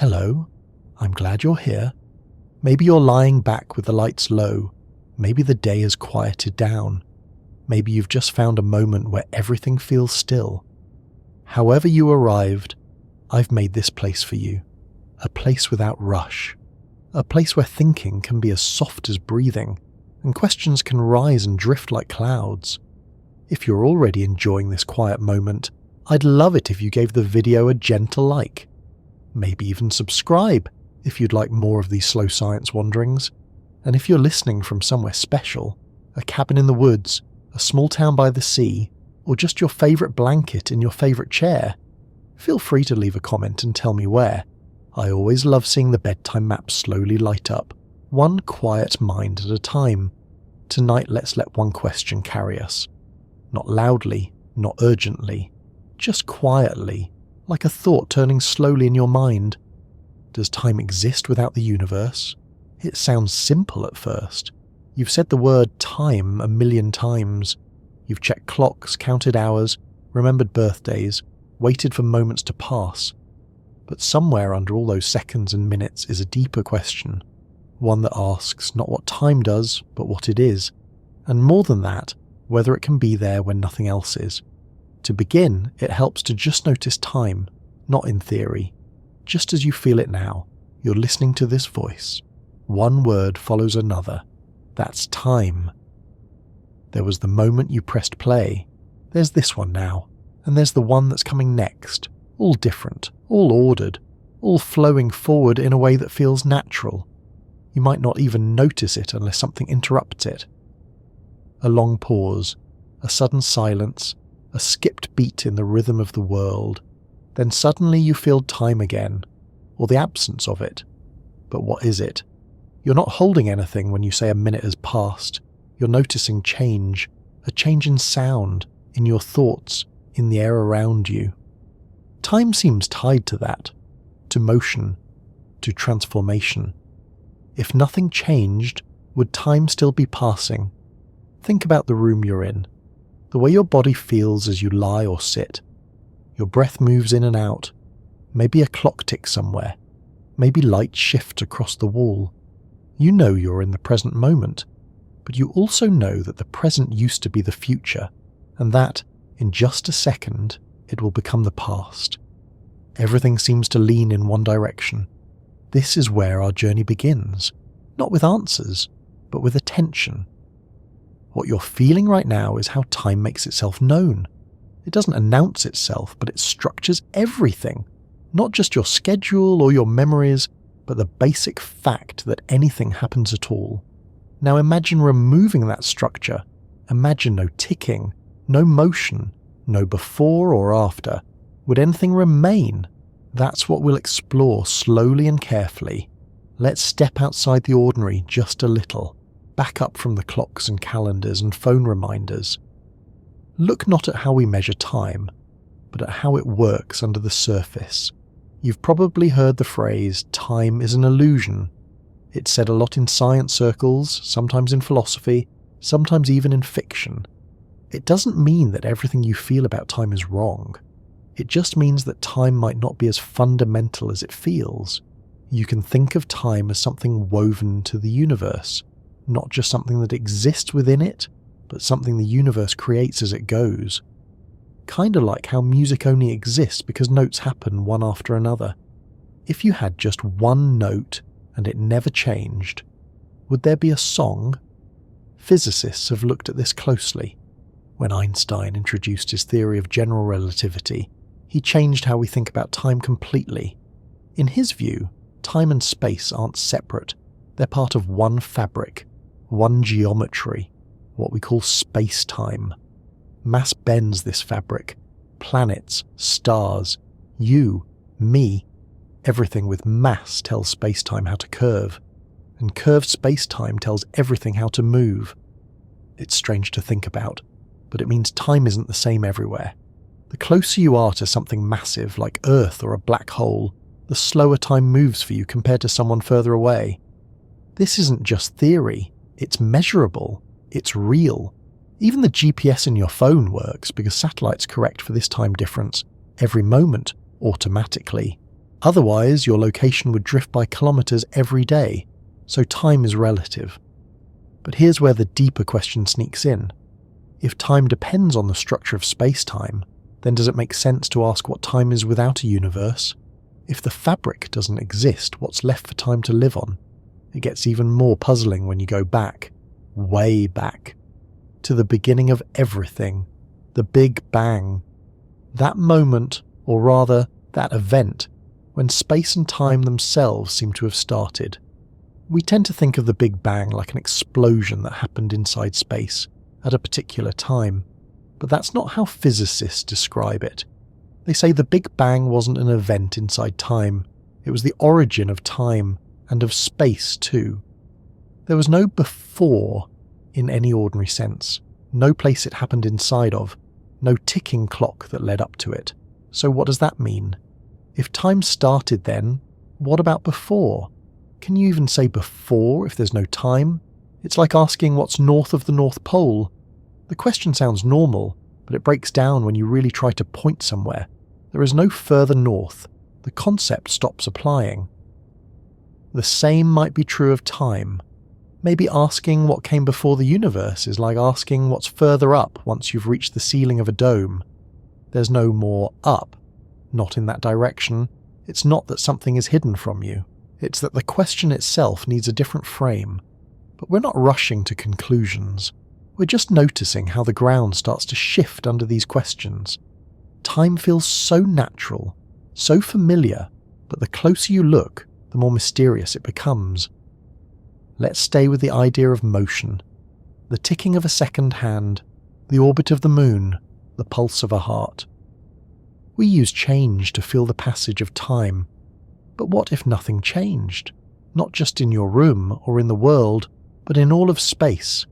Hello, I'm glad you're here. Maybe you're lying back with the lights low. Maybe the day has quieted down. Maybe you've just found a moment where everything feels still. However you arrived, I've made this place for you. A place without rush. A place where thinking can be as soft as breathing, and questions can rise and drift like clouds. If you're already enjoying this quiet moment, I'd love it if you gave the video a gentle like. Maybe even subscribe if you'd like more of these slow science wanderings. And if you're listening from somewhere special, a cabin in the woods, a small town by the sea, or just your favourite blanket in your favourite chair, feel free to leave a comment and tell me where. I always love seeing the bedtime map slowly light up, one quiet mind at a time. Tonight let's let one question carry us. Not loudly, not urgently, just quietly, like a thought turning slowly in your mind. Does time exist without the universe? It sounds simple at first. You've said the word time 1,000,000 times. You've checked clocks, counted hours, remembered birthdays, waited for moments to pass. But somewhere under all those seconds and minutes is a deeper question. One that asks not what time does, but what it is. And more than that, whether it can be there when nothing else is. To begin, it helps to just notice time, not in theory. Just as you feel it now, you're listening to this voice. One word follows another. That's time. There was the moment you pressed play. There's this one now. And there's the one that's coming next. All different, all ordered, all flowing forward in a way that feels natural. You might not even notice it unless something interrupts it. A long pause, a sudden silence, a skipped beat in the rhythm of the world. Then suddenly you feel time again, or the absence of it. But what is it? You're not holding anything when you say a minute has passed. You're noticing change, a change in sound, in your thoughts, in the air around you. Time seems tied to that, to motion, to transformation. If nothing changed, would time still be passing? Think about the room you're in, the way your body feels as you lie or sit. Your breath moves in and out. Maybe a clock ticks somewhere. Maybe light shifts across the wall. You know you're in the present moment, but you also know that the present used to be the future, and that, in just a second, it will become the past. Everything seems to lean in one direction. This is where our journey begins, not with answers, but with attention. What you're feeling right now is how time makes itself known. It doesn't announce itself, but it structures everything, not just your schedule or your memories, but the basic fact that anything happens at all. Now imagine removing that structure. Imagine no ticking, no motion, no before or after. Would anything remain? That's what we'll explore slowly and carefully. Let's step outside the ordinary just a little, back up from the clocks and calendars and phone reminders. Look not at how we measure time, but at how it works under the surface. You've probably heard the phrase, time is an illusion. It's said a lot in science circles, sometimes in philosophy, sometimes even in fiction. It doesn't mean that everything you feel about time is wrong. It just means that time might not be as fundamental as it feels. You can think of time as something woven to the universe, not just something that exists within it, but something the universe creates as it goes. Kinda like how music only exists because notes happen one after another. If you had just one note and it never changed, would there be a song? Physicists have looked at this closely. When Einstein introduced his theory of general relativity, he changed how we think about time completely. In his view, time and space aren't separate. They're part of one fabric, one geometry, what we call space-time. Mass bends this fabric. Planets, stars, you, me, everything with mass tells space-time how to curve, and curved space-time tells everything how to move. It's strange to think about, but it means time isn't the same everywhere. The closer you are to something massive like Earth or a black hole, the slower time moves for you compared to someone further away. This isn't just theory, it's measurable, it's real. Even the GPS in your phone works because satellites correct for this time difference every moment, automatically. Otherwise, your location would drift by kilometers every day, so time is relative. But here's where the deeper question sneaks in. If time depends on the structure of space-time, then does it make sense to ask what time is without a universe? If the fabric doesn't exist, what's left for time to live on? It gets even more puzzling when you go back, way back, to the beginning of everything, the Big Bang. That moment, or rather, that event, when space and time themselves seem to have started. We tend to think of the Big Bang like an explosion that happened inside space at a particular time, but that's not how physicists describe it. They say the Big Bang wasn't an event inside time, it was the origin of time, and of space too. There was no before in any ordinary sense, no place it happened inside of, no ticking clock that led up to it. So what does that mean? If time started then, what about before? Can you even say before if there's no time? It's like asking what's north of the North Pole. The question sounds normal, but it breaks down when you really try to point somewhere. There is no further north. The concept stops applying. The same might be true of time. Maybe asking what came before the universe is like asking what's further up once you've reached the ceiling of a dome. There's no more up. Not in that direction. It's not that something is hidden from you. It's that the question itself needs a different frame. But we're not rushing to conclusions. We're just noticing how the ground starts to shift under these questions. Time feels so natural, so familiar, but the closer you look, the more mysterious it becomes. Let's stay with the idea of motion. The ticking of a second hand, the orbit of the moon, the pulse of a heart. We use change to feel the passage of time. But what if nothing changed? Not just in your room or in the world, but in all of space.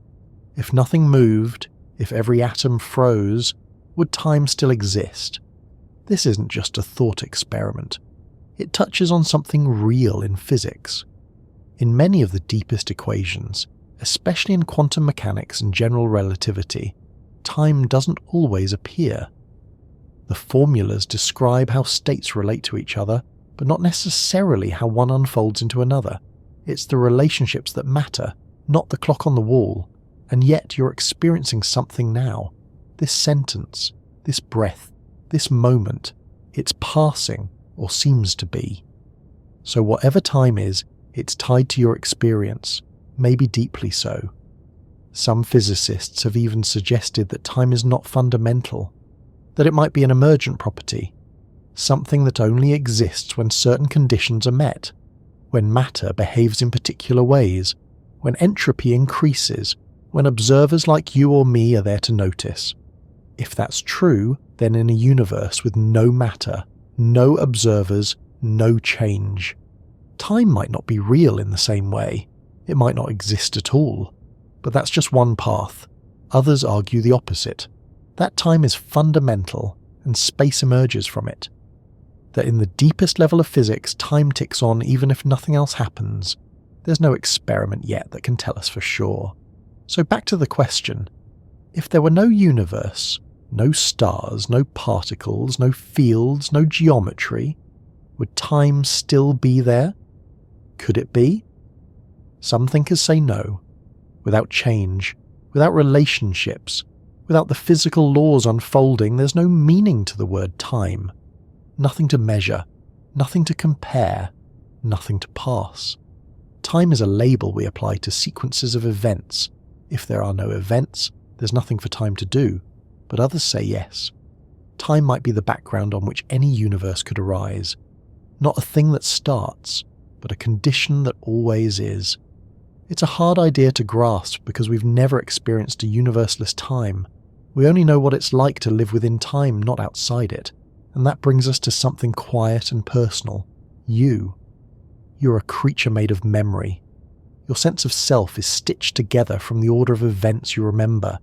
If nothing moved, if every atom froze, would time still exist? This isn't just a thought experiment. It touches on something real in physics. In many of the deepest equations, especially in quantum mechanics and general relativity, time doesn't always appear. The formulas describe how states relate to each other, but not necessarily how one unfolds into another. It's the relationships that matter, not the clock on the wall, and yet you're experiencing something now. This sentence, this breath, this moment, it's passing, or seems to be. So whatever time is, it's tied to your experience, maybe deeply so. Some physicists have even suggested that time is not fundamental, that it might be an emergent property, something that only exists when certain conditions are met, when matter behaves in particular ways, when entropy increases, when observers like you or me are there to notice. If that's true, then in a universe with no matter, no observers, no change, time might not be real in the same way. It might not exist at all. But that's just one path. Others argue the opposite. That time is fundamental, and space emerges from it. That in the deepest level of physics, time ticks on even if nothing else happens. There's no experiment yet that can tell us for sure. So back to the question. If there were no universe, no stars, no particles, no fields, no geometry, would time still be there? Could it be? Some thinkers say no. Without change, without relationships, without the physical laws unfolding, there's no meaning to the word time. Nothing to measure, nothing to compare, nothing to pass. Time is a label we apply to sequences of events. If there are no events, there's nothing for time to do, but others say yes. Time might be the background on which any universe could arise. Not a thing that starts, but a condition that always is. It's a hard idea to grasp because we've never experienced a universeless time. We only know what it's like to live within time, not outside it. And that brings us to something quiet and personal. You. You're a creature made of memory. Your sense of self is stitched together from the order of events you remember.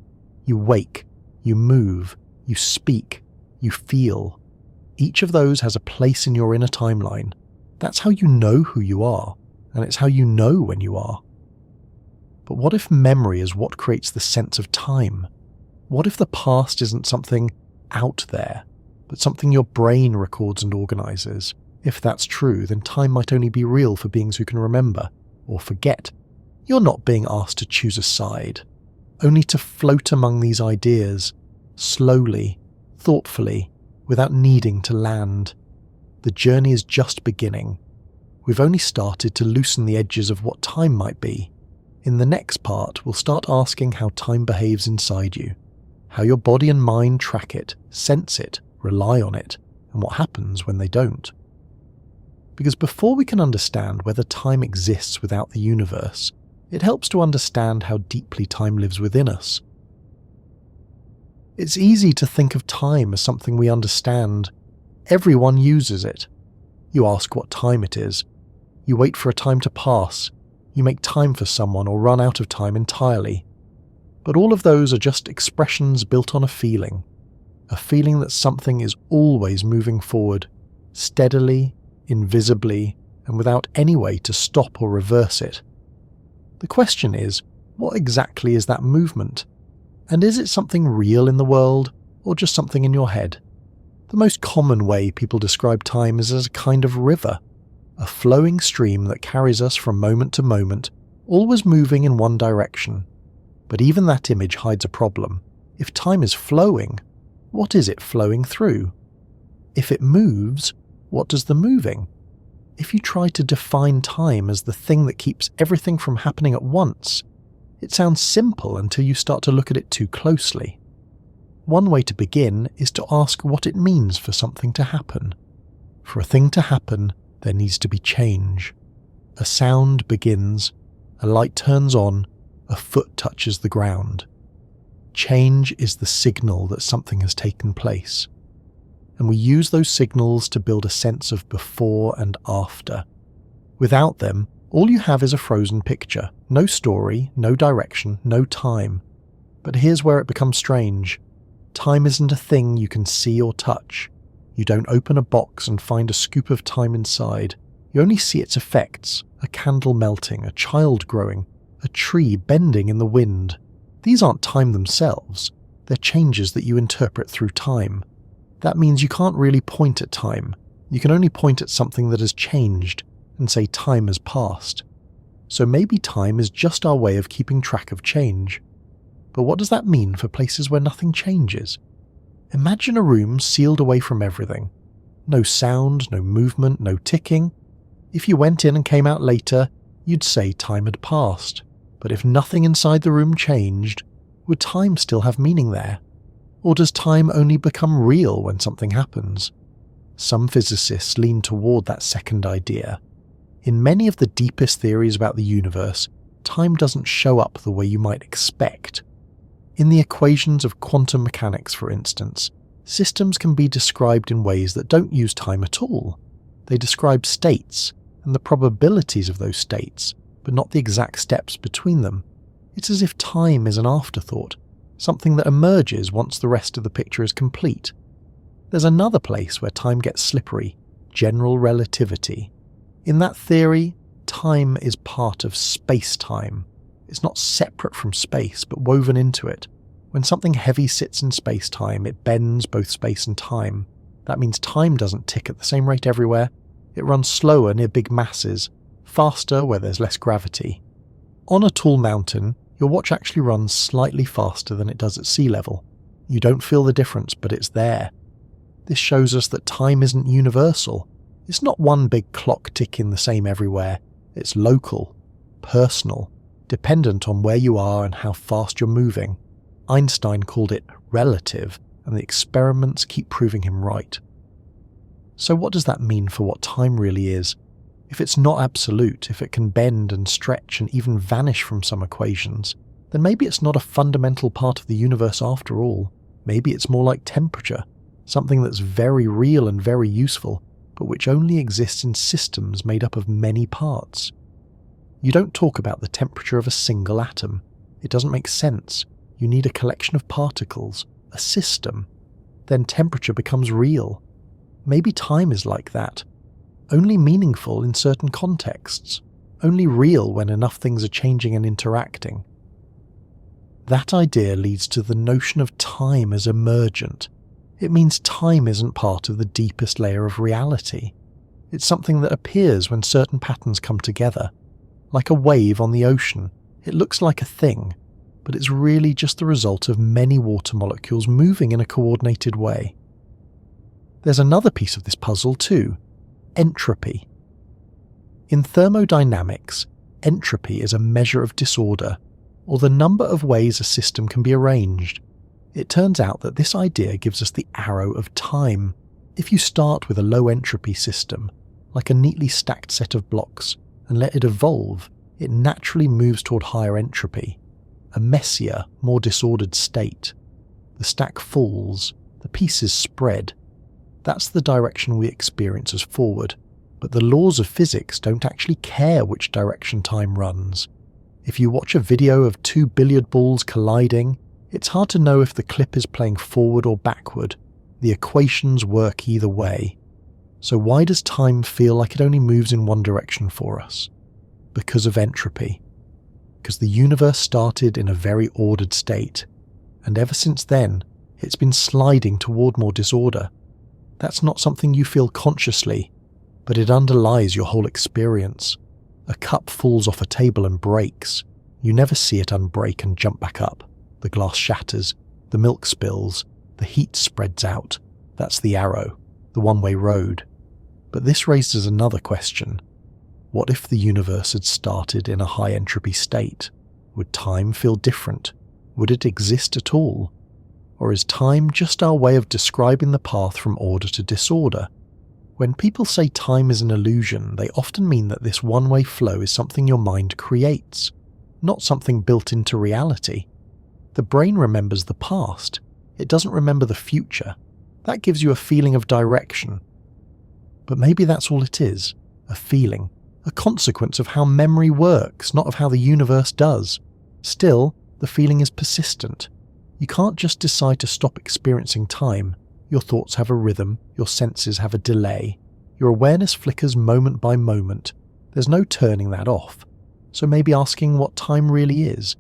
You wake, you move, you speak, you feel. Each of those has a place in your inner timeline. That's how you know who you are, and it's how you know when you are. But what if memory is what creates the sense of time? What if the past isn't something out there, but something your brain records and organizes? If that's true, then time might only be real for beings who can remember, or forget. You're not being asked to choose a side, only to float among these ideas, slowly, thoughtfully, without needing to land. The journey is just beginning. We've only started to loosen the edges of what time might be. In the next part, we'll start asking how time behaves inside you, how your body and mind track it, sense it, rely on it, and what happens when they don't. Because before we can understand whether time exists without the universe, it helps to understand how deeply time lives within us. It's easy to think of time as something we understand. Everyone uses it. You ask what time it is. You wait for a time to pass. You make time for someone or run out of time entirely. But all of those are just expressions built on a feeling that something is always moving forward, steadily, invisibly, and without any way to stop or reverse it. The question is, what exactly is that movement? And is it something real in the world, or just something in your head? The most common way people describe time is as a kind of river, a flowing stream that carries us from moment to moment, always moving in one direction. But even that image hides a problem. If time is flowing, what is it flowing through? If it moves, what does the moving? If you try to define time as the thing that keeps everything from happening at once, it sounds simple until you start to look at it too closely. One way to begin is to ask what it means for something to happen. For a thing to happen, there needs to be change. A sound begins, a light turns on, a foot touches the ground. Change is the signal that something has taken place. And we use those signals to build a sense of before and after. Without them, all you have is a frozen picture. No story, no direction, no time. But here's where it becomes strange. Time isn't a thing you can see or touch. You don't open a box and find a scoop of time inside. You only see its effects, a candle melting, a child growing, a tree bending in the wind. These aren't time themselves. They're changes that you interpret through time. That means you can't really point at time. You can only point at something that has changed and say time has passed. So maybe time is just our way of keeping track of change. But what does that mean for places where nothing changes? Imagine a room sealed away from everything. No sound, no movement, no ticking. If you went in and came out later, you'd say time had passed. But if nothing inside the room changed, would time still have meaning there? Or does time only become real when something happens? Some physicists lean toward that second idea. In many of the deepest theories about the universe, time doesn't show up the way you might expect. In the equations of quantum mechanics, for instance, systems can be described in ways that don't use time at all. They describe states and the probabilities of those states, but not the exact steps between them. It's as if time is an afterthought, something that emerges once the rest of the picture is complete. There's another place where time gets slippery, general relativity. In that theory, time is part of space-time. It's not separate from space, but woven into it. When something heavy sits in space-time, it bends both space and time. That means time doesn't tick at the same rate everywhere. It runs slower near big masses, faster where there's less gravity. On a tall mountain, your watch actually runs slightly faster than it does at sea level. You don't feel the difference, but it's there. This shows us that time isn't universal. It's not one big clock ticking the same everywhere. It's local, personal, dependent on where you are and how fast you're moving. Einstein called it relative, and the experiments keep proving him right. So what does that mean for what time really is? If it's not absolute, if it can bend and stretch and even vanish from some equations, then maybe it's not a fundamental part of the universe after all. Maybe it's more like temperature, something that's very real and very useful, but which only exists in systems made up of many parts. You don't talk about the temperature of a single atom. It doesn't make sense. You need a collection of particles, a system. Then temperature becomes real. Maybe time is like that. Only meaningful in certain contexts. Only real when enough things are changing and interacting. That idea leads to the notion of time as emergent. It means time isn't part of the deepest layer of reality. It's something that appears when certain patterns come together. Like a wave on the ocean, it looks like a thing, but it's really just the result of many water molecules moving in a coordinated way. There's another piece of this puzzle too: entropy. In thermodynamics, entropy is a measure of disorder, or the number of ways a system can be arranged. It turns out that this idea gives us the arrow of time. If you start with a low entropy system, like a neatly stacked set of blocks, and let it evolve, it naturally moves toward higher entropy, a messier, more disordered state. The stack falls, the pieces spread. That's the direction we experience as forward, but the laws of physics don't actually care which direction time runs. If you watch a video of two billiard balls colliding, it's hard to know if the clip is playing forward or backward. The equations work either way. So why does time feel like it only moves in one direction for us? Because of entropy. Because the universe started in a very ordered state, and ever since then, it's been sliding toward more disorder. That's not something you feel consciously, but it underlies your whole experience. A cup falls off a table and breaks. You never see it unbreak and jump back up. The glass shatters, the milk spills, the heat spreads out. That's the arrow, the one-way road. But this raises another question. What if the universe had started in a high entropy state? Would time feel different? Would it exist at all? Or is time just our way of describing the path from order to disorder? When people say time is an illusion, they often mean that this one-way flow is something your mind creates, not something built into reality. The brain remembers the past. It doesn't remember the future. That gives you a feeling of direction. But maybe that's all it is, a feeling, a consequence of how memory works, not of how the universe does. Still, the feeling is persistent. You can't just decide to stop experiencing time. Your thoughts have a rhythm, your senses have a delay. Your awareness flickers moment by moment. There's no turning that off. So maybe asking what time really is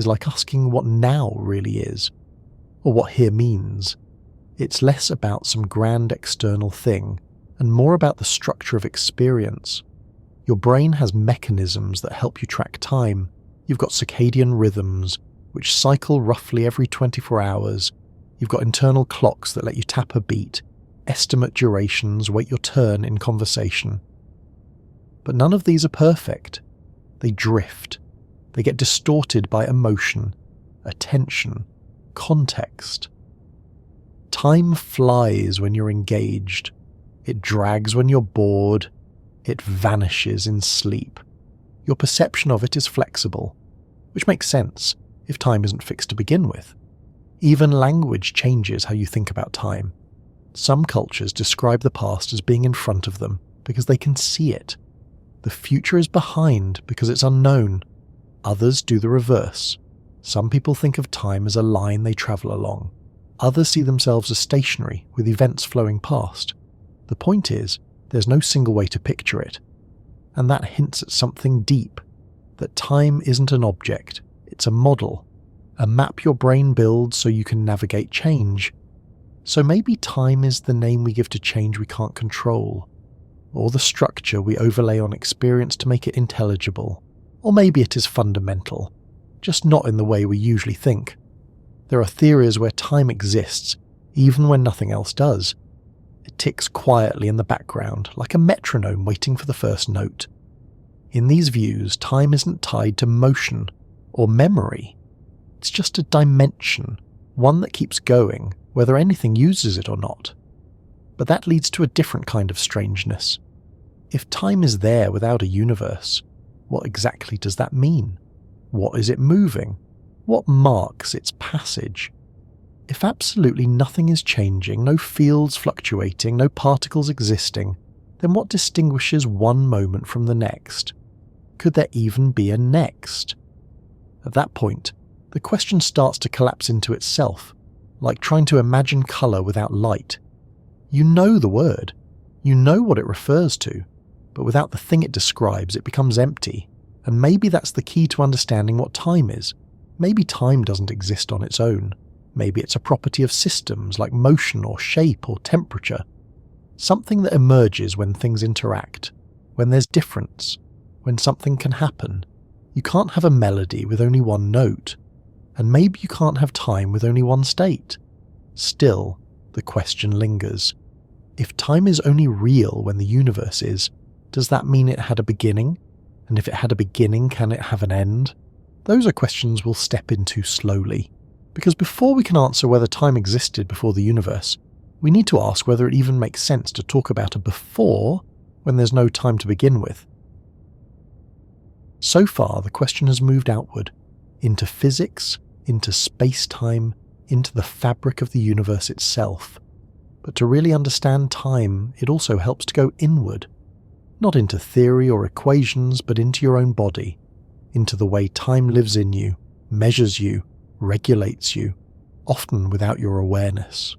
like asking what now really is, or what here means. It's less about some grand external thing, and more about the structure of experience. Your brain has mechanisms that help you track time. You've got circadian rhythms, which cycle roughly every 24 hours. You've got internal clocks that let you tap a beat, estimate durations, wait your turn in conversation. But none of these are perfect. They drift. They get distorted by emotion, attention, context. Time flies when you're engaged. It drags when you're bored. It vanishes in sleep. Your perception of it is flexible, which makes sense if time isn't fixed to begin with. Even language changes how you think about time. Some cultures describe the past as being in front of them because they can see it. The future is behind because it's unknown. Others do the reverse. Some people think of time as a line they travel along. Others see themselves as stationary, with events flowing past. The point is, there's no single way to picture it. And that hints at something deep, that time isn't an object, it's a model, a map your brain builds so you can navigate change. So maybe time is the name we give to change we can't control, or the structure we overlay on experience to make it intelligible. Or maybe it is fundamental, just not in the way we usually think. There are theories where time exists, even when nothing else does. It ticks quietly in the background, like a metronome waiting for the first note. In these views, time isn't tied to motion or memory. It's just a dimension, one that keeps going, whether anything uses it or not. But that leads to a different kind of strangeness. If time is there without a universe, what exactly does that mean? What is it moving? What marks its passage? If absolutely nothing is changing, no fields fluctuating, no particles existing, then what distinguishes one moment from the next? Could there even be a next? At that point, the question starts to collapse into itself, like trying to imagine colour without light. You know the word, you know what it refers to, but without the thing it describes, it becomes empty. And maybe that's the key to understanding what time is. Maybe time doesn't exist on its own. Maybe it's a property of systems like motion or shape or temperature. something that emerges when things interact, when there's difference, when something can happen. You can't have a melody with only one note, and maybe you can't have time with only one state. Still, the question lingers. If time is only real when the universe is, does that mean it had a beginning? And if it had a beginning, can it have an end? Those are questions we'll step into slowly, because before we can answer whether time existed before the universe, we need to ask whether it even makes sense to talk about a before when there's no time to begin with. So far, the question has moved outward, into physics, into space-time, into the fabric of the universe itself. But to really understand time, it also helps to go inward, not into theory or equations, but into your own body, into the way time lives in you, measures you, regulates you, often without your awareness.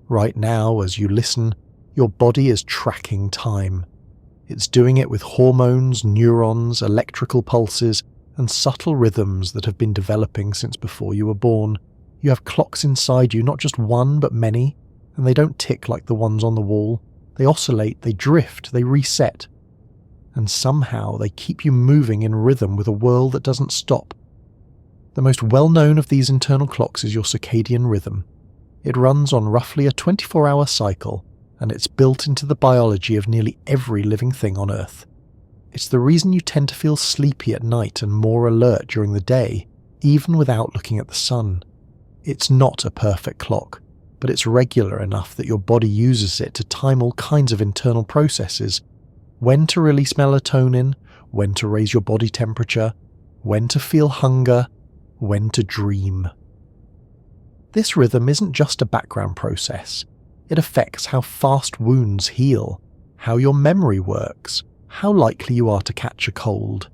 Right now, as you listen, your body is tracking time. It's doing it with hormones, neurons, electrical pulses, and subtle rhythms that have been developing since before you were born. You have clocks inside you, not just one, but many, and they don't tick like the ones on the wall. They oscillate, they drift, they reset. And somehow they keep you moving in rhythm with a whirl that doesn't stop. The most well-known of these internal clocks is your circadian rhythm. It runs on roughly a 24-hour cycle, and it's built into the biology of nearly every living thing on Earth. It's the reason you tend to feel sleepy at night and more alert during the day, even without looking at the sun. It's not a perfect clock, but it's regular enough that your body uses it to time all kinds of internal processes. When to release melatonin, when to raise your body temperature, when to feel hunger, when to dream. This rhythm isn't just a background process. It affects how fast wounds heal, how your memory works, how likely you are to catch a cold.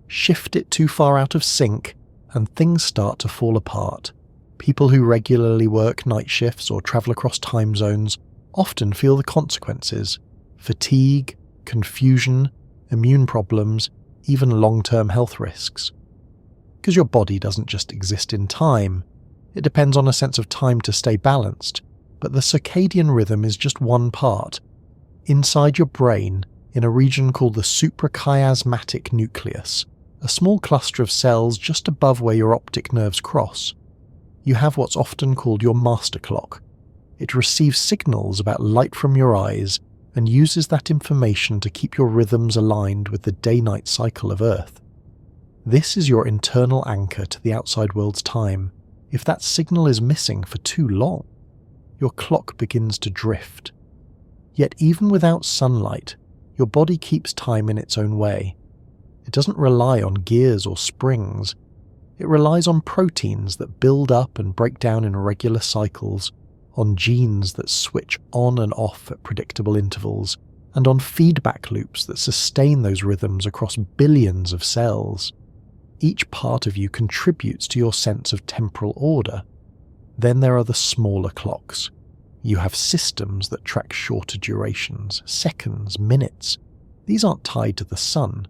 Shift it too far out of sync, and things start to fall apart. People who regularly work night shifts or travel across time zones often feel the consequences: fatigue, confusion, immune problems, even long-term health risks. Because your body doesn't just exist in time, it depends on a sense of time to stay balanced, but the circadian rhythm is just one part. Inside your brain, in a region called the suprachiasmatic nucleus, a small cluster of cells just above where your optic nerves cross, you have what's often called your master clock. It receives signals about light from your eyes and uses that information to keep your rhythms aligned with the day-night cycle of Earth. This is your internal anchor to the outside world's time. If that signal is missing for too long, your clock begins to drift. Yet even without sunlight, your body keeps time in its own way. It doesn't rely on gears or springs. It relies on proteins that build up and break down in regular cycles, on genes that switch on and off at predictable intervals, and on feedback loops that sustain those rhythms across billions of cells. Each part of you contributes to your sense of temporal order. Then there are the smaller clocks. You have systems that track shorter durations, seconds, minutes. These aren't tied to the sun.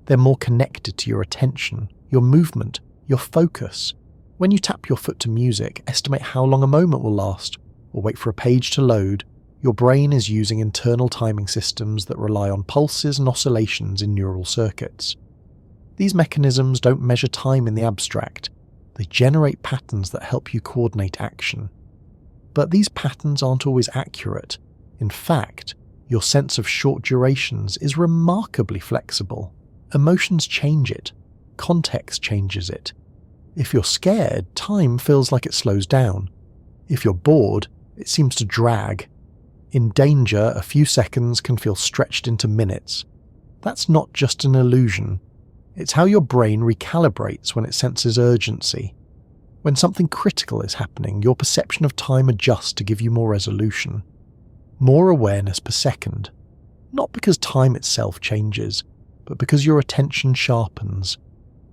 They're more connected to your attention, your movement, your focus. When you tap your foot to music, estimate how long a moment will last, or wait for a page to load, your brain is using internal timing systems that rely on pulses and oscillations in neural circuits. These mechanisms don't measure time in the abstract. They generate patterns that help you coordinate action. But these patterns aren't always accurate. In fact, your sense of short durations is remarkably flexible. Emotions change it. Context changes it. If you're scared, time feels like it slows down. If you're bored, it seems to drag. In danger, a few seconds can feel stretched into minutes. That's not just an illusion. It's how your brain recalibrates when it senses urgency. When something critical is happening, your perception of time adjusts to give you more resolution. More awareness per second. Not because time itself changes, but because your attention sharpens.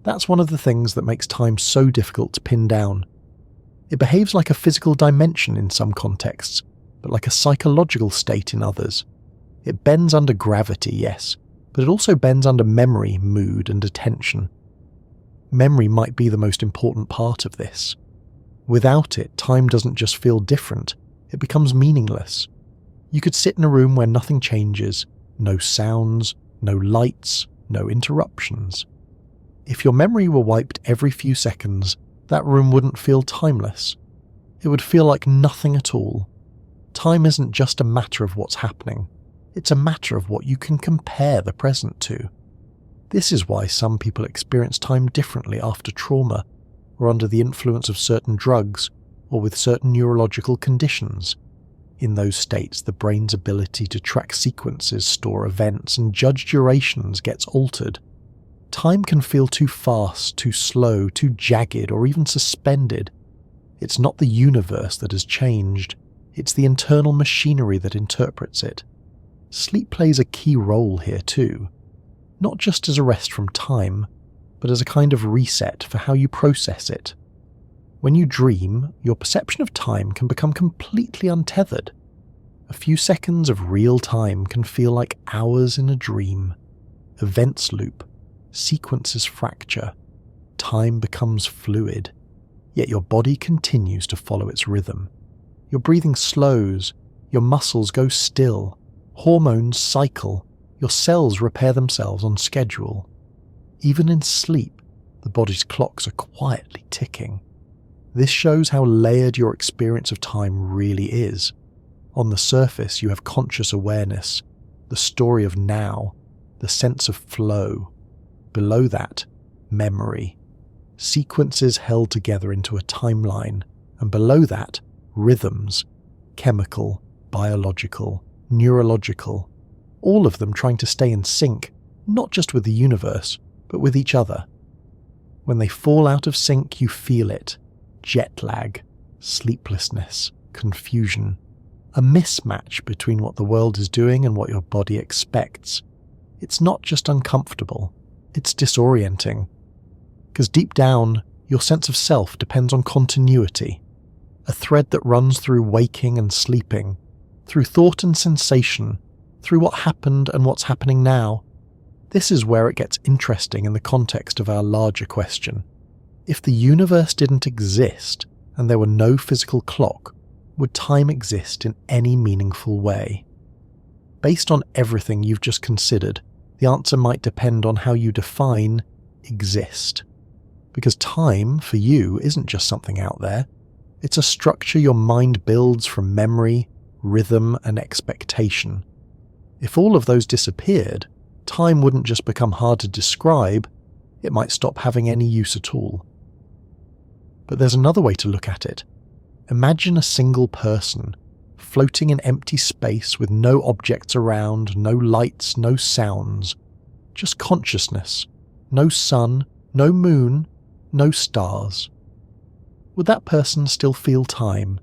That's one of the things that makes time so difficult to pin down. It behaves like a physical dimension in some contexts, but like a psychological state in others. It bends under gravity, yes, but it also bends under memory, mood, and attention. Memory might be the most important part of this. Without it, time doesn't just feel different, it becomes meaningless. You could sit in a room where nothing changes, no sounds, no lights, no interruptions. If your memory were wiped every few seconds, that room wouldn't feel timeless. It would feel like nothing at all. Time isn't just a matter of what's happening. It's a matter of what you can compare the present to. This is why some people experience time differently after trauma, or under the influence of certain drugs, or with certain neurological conditions. In those states, the brain's ability to track sequences, store events, and judge durations gets altered. Time can feel too fast, too slow, too jagged, or even suspended. It's not the universe that has changed, it's the internal machinery that interprets it. Sleep plays a key role here too, not just as a rest from time, but as a kind of reset for how you process it. When you dream, your perception of time can become completely untethered. A few seconds of real time can feel like hours in a dream. Events loop, sequences fracture, time becomes fluid, yet your body continues to follow its rhythm. Your breathing slows, your muscles go still, hormones cycle, your cells repair themselves on schedule. Even in sleep, the body's clocks are quietly ticking. This shows how layered your experience of time really is. On the surface, you have conscious awareness, the story of now, the sense of flow. Below that, memory. Sequences held together into a timeline, and below that, rhythms. Chemical, biological, neurological. All of them trying to stay in sync, not just with the universe, but with each other. When they fall out of sync, you feel it. Jet lag, sleeplessness, confusion. A mismatch between what the world is doing and what your body expects. It's not just uncomfortable, it's disorienting. Because deep down, your sense of self depends on continuity. A thread that runs through waking and sleeping, through thought and sensation, through what happened and what's happening now. This is where it gets interesting in the context of our larger question. If the universe didn't exist and there were no physical clock, would time exist in any meaningful way? Based on everything you've just considered, the answer might depend on how you define exist. Because time, for you, isn't just something out there. It's a structure your mind builds from memory, rhythm, and expectation. If all of those disappeared, time wouldn't just become hard to describe, it might stop having any use at all. But there's another way to look at it. Imagine a single person, floating in empty space with no objects around, no lights, no sounds, just consciousness, no sun, no moon, no stars. Would that person still feel time?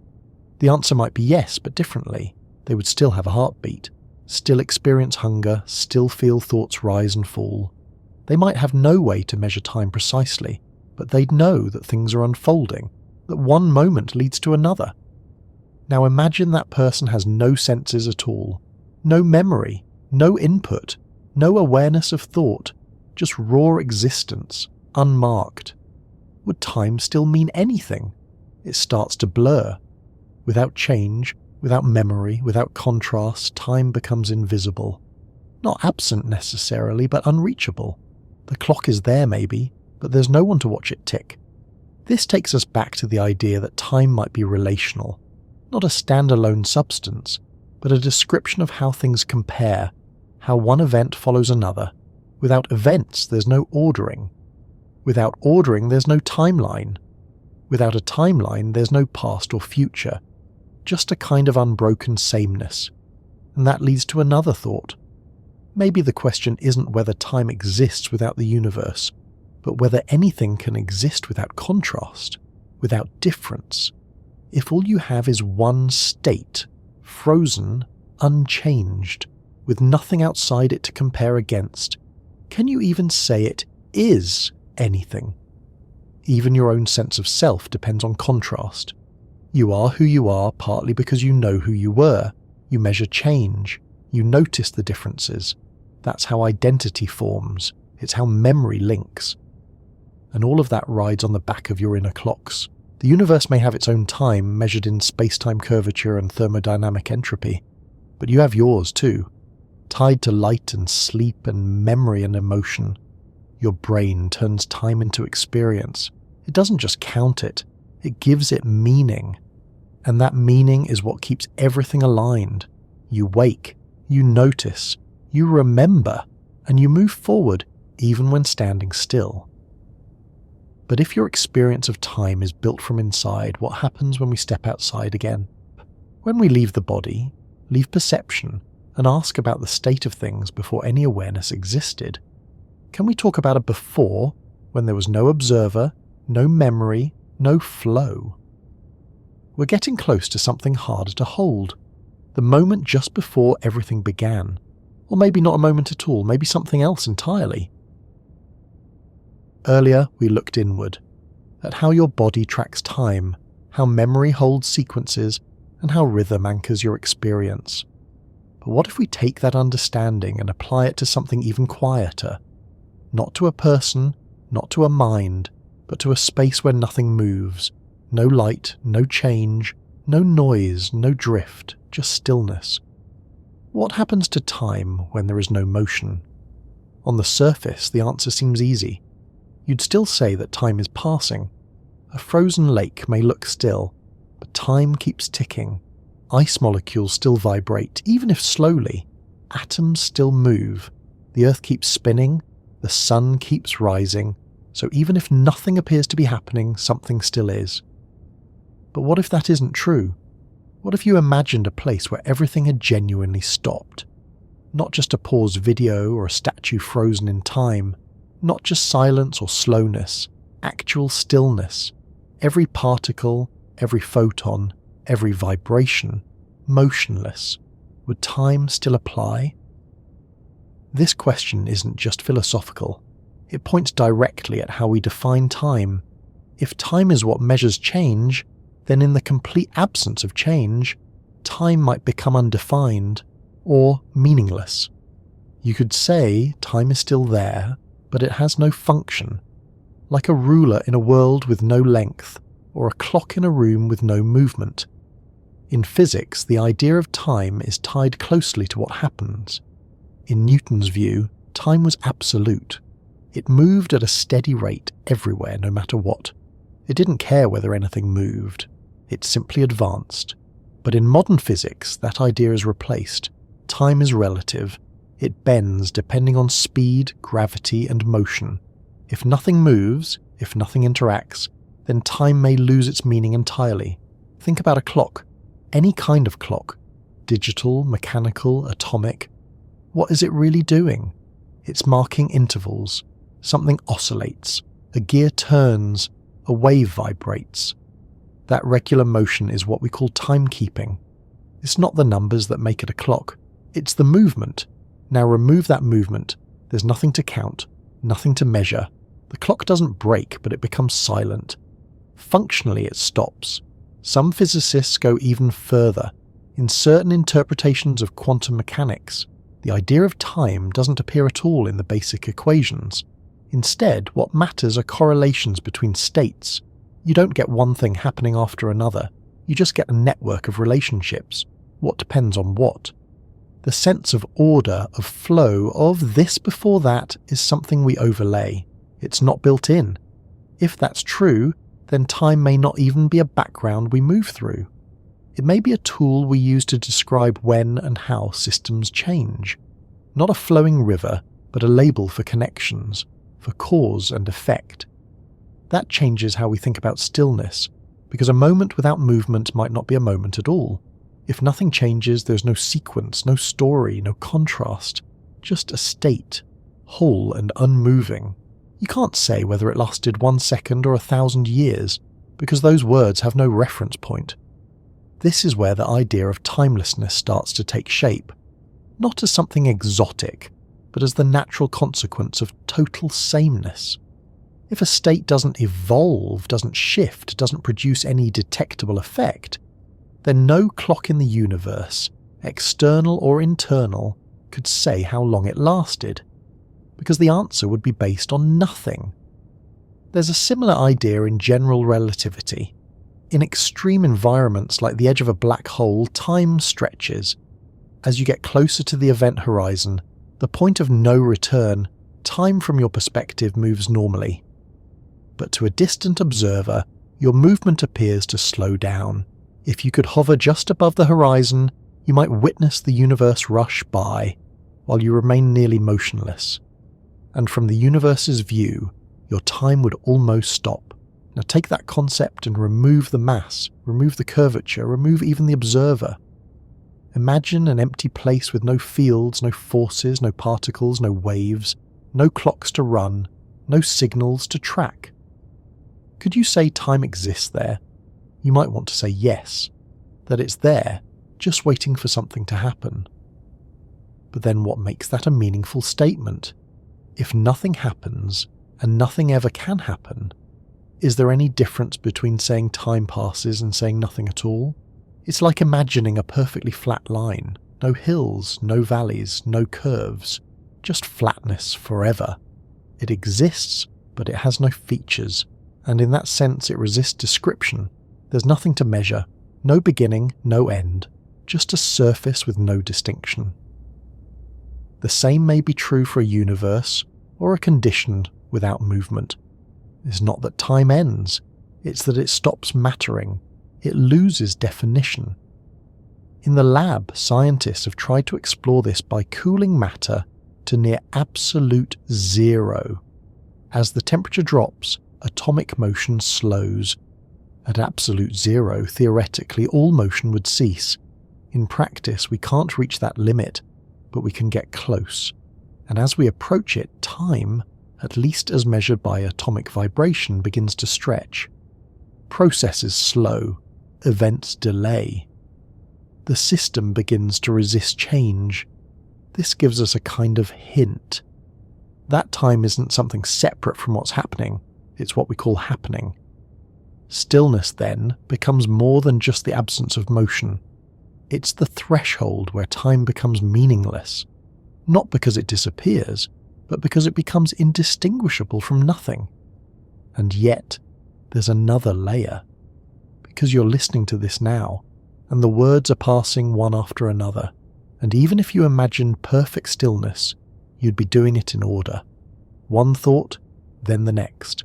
The answer might be yes, but differently. They would still have a heartbeat, still experience hunger, still feel thoughts rise and fall. They might have no way to measure time precisely, but they'd know that things are unfolding, that one moment leads to another. Now imagine that person has no senses at all, no memory, no input, no awareness of thought, just raw existence, unmarked. Would time still mean anything? It starts to blur. Without change, without memory, without contrast, time becomes invisible. Not absent necessarily, but unreachable. The clock is there maybe, but there's no one to watch it tick. This takes us back to the idea that time might be relational, not a standalone substance, but a description of how things compare, how one event follows another. Without events, there's no ordering. Without ordering, there's no timeline. Without a timeline, there's no past or future, just a kind of unbroken sameness. And that leads to another thought. Maybe the question isn't whether time exists without the universe, but whether anything can exist without contrast, without difference. If all you have is one state, frozen, unchanged, with nothing outside it to compare against, can you even say it is anything? Even your own sense of self depends on contrast. You are who you are partly because you know who you were. You measure change. You notice the differences. That's how identity forms. It's how memory links. And all of that rides on the back of your inner clocks. The universe may have its own time measured in space-time curvature and thermodynamic entropy, but you have yours too, tied to light and sleep and memory and emotion. Your brain turns time into experience. It doesn't just count it, it gives it meaning. And that meaning is what keeps everything aligned. You wake, you notice, you remember, and you move forward even when standing still. But if your experience of time is built from inside, what happens when we step outside again? When we leave the body, leave perception, and ask about the state of things before any awareness existed, can we talk about a before, when there was no observer, no memory, no flow? We're getting close to something harder to hold. The moment just before everything began. Or maybe not a moment at all, maybe something else entirely. Earlier, we looked inward, at how your body tracks time, how memory holds sequences, and how rhythm anchors your experience. But what if we take that understanding and apply it to something even quieter? Not to a person, not to a mind, but to a space where nothing moves. No light, no change, no noise, no drift, just stillness. What happens to time when there is no motion? On the surface, the answer seems easy. You'd still say that time is passing. A frozen lake may look still, but time keeps ticking. Ice molecules still vibrate, even if slowly. Atoms still move. The earth keeps spinning, the sun keeps rising, so even if nothing appears to be happening, something still is. But what if that isn't true? What if you imagined a place where everything had genuinely stopped? Not just a paused video or a statue frozen in time, not just silence or slowness, actual stillness. Every particle, every photon, every vibration, motionless. Would time still apply? This question isn't just philosophical. It points directly at how we define time. If time is what measures change, then in the complete absence of change, time might become undefined or meaningless. You could say time is still there, but it has no function, like a ruler in a world with no length, or a clock in a room with no movement. In physics, the idea of time is tied closely to what happens. In Newton's view, time was absolute. It moved at a steady rate everywhere, no matter what. It didn't care whether anything moved. It simply advanced. But in modern physics, that idea is replaced. Time is relative. It bends depending on speed, gravity, and motion. If nothing moves, if nothing interacts, then time may lose its meaning entirely. Think about a clock. Any kind of clock. Digital, mechanical, atomic. What is it really doing? It's marking intervals. Something oscillates. A gear turns. A wave vibrates. That regular motion is what we call timekeeping. It's not the numbers that make it a clock. It's the movement. Now remove that movement. There's nothing to count, nothing to measure. The clock doesn't break, but it becomes silent. Functionally, it stops. Some physicists go even further. In certain interpretations of quantum mechanics, the idea of time doesn't appear at all in the basic equations. Instead, what matters are correlations between states. You don't get one thing happening after another. You just get a network of relationships. What depends on what? The sense of order, of flow, of this before that is something we overlay. It's not built in. If that's true, then time may not even be a background we move through. It may be a tool we use to describe when and how systems change. Not a flowing river, but a label for connections, for cause and effect. That changes how we think about stillness, because a moment without movement might not be a moment at all. If nothing changes, there's no sequence, no story, no contrast, just a state, whole and unmoving. You can't say whether it lasted 1 second or 1,000 years, because those words have no reference point. This is where the idea of timelessness starts to take shape, not as something exotic, but as the natural consequence of total sameness. If a state doesn't evolve, doesn't shift, doesn't produce any detectable effect, then no clock in the universe, external or internal, could say how long it lasted, because the answer would be based on nothing. There's a similar idea in general relativity. In extreme environments like the edge of a black hole, time stretches. As you get closer to the event horizon, the point of no return, time from your perspective moves normally. But to a distant observer, your movement appears to slow down. If you could hover just above the horizon, you might witness the universe rush by, while you remain nearly motionless. And from the universe's view, your time would almost stop. Now take that concept and remove the mass, remove the curvature, remove even the observer. Imagine an empty place with no fields, no forces, no particles, no waves, no clocks to run, no signals to track. Could you say time exists there? You might want to say yes, that it's there, just waiting for something to happen. But then what makes that a meaningful statement? If nothing happens, and nothing ever can happen, is there any difference between saying time passes and saying nothing at all? It's like imagining a perfectly flat line. No hills, no valleys, no curves. Just flatness forever. It exists, but it has no features, and in that sense it resists description. There's nothing to measure, no beginning, no end, just a surface with no distinction. The same may be true for a universe, or a condition without movement. It's not that time ends, it's that it stops mattering, it loses definition. In the lab, scientists have tried to explore this by cooling matter to near absolute zero. As the temperature drops, atomic motion slows. At absolute zero, theoretically, all motion would cease. In practice, we can't reach that limit, but we can get close. And as we approach it, time, at least as measured by atomic vibration, begins to stretch. Processes slow, events delay. The system begins to resist change. This gives us a kind of hint. That time isn't something separate from what's happening, it's what we call happening. Stillness, then, becomes more than just the absence of motion. It's the threshold where time becomes meaningless, not because it disappears, but because it becomes indistinguishable from nothing. And yet, there's another layer. Because you're listening to this now, and the words are passing one after another, and even if you imagined perfect stillness, you'd be doing it in order. One thought, then the next.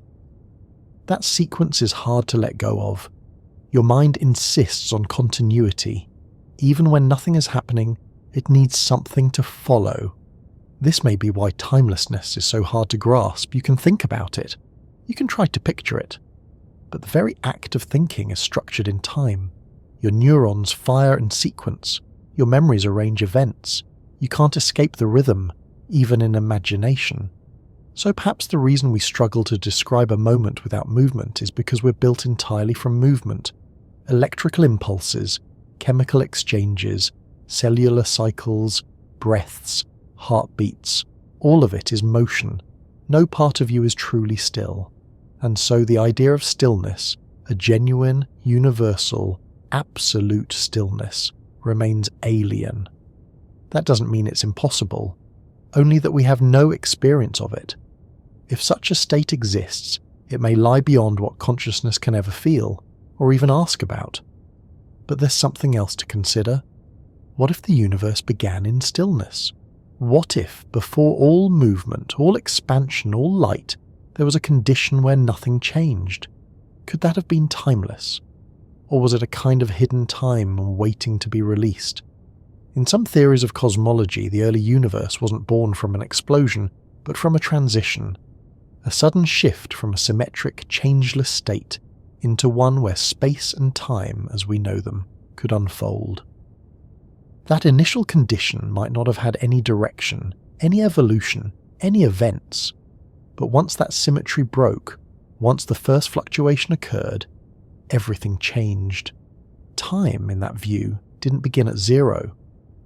That sequence is hard to let go of. Your mind insists on continuity. Even when nothing is happening, it needs something to follow. This may be why timelessness is so hard to grasp. You can think about it. You can try to picture it. But the very act of thinking is structured in time. Your neurons fire in sequence. Your memories arrange events. You can't escape the rhythm, even in imagination. So perhaps the reason we struggle to describe a moment without movement is because we're built entirely from movement. Electrical impulses, chemical exchanges, cellular cycles, breaths, heartbeats, all of it is motion. No part of you is truly still. And so the idea of stillness, a genuine, universal, absolute stillness, remains alien. That doesn't mean it's impossible, only that we have no experience of it. If such a state exists, it may lie beyond what consciousness can ever feel, or even ask about. But there's something else to consider. What if the universe began in stillness? What if, before all movement, all expansion, all light, there was a condition where nothing changed? Could that have been timeless? Or was it a kind of hidden time waiting to be released? In some theories of cosmology, the early universe wasn't born from an explosion, but from a transition. A sudden shift from a symmetric, changeless state into one where space and time, as we know them, could unfold. That initial condition might not have had any direction, any evolution, any events. But once that symmetry broke, once the first fluctuation occurred, everything changed. Time, in that view, didn't begin at zero.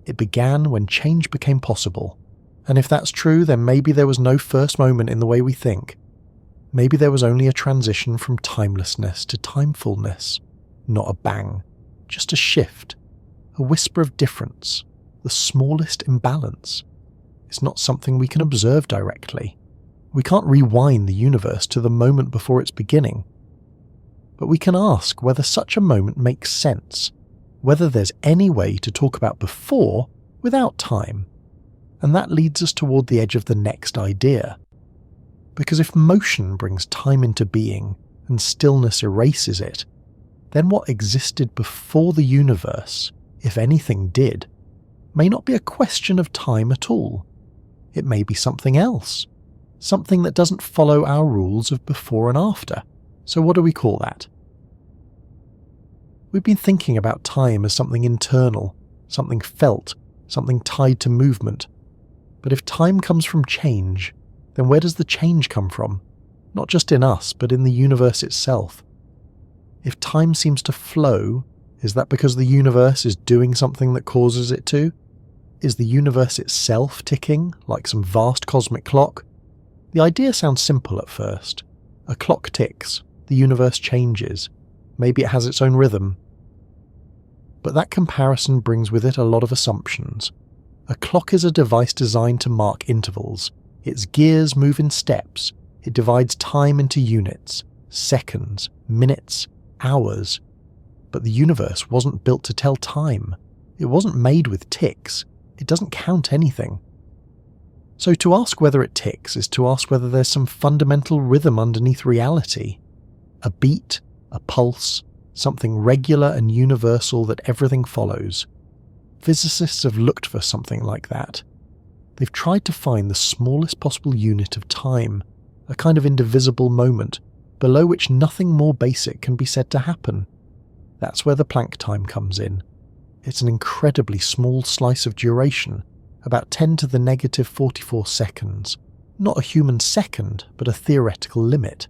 It began when change became possible. And if that's true, then maybe there was no first moment in the way we think. Maybe there was only a transition from timelessness to timefulness. Not a bang, just a shift. A whisper of difference, the smallest imbalance. It's not something we can observe directly. We can't rewind the universe to the moment before its beginning. But we can ask whether such a moment makes sense, whether there's any way to talk about before without time. And that leads us toward the edge of the next idea. Because if motion brings time into being and stillness erases it, then what existed before the universe, if anything did, may not be a question of time at all. It may be something else, something that doesn't follow our rules of before and after. So what do we call that? We've been thinking about time as something internal, something felt, something tied to movement. But if time comes from change, then where does the change come from? Not just in us, but in the universe itself. If time seems to flow, is that because the universe is doing something that causes it to? Is the universe itself ticking, like some vast cosmic clock? The idea sounds simple at first. A clock ticks, the universe changes. Maybe it has its own rhythm. But that comparison brings with it a lot of assumptions. A clock is a device designed to mark intervals. Its gears move in steps. It divides time into units, seconds, minutes, hours. But the universe wasn't built to tell time. It wasn't made with ticks. It doesn't count anything. So to ask whether it ticks is to ask whether there's some fundamental rhythm underneath reality. A beat, a pulse, something regular and universal that everything follows. Physicists have looked for something like that. They've tried to find the smallest possible unit of time, a kind of indivisible moment, below which nothing more basic can be said to happen. That's where the Planck time comes in. It's an incredibly small slice of duration, about 10 to the negative 44 seconds. Not a human second, but a theoretical limit.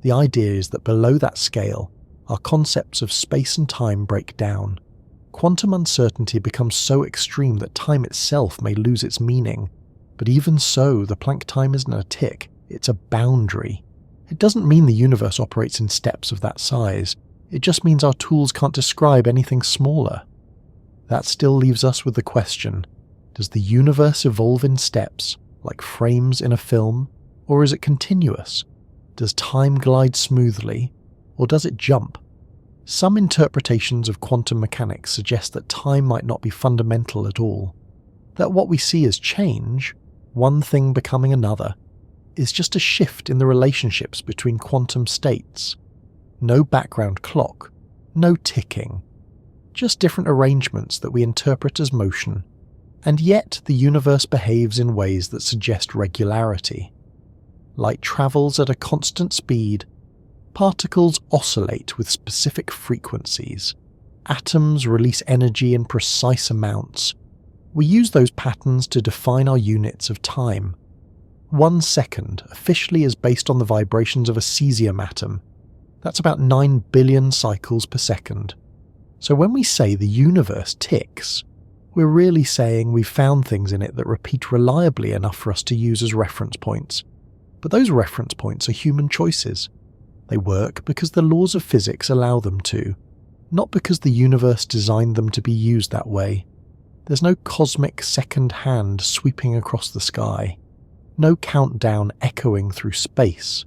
The idea is that below that scale, our concepts of space and time break down. Quantum uncertainty becomes so extreme that time itself may lose its meaning. But even so, the Planck time isn't a tick, it's a boundary. It doesn't mean the universe operates in steps of that size. It just means our tools can't describe anything smaller. That still leaves us with the question, does the universe evolve in steps, like frames in a film, or is it continuous? Does time glide smoothly, or does it jump? Some interpretations of quantum mechanics suggest that time might not be fundamental at all, that what we see as change, one thing becoming another, is just a shift in the relationships between quantum states. No background clock, no ticking, just different arrangements that we interpret as motion. And yet the universe behaves in ways that suggest regularity. Light travels at a constant speed. Particles oscillate with specific frequencies. Atoms release energy in precise amounts. We use those patterns to define our units of time. 1 second officially is based on the vibrations of a cesium atom. That's about 9 billion cycles per second. So when we say the universe ticks, we're really saying we've found things in it that repeat reliably enough for us to use as reference points. But those reference points are human choices. They work because the laws of physics allow them to, not because the universe designed them to be used that way. There's no cosmic second hand sweeping across the sky, no countdown echoing through space.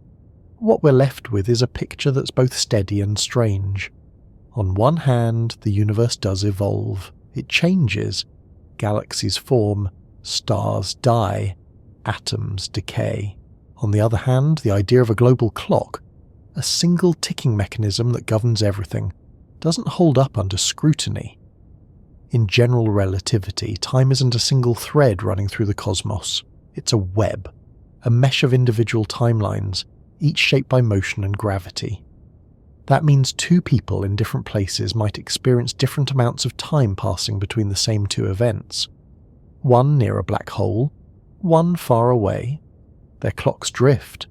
What we're left with is a picture that's both steady and strange. On one hand, the universe does evolve. It changes. Galaxies form, stars die, atoms decay. On the other hand, the idea of a global clock, a single ticking mechanism that governs everything, doesn't hold up under scrutiny. In general relativity, time isn't a single thread running through the cosmos. It's a web, a mesh of individual timelines, each shaped by motion and gravity. That means two people in different places might experience different amounts of time passing between the same two events. One near a black hole, one far away. Their clocks drift.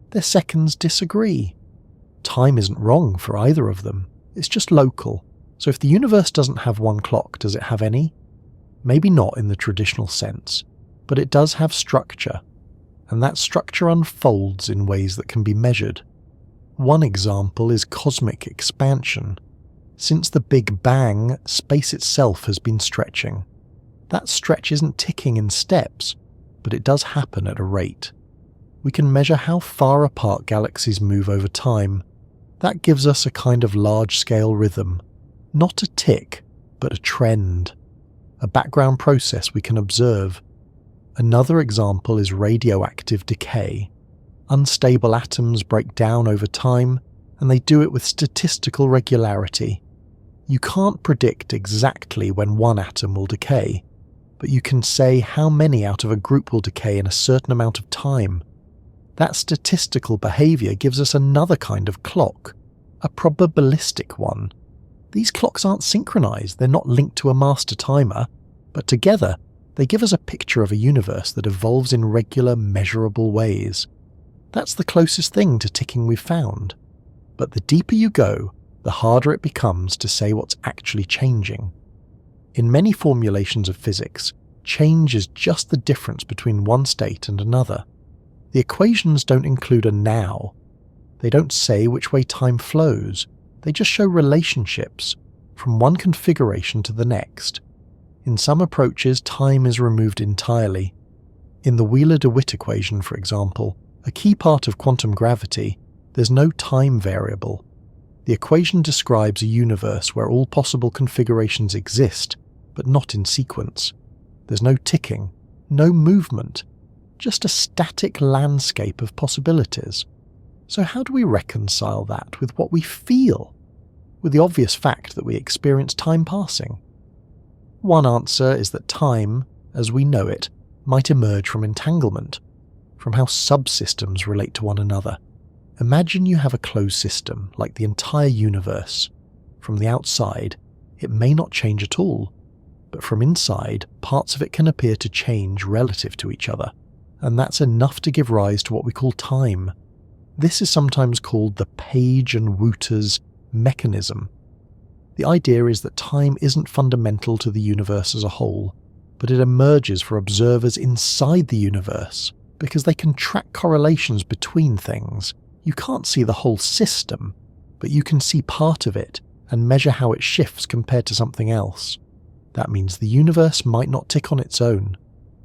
Their seconds disagree. Time isn't wrong for either of them. It's just local. So if the universe doesn't have one clock, does it have any? Maybe not in the traditional sense, but it does have structure. And that structure unfolds in ways that can be measured. One example is cosmic expansion. Since the Big Bang, space itself has been stretching. That stretch isn't ticking in steps, but it does happen at a rate. We can measure how far apart galaxies move over time. That gives us a kind of large-scale rhythm. Not a tick, but a trend. a background process we can observe. Another example is radioactive decay. Unstable atoms break down over time, and they do it with statistical regularity. You can't predict exactly when one atom will decay, but you can say how many out of a group will decay in a certain amount of time. That statistical behaviour gives us another kind of clock, a probabilistic one. These clocks aren't synchronised, they're not linked to a master timer, but together they give us a picture of a universe that evolves in regular, measurable ways. That's the closest thing to ticking we've found. But the deeper you go, the harder it becomes to say what's actually changing. In many formulations of physics, change is just the difference between one state and another. The equations don't include a now. They don't say which way time flows. They just show relationships from one configuration to the next. In some approaches, time is removed entirely. In the Wheeler-DeWitt equation, for example, a key part of quantum gravity, there's no time variable. The equation describes a universe where all possible configurations exist, but not in sequence. There's no ticking, no movement, just a static landscape of possibilities. So how do we reconcile that with what we feel? With the obvious fact that we experience time passing? One answer is that time, as we know it, might emerge from entanglement, from how subsystems relate to one another. Imagine you have a closed system, like the entire universe. From the outside, it may not change at all, but from inside, parts of it can appear to change relative to each other, and that's enough to give rise to what we call time. This is sometimes called the Page and Wouters mechanism. The idea is that time isn't fundamental to the universe as a whole, but it emerges for observers inside the universe, because they can track correlations between things. You can't see the whole system, but you can see part of it and measure how it shifts compared to something else. That means the universe might not tick on its own,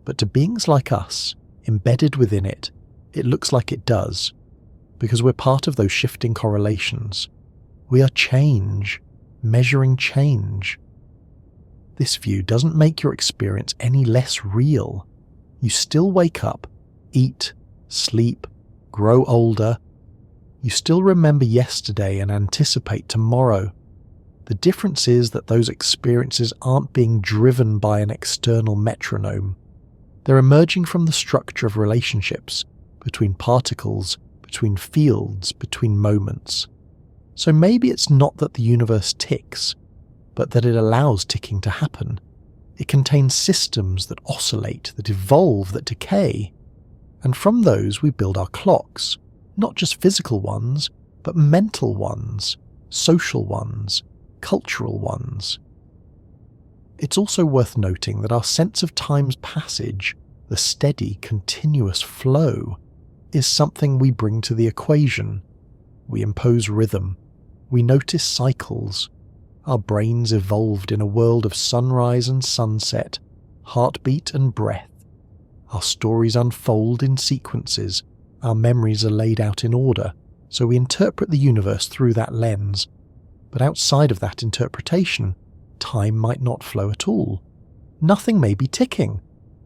but to beings like us, embedded within it, it looks like it does, because we're part of those shifting correlations. We are change, measuring change. This view doesn't make your experience any less real. You still wake up, eat, sleep, grow older. You still remember yesterday and anticipate tomorrow. The difference is that those experiences aren't being driven by an external metronome. They're emerging from the structure of relationships between particles, between fields, between moments. So maybe it's not that the universe ticks, but that it allows ticking to happen. It contains systems that oscillate, that evolve, that decay. And from those we build our clocks, not just physical ones, but mental ones, social ones, cultural ones. It's also worth noting that our sense of time's passage, the steady, continuous flow, is something we bring to the equation. We impose rhythm. We notice cycles. Our brains evolved in a world of sunrise and sunset, heartbeat and breath. Our stories unfold in sequences. Our memories are laid out in order, so we interpret the universe through that lens. But outside of that interpretation, time might not flow at all. Nothing may be ticking.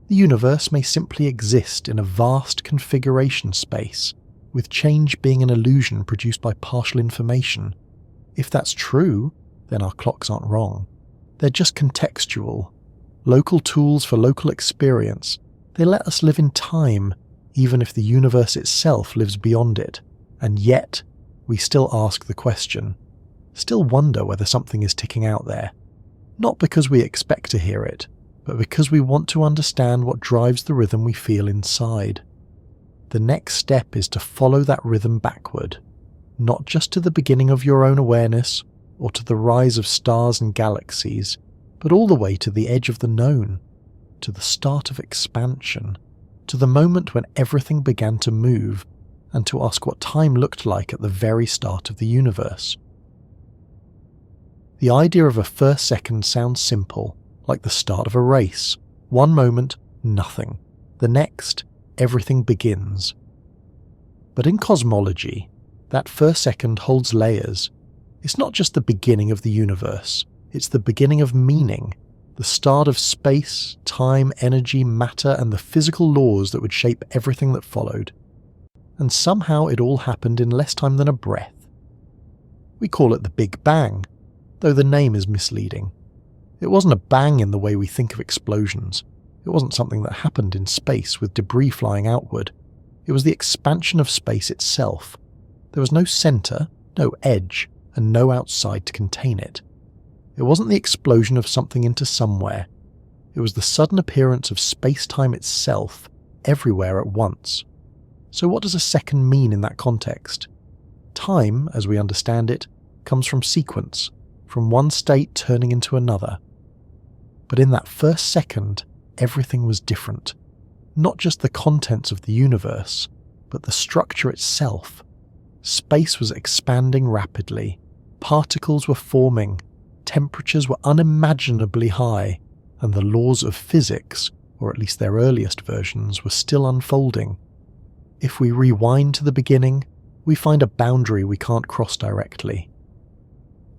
The universe may simply exist in a vast configuration space, with change being an illusion produced by partial information. If that's true, then our clocks aren't wrong. They're just contextual, local tools for local experience. They let us live in time, even if the universe itself lives beyond it. And yet, we still ask the question, still wonder whether something is ticking out there. Not because we expect to hear it, but because we want to understand what drives the rhythm we feel inside. The next step is to follow that rhythm backward, not just to the beginning of your own awareness, or to the rise of stars and galaxies, but all the way to the edge of the known, to the start of expansion, to the moment when everything began to move, and to ask what time looked like at the very start of the universe. The idea of a first second sounds simple, like the start of a race. One moment, nothing. The next, everything begins. But in cosmology, that first second holds layers. It's not just the beginning of the universe, it's the beginning of meaning, the start of space, time, energy, matter, and the physical laws that would shape everything that followed. And somehow it all happened in less time than a breath. We call it the Big Bang, though the name is misleading. It wasn't a bang in the way we think of explosions. It wasn't something that happened in space with debris flying outward. It was the expansion of space itself. There was no center, no edge, and no outside to contain it. It wasn't the explosion of something into somewhere. It was the sudden appearance of space-time itself, everywhere at once. So what does a second mean in that context? Time, as we understand it, comes from sequence, from one state turning into another. But in that first second, everything was different. Not just the contents of the universe, but the structure itself. Space was expanding rapidly. Particles were forming. Temperatures were unimaginably high, and the laws of physics, or at least their earliest versions, were still unfolding. If we rewind to the beginning, we find a boundary we can't cross directly.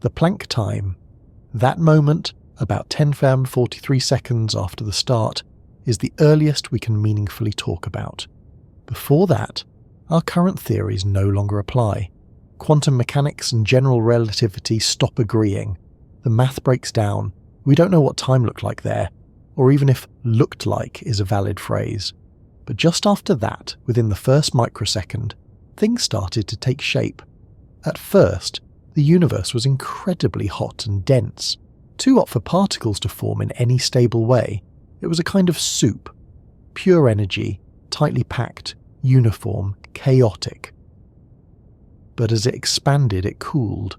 The Planck time, that moment, about 10^43 seconds after the start, is the earliest we can meaningfully talk about. Before that, our current theories no longer apply. Quantum mechanics and general relativity stop agreeing. The math breaks down. We don't know what time looked like there, or even if looked like is a valid phrase. But just after that, within the first microsecond, things started to take shape. At first, the universe was incredibly hot and dense, too hot for particles to form in any stable way. It was a kind of soup, pure energy, tightly packed, uniform, chaotic. But as it expanded, it cooled,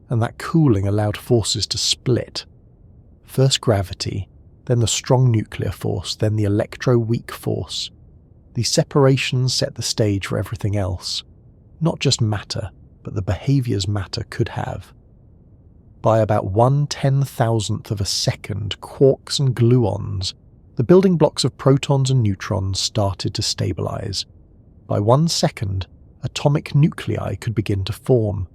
and that cooling allowed forces to split. First gravity, then the strong nuclear force, then the electro-weak force. These separations set the stage for everything else. Not just matter, but the behaviours matter could have. By about 1/10,000th of a second, quarks and gluons, the building blocks of protons and neutrons, started to stabilise. By 1 second, atomic nuclei could begin to form.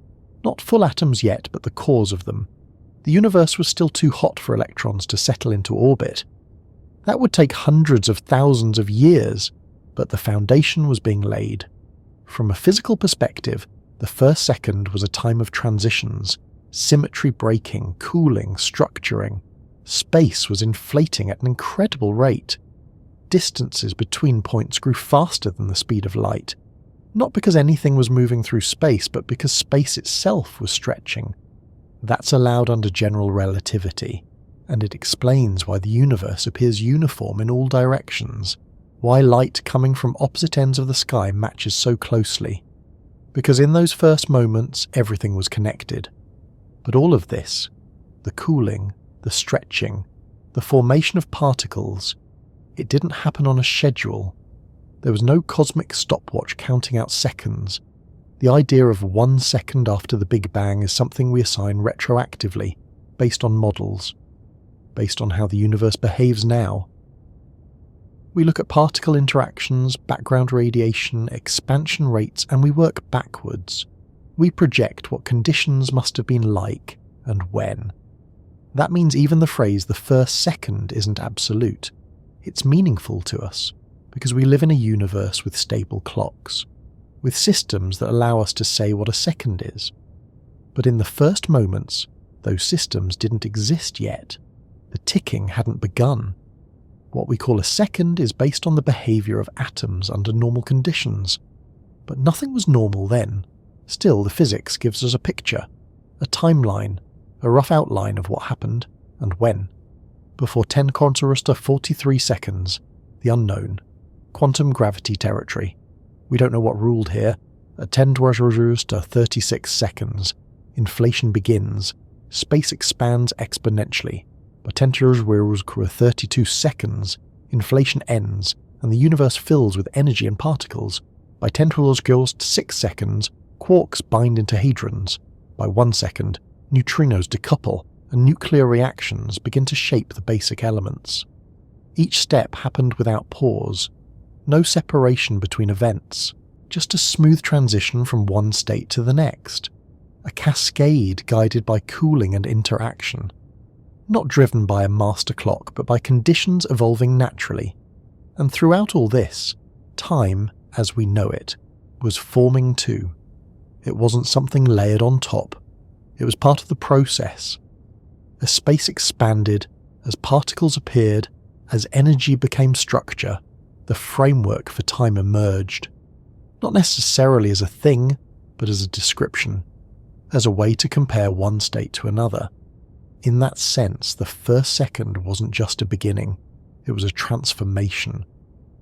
Not full atoms yet, but the cores of them. The universe was still too hot for electrons to settle into orbit. That would take hundreds of thousands of years, but the foundation was being laid. From a physical perspective, the first second was a time of transitions, symmetry breaking, cooling, structuring. Space was inflating at an incredible rate. Distances between points grew faster than the speed of light. Not because anything was moving through space, but because space itself was stretching. That's allowed under general relativity, and it explains why the universe appears uniform in all directions, why light coming from opposite ends of the sky matches so closely. Because in those first moments, everything was connected. But all of this, the cooling, the stretching, the formation of particles, it didn't happen on a schedule. There was no cosmic stopwatch counting out seconds. The idea of 1 second after the Big Bang is something we assign retroactively, based on models, based on how the universe behaves now. We look at particle interactions, background radiation, expansion rates, and we work backwards. We project what conditions must have been like, and when. That means even the phrase "the first second" isn't absolute. It's meaningful to us, because we live in a universe with stable clocks, with systems that allow us to say what a second is. But in the first moments, those systems didn't exist yet. The ticking hadn't begun. What we call a second is based on the behaviour of atoms under normal conditions. But nothing was normal then. Still, the physics gives us a picture, a timeline, a rough outline of what happened and when. Before 10^43 seconds, the unknown, quantum gravity territory. We don't know what ruled here. At 10^36 seconds, inflation begins. Space expands exponentially. By 10^32 seconds, inflation ends, and the universe fills with energy and particles. By 10^6 seconds, quarks bind into hadrons. By 1 second, neutrinos decouple, and nuclear reactions begin to shape the basic elements. Each step happened without pause. No separation between events, just a smooth transition from one state to the next. A cascade guided by cooling and interaction. not driven by a master clock but by conditions evolving naturally. And throughout all this, time, as we know it, was forming too. It wasn't something layered on top. It was part of the process. As space expanded, as particles appeared, as energy became structure, the framework for time emerged. Not necessarily as a thing, but as a description, as a way to compare one state to another. In that sense, the first second wasn't just a beginning, it was a transformation.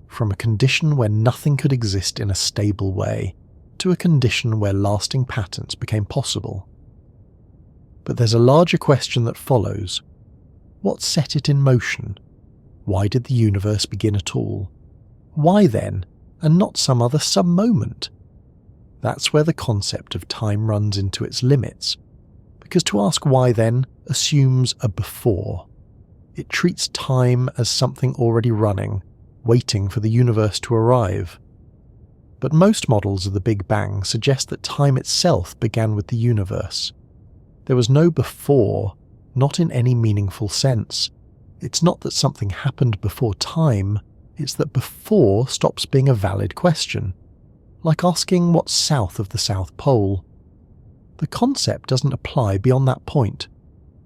From a condition where nothing could exist in a stable way, to a condition where lasting patterns became possible. But there's a larger question that follows. What set it in motion? Why did the universe begin at all? Why then, and not some other sub-moment? That's where the concept of time runs into its limits, because to ask why then assumes a before. It treats time as something already running, waiting for the universe to arrive. But most models of the Big Bang suggest that time itself began with the universe. There was no before, not in any meaningful sense. It's not that something happened before time, it's that before stops being a valid question. Like asking what's south of the South Pole. The concept doesn't apply beyond that point.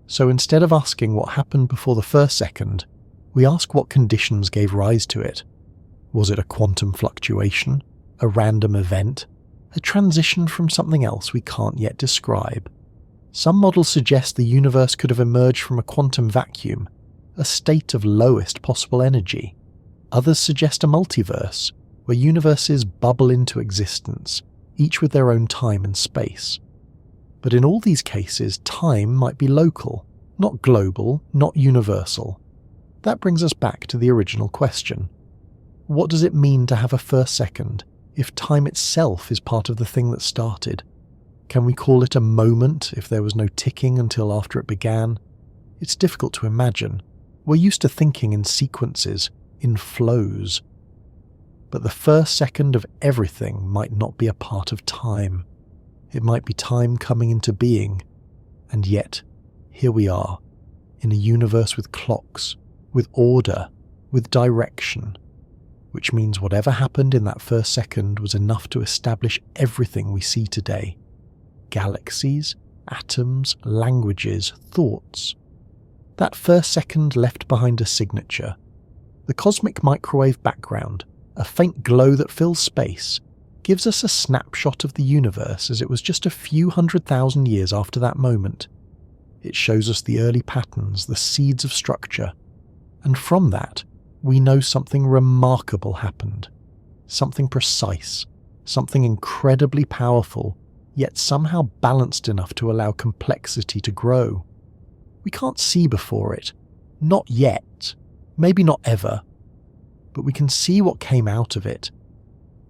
So instead of asking what happened before the first second, we ask what conditions gave rise to it. Was it a quantum fluctuation? A random event? A transition from something else we can't yet describe? Some models suggest the universe could have emerged from a quantum vacuum, a state of lowest possible energy. Others suggest a multiverse, where universes bubble into existence, each with their own time and space. But in all these cases, time might be local, not global, not universal. That brings us back to the original question. What does it mean to have a first second, if time itself is part of the thing that started? Can we call it a moment if there was no ticking until after it began? It's difficult to imagine. We're used to thinking in sequences, in flows. But the first second of everything might not be a part of time. It might be time coming into being. And yet, here we are, in a universe with clocks, with order, with direction. Which means whatever happened in that first second was enough to establish everything we see today. Galaxies, atoms, languages, thoughts. That first second left behind a signature. The cosmic microwave background, a faint glow that fills space, gives us a snapshot of the universe as it was just a few 100,000 years after that moment. It shows us the early patterns, the seeds of structure. And from that, we know something remarkable happened. Something precise, something incredibly powerful, yet somehow balanced enough to allow complexity to grow. We can't see before it. Not yet. Maybe not ever. But we can see what came out of it.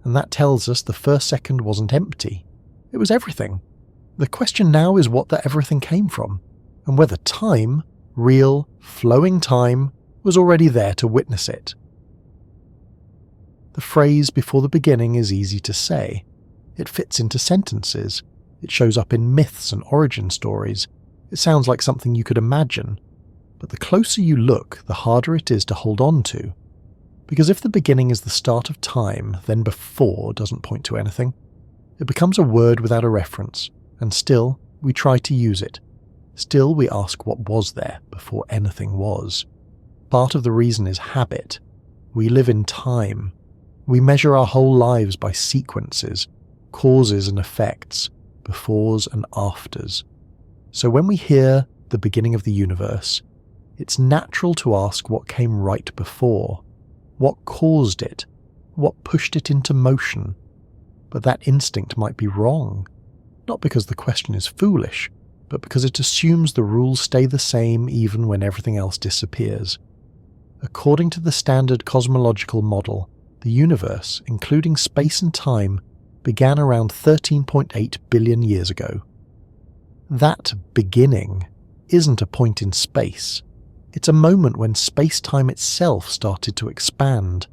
And that tells us the first second wasn't empty. It was everything. The question now is what that everything came from, and whether time, real, flowing time, was already there to witness it. The phrase before the beginning is easy to say. It fits into sentences. It shows up in myths and origin stories. It sounds like something you could imagine. But the closer you look, the harder it is to hold on to. Because if the beginning is the start of time, then before doesn't point to anything. It becomes a word without a reference, and still, we try to use it. Still, we ask what was there before anything was. Part of the reason is habit. We live in time. We measure our whole lives by sequences, causes and effects, befores and afters. So when we hear the beginning of the universe, it's natural to ask what came right before, what caused it, what pushed it into motion. But that instinct might be wrong, not because the question is foolish, but because it assumes the rules stay the same even when everything else disappears. According to the standard cosmological model, the universe, including space and time, began around 13.8 billion years ago. That beginning isn't a point in space. It's a moment when space-time itself started to expand.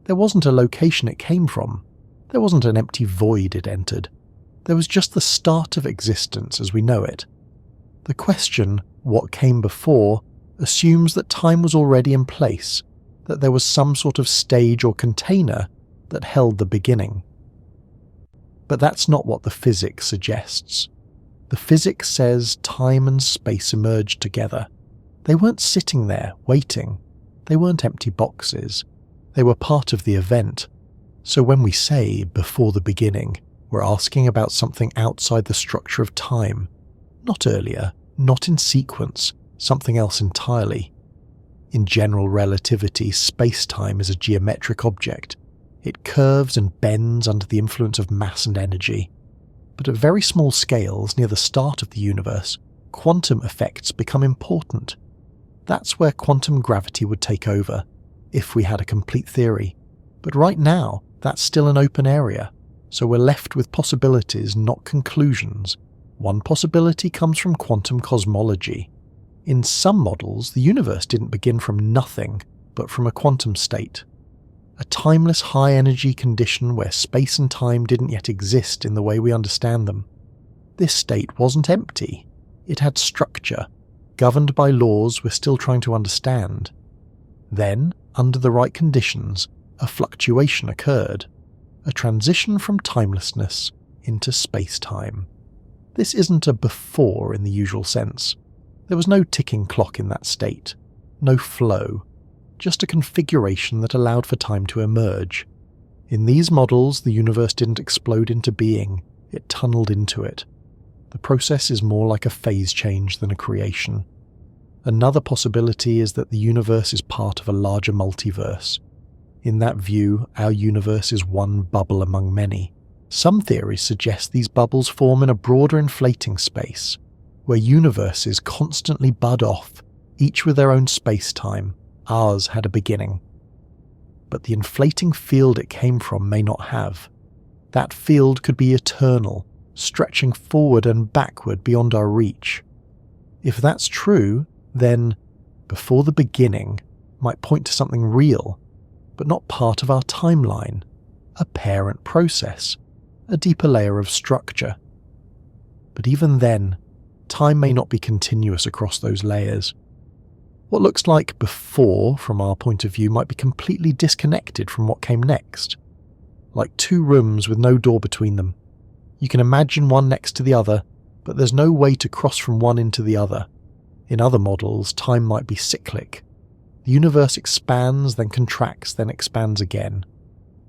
There wasn't a location it came from. There wasn't an empty void it entered. There was just the start of existence as we know it. The question, what came before, assumes that time was already in place, that there was some sort of stage or container that held the beginning. But that's not what the physics suggests. The physics says time and space emerged together. They weren't sitting there, waiting. They weren't empty boxes. They were part of the event. So when we say, before the beginning, we're asking about something outside the structure of time. Not earlier, not in sequence, something else entirely. In general relativity, space-time is a geometric object. It curves and bends under the influence of mass and energy. But at very small scales, near the start of the universe, quantum effects become important. That's where quantum gravity would take over, if we had a complete theory. But right now, that's still an open area, so we're left with possibilities, not conclusions. One possibility comes from quantum cosmology. In some models, the universe didn't begin from nothing, but from a quantum state. A timeless high-energy condition where space and time didn't yet exist in the way we understand them. This state wasn't empty. It had structure, governed by laws we're still trying to understand. Then, under the right conditions, a fluctuation occurred, a transition from timelessness into space-time. This isn't a before in the usual sense. There was no ticking clock in that state, no flow, just a configuration that allowed for time to emerge. In these models, the universe didn't explode into being, it tunneled into it. The process is more like a phase change than a creation. Another possibility is that the universe is part of a larger multiverse. In that view, our universe is one bubble among many. Some theories suggest these bubbles form in a broader inflating space, where universes constantly bud off, each with their own space-time. Ours had a beginning. But the inflating field it came from may not have. That field could be eternal, stretching forward and backward beyond our reach. If that's true, then before the beginning might point to something real, but not part of our timeline, a parent process, a deeper layer of structure. But even then, time may not be continuous across those layers. What looks like before, from our point of view, might be completely disconnected from what came next. Like two rooms with no door between them. You can imagine one next to the other, but there's no way to cross from one into the other. In other models, time might be cyclic. The universe expands, then contracts, then expands again.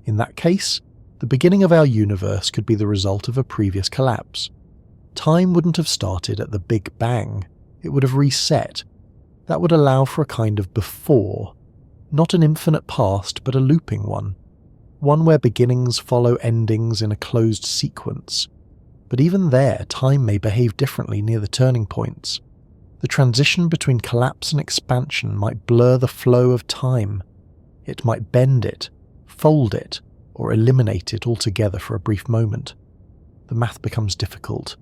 In that case, the beginning of our universe could be the result of a previous collapse. Time wouldn't have started at the Big Bang. It would have reset. That would allow for a kind of before. Not an infinite past, but a looping one. One where beginnings follow endings in a closed sequence. But even there, time may behave differently near the turning points. The transition between collapse and expansion might blur the flow of time. It might bend it, fold it, or eliminate it altogether for a brief moment. The math becomes difficult.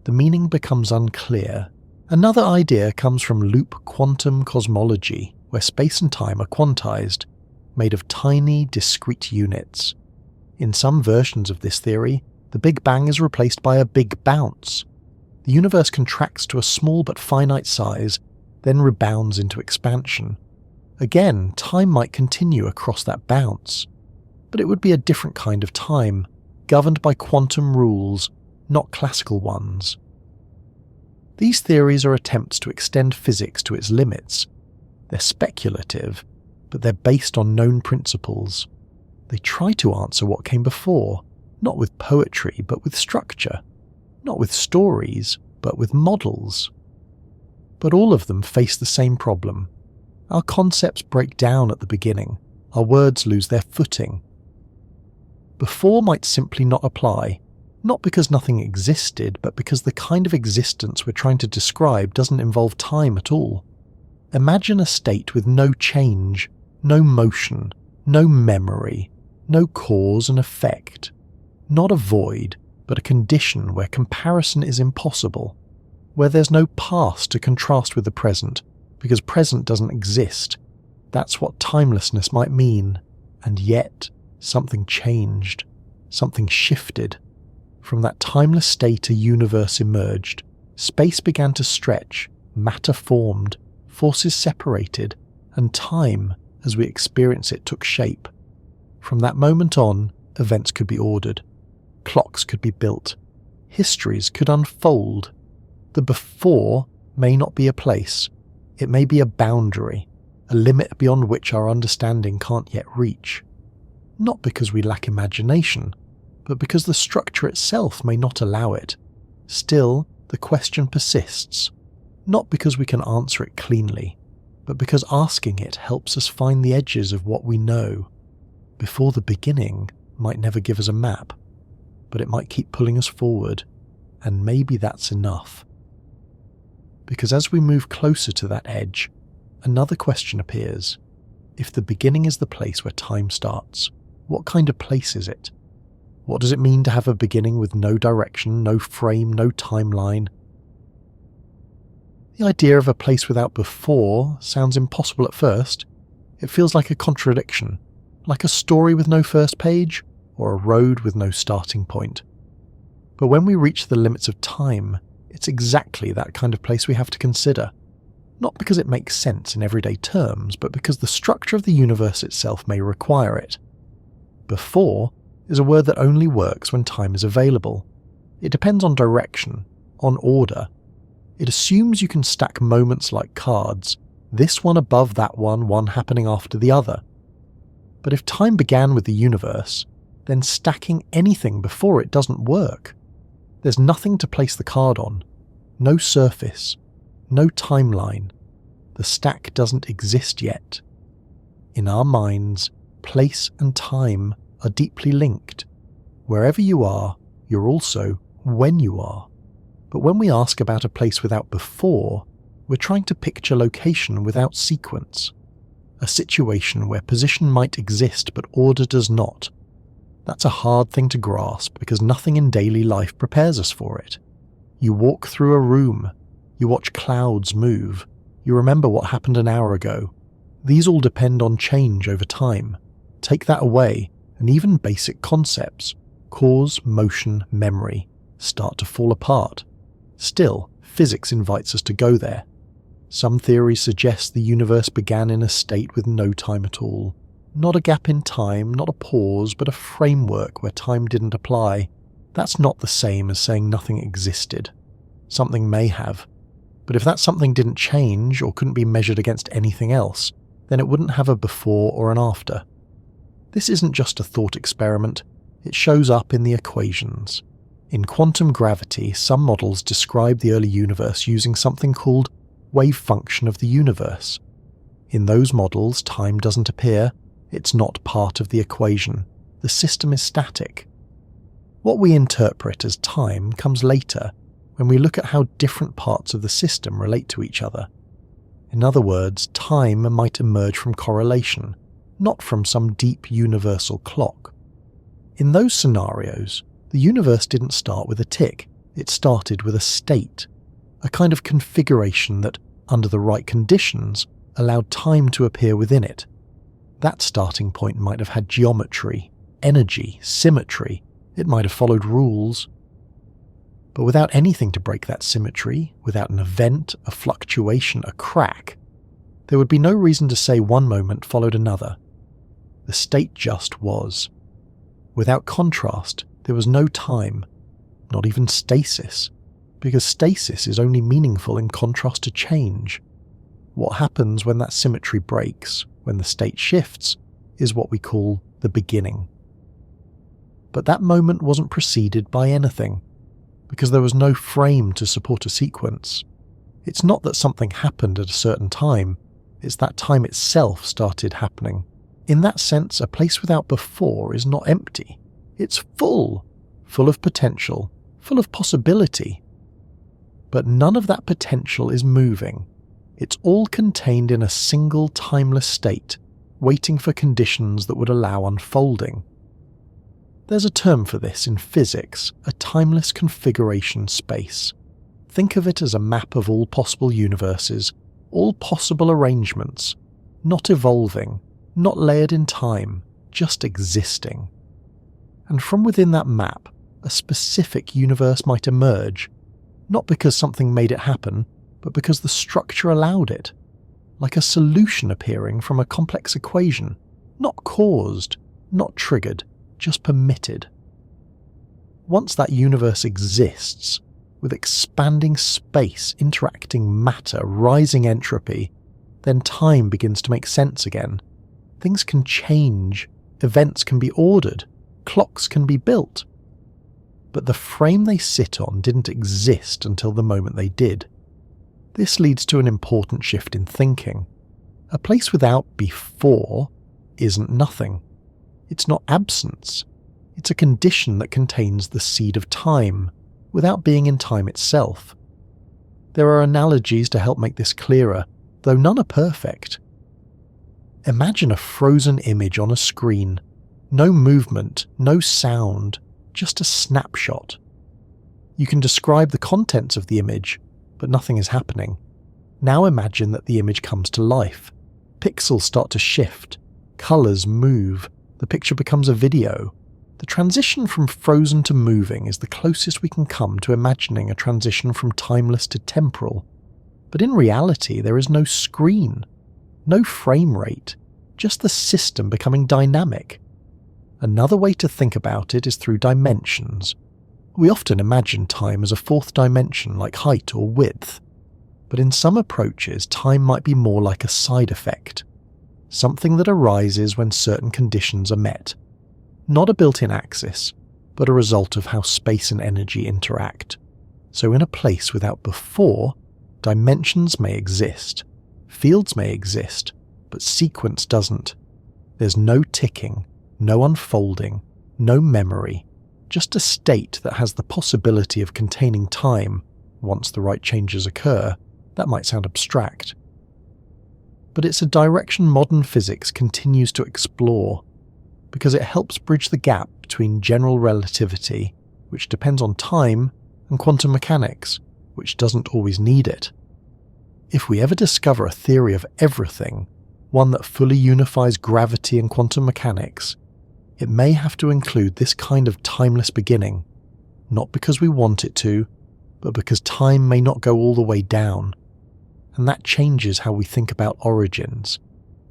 The meaning becomes unclear. Another idea comes from loop quantum cosmology, where space and time are quantized, made of tiny, discrete units. In some versions of this theory, the Big Bang is replaced by a big bounce. The universe contracts to a small but finite size, then rebounds into expansion. Again, time might continue across that bounce. But it would be a different kind of time, governed by quantum rules, not classical ones. These theories are attempts to extend physics to its limits. They're speculative, but they're based on known principles. They try to answer what came before, not with poetry, but with structure. Not with stories, but with models. But all of them face the same problem. Our concepts break down at the beginning. Our words lose their footing. Before might simply not apply, not because nothing existed, but because the kind of existence we're trying to describe doesn't involve time at all. Imagine a state with no change, no motion, no memory, no cause and effect. Not a void, but a condition where comparison is impossible, where there's no past to contrast with the present, because present doesn't exist. That's what timelessness might mean, and yet something changed, something shifted. From that timeless state a universe emerged, Space began to stretch, matter formed, forces separated, and time, as we experience it, took shape. From that moment on, events could be ordered. Clocks could be built. Histories could unfold. The before may not be a place. It may be a boundary, a limit beyond which our understanding can't yet reach. Not because we lack imagination, but because the structure itself may not allow it. Still, the question persists, not because we can answer it cleanly, but because asking it helps us find the edges of what we know. Before the beginning might never give us a map, but it might keep pulling us forward, and maybe that's enough. Because as we move closer to that edge, another question appears. If the beginning is the place where time starts, what kind of place is it? What does it mean to have a beginning with no direction, no frame, no timeline? The idea of a place without before sounds impossible at first. It feels like a contradiction, like a story with no first page, or a road with no starting point. But when we reach the limits of time, it's exactly that kind of place we have to consider. Not because it makes sense in everyday terms, but because the structure of the universe itself may require it. Before is a word that only works when time is available. It depends on direction, on order. It assumes you can stack moments like cards, this one above that one happening after the other. But if time began with the universe, then stacking anything before it doesn't work. There's nothing to place the card on, no surface, no timeline. The stack doesn't exist yet. In our minds, place and time are deeply linked. Wherever you are, you're also when you are. But when we ask about a place without before, we're trying to picture location without sequence. A situation where position might exist but order does not. That's a hard thing to grasp because nothing in daily life prepares us for it. You walk through a room, you watch clouds move, you remember what happened an hour ago. These all depend on change over time. Take that away, and even basic concepts, cause, motion, memory, start to fall apart. Still, physics invites us to go there. Some theories suggest the universe began in a state with no time at all. Not a gap in time, not a pause, but a framework where time didn't apply. That's not the same as saying nothing existed. Something may have. But if that something didn't change or couldn't be measured against anything else, then it wouldn't have a before or an after. This isn't just a thought experiment, it shows up in the equations. In quantum gravity, some models describe the early universe using something called wave function of the universe. In those models, time doesn't appear, it's not part of the equation. The system is static. What we interpret as time comes later, when we look at how different parts of the system relate to each other. In other words, time might emerge from correlation, not from some deep universal clock. In those scenarios, the universe didn't start with a tick, it started with a state, a kind of configuration that, under the right conditions, allowed time to appear within it. That starting point might have had geometry, energy, symmetry, it might have followed rules. But without anything to break that symmetry, without an event, a fluctuation, a crack, there would be no reason to say one moment followed another. The state just was. Without contrast, there was no time, not even stasis, because stasis is only meaningful in contrast to change. What happens when that symmetry breaks, when the state shifts, is what we call the beginning. But that moment wasn't preceded by anything, because there was no frame to support a sequence. It's not that something happened at a certain time, it's that time itself started happening. In that sense, a place without before is not empty. It's full of potential, full of possibility. But none of that potential is moving. It's all contained in a single timeless state, waiting for conditions that would allow unfolding. There's a term for this in physics, a timeless configuration space. Think of it as a map of all possible universes, all possible arrangements, not evolving, not layered in time, just existing. And from within that map, a specific universe might emerge, Not because something made it happen, but because the structure allowed it. Like a solution appearing from a complex equation, not caused, not triggered, just permitted. Once that universe exists, with expanding space, interacting matter, rising entropy, then time begins to make sense again. Things can change, events can be ordered, clocks can be built. But the frame they sit on didn't exist until the moment they did. This leads to an important shift in thinking. A place without before isn't nothing. It's not absence. It's a condition that contains the seed of time, without being in time itself. There are analogies to help make this clearer, though none are perfect. Imagine a frozen image on a screen. No movement, no sound, just a snapshot. You can describe the contents of the image, but nothing is happening. Now imagine that the image comes to life. Pixels start to shift, colours move, the picture becomes a video. The transition from frozen to moving is the closest we can come to imagining a transition from timeless to temporal. But in reality, there is no screen, no frame rate, just the system becoming dynamic. Another way to think about it is through dimensions. We often imagine time as a fourth dimension like height or width, but in some approaches time might be more like a side effect, something that arises when certain conditions are met. Not a built-in axis, but a result of how space and energy interact. So in a place without before, dimensions may exist, fields may exist, but sequence doesn't. There's no ticking, no unfolding, no memory, just a state that has the possibility of containing time once the right changes occur. That might sound abstract. But it's a direction modern physics continues to explore, because it helps bridge the gap between general relativity, which depends on time, and quantum mechanics, which doesn't always need it. If we ever discover a theory of everything, one that fully unifies gravity and quantum mechanics, it may have to include this kind of timeless beginning, not because we want it to, but because time may not go all the way down. And that changes how we think about origins.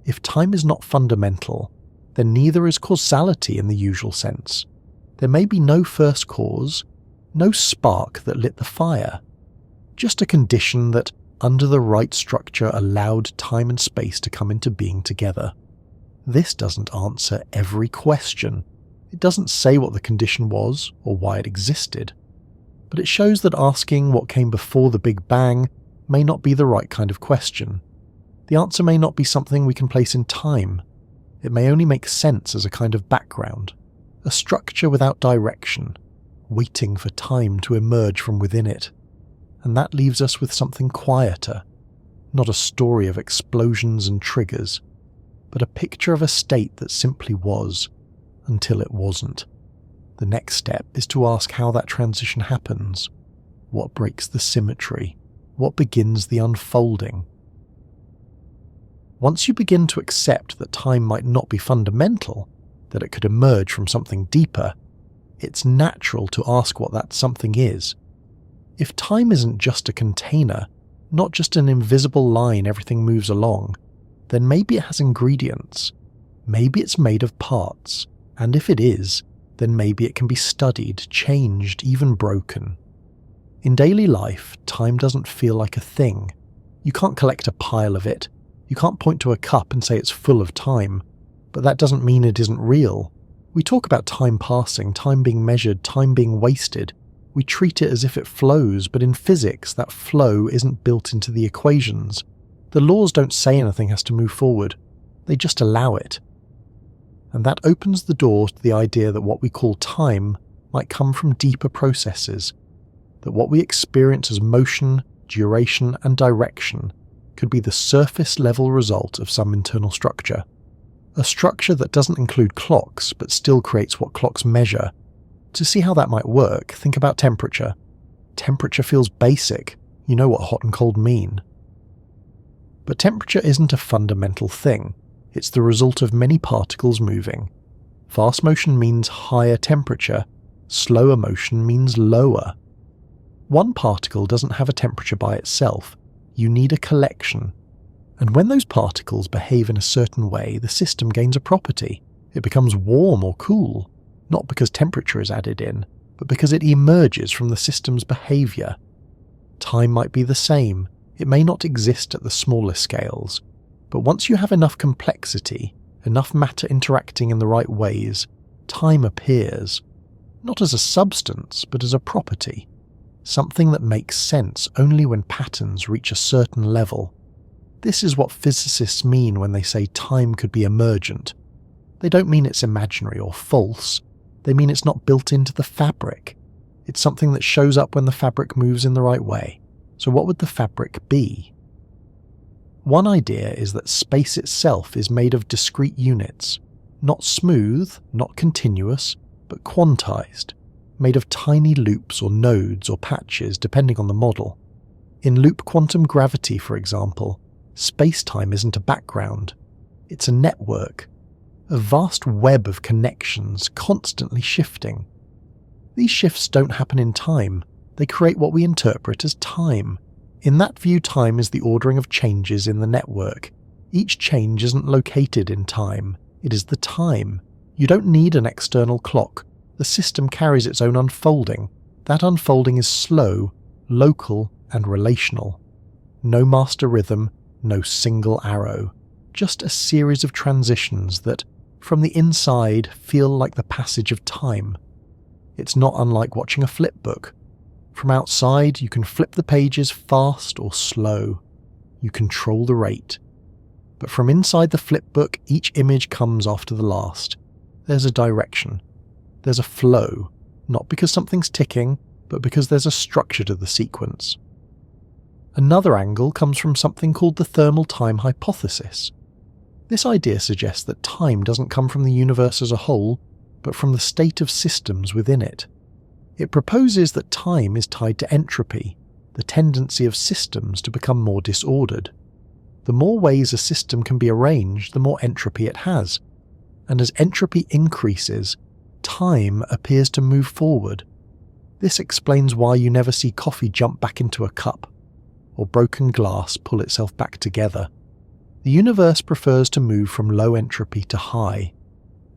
If time is not fundamental, then neither is causality in the usual sense. There may be no first cause, no spark that lit the fire, just a condition that, under the right structure, allowed time and space to come into being together. This doesn't answer every question. It doesn't say what the condition was or why it existed. But it shows that asking what came before the Big Bang may not be the right kind of question. The answer may not be something we can place in time. It may only make sense as a kind of background, a structure without direction, waiting for time to emerge from within it. And that leaves us with something quieter, not a story of explosions and triggers, but a picture of a state that simply was, until it wasn't. The next step is to ask how that transition happens. What breaks the symmetry? What begins the unfolding? Once you begin to accept that time might not be fundamental, that it could emerge from something deeper, it's natural to ask what that something is. If time isn't just a container, not just an invisible line everything moves along, then maybe it has ingredients. Maybe it's made of parts, and if it is, then maybe it can be studied, changed, even broken. In daily life, time doesn't feel like a thing. You can't collect a pile of it. You can't point to a cup and say it's full of time, but that doesn't mean it isn't real. We talk about time passing, time being measured, time being wasted. We treat it as if it flows, but in physics, that flow isn't built into the equations. The laws don't say anything has to move forward. They just allow it. And that opens the door to the idea that what we call time might come from deeper processes, that what we experience as motion, duration, and direction could be the surface-level result of some internal structure. A structure that doesn't include clocks, but still creates what clocks measure. To see how that might work, think about temperature. Temperature feels basic. You know what hot and cold mean. But temperature isn't a fundamental thing. It's the result of many particles moving. Fast motion means higher temperature. Slower motion means lower. One particle doesn't have a temperature by itself. You need a collection. And when those particles behave in a certain way, the system gains a property. It becomes warm or cool, not because temperature is added in, but because it emerges from the system's behavior. Time might be the same. It may not exist at the smallest scales, but once you have enough complexity, enough matter interacting in the right ways, time appears, not as a substance, but as a property, something that makes sense only when patterns reach a certain level. This is what physicists mean when they say time could be emergent. They don't mean it's imaginary or false. They mean it's not built into the fabric. It's something that shows up when the fabric moves in the right way. So what would the fabric be? One idea is that space itself is made of discrete units, not smooth, not continuous, but quantized, made of tiny loops or nodes or patches depending on the model. In loop quantum gravity, for example, spacetime isn't a background. It's a network, a vast web of connections constantly shifting. These shifts don't happen in time. They create what we interpret as time. In that view, time is the ordering of changes in the network. Each change isn't located in time. It is the time. You don't need an external clock. The system carries its own unfolding. That unfolding is slow, local, and relational. No master rhythm, no single arrow. Just a series of transitions that, from the inside, feel like the passage of time. It's not unlike watching a flip book. From outside, you can flip the pages fast or slow. You control the rate. But from inside the flip book, each image comes after the last. There's a direction. There's a flow, not because something's ticking, but because there's a structure to the sequence. Another angle comes from something called the thermal time hypothesis. This idea suggests that time doesn't come from the universe as a whole, but from the state of systems within it. It proposes that time is tied to entropy, the tendency of systems to become more disordered. The more ways a system can be arranged, the more entropy it has. And as entropy increases, time appears to move forward. This explains why you never see coffee jump back into a cup, or broken glass pull itself back together. The universe prefers to move from low entropy to high,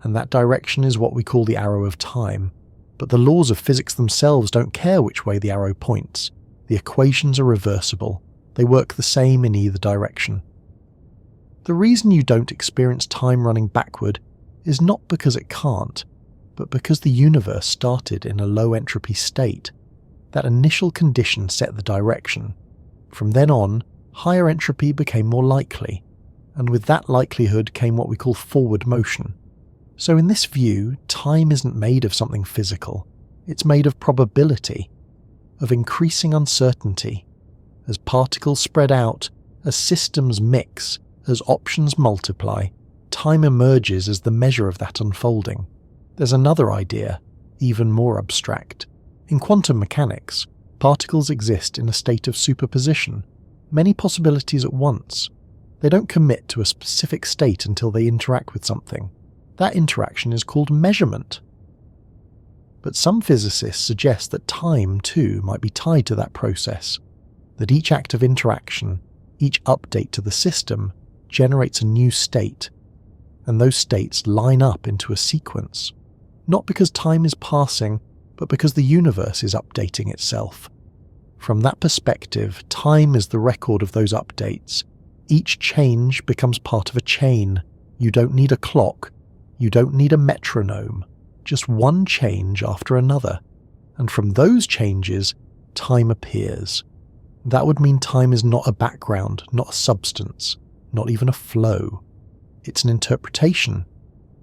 and that direction is what we call the arrow of time. But the laws of physics themselves don't care which way the arrow points. The equations are reversible. They work the same in either direction. The reason you don't experience time running backward is not because it can't, but because the universe started in a low entropy state. That initial condition set the direction. From then on, higher entropy became more likely, and with that likelihood came what we call forward motion. So in this view, time isn't made of something physical. It's made of probability, of increasing uncertainty. As particles spread out, as systems mix, as options multiply, time emerges as the measure of that unfolding. There's another idea, even more abstract. In quantum mechanics, particles exist in a state of superposition, many possibilities at once. They don't commit to a specific state until they interact with something. That interaction is called measurement. But some physicists suggest that time, too, might be tied to that process, that each act of interaction, each update to the system, generates a new state, and those states line up into a sequence, not because time is passing, but because the universe is updating itself. From that perspective, time is the record of those updates. Each change becomes part of a chain. You don't need a clock. You don't need a metronome, just one change after another, and from those changes, time appears. That would mean time is not a background, not a substance, not even a flow. It's an interpretation,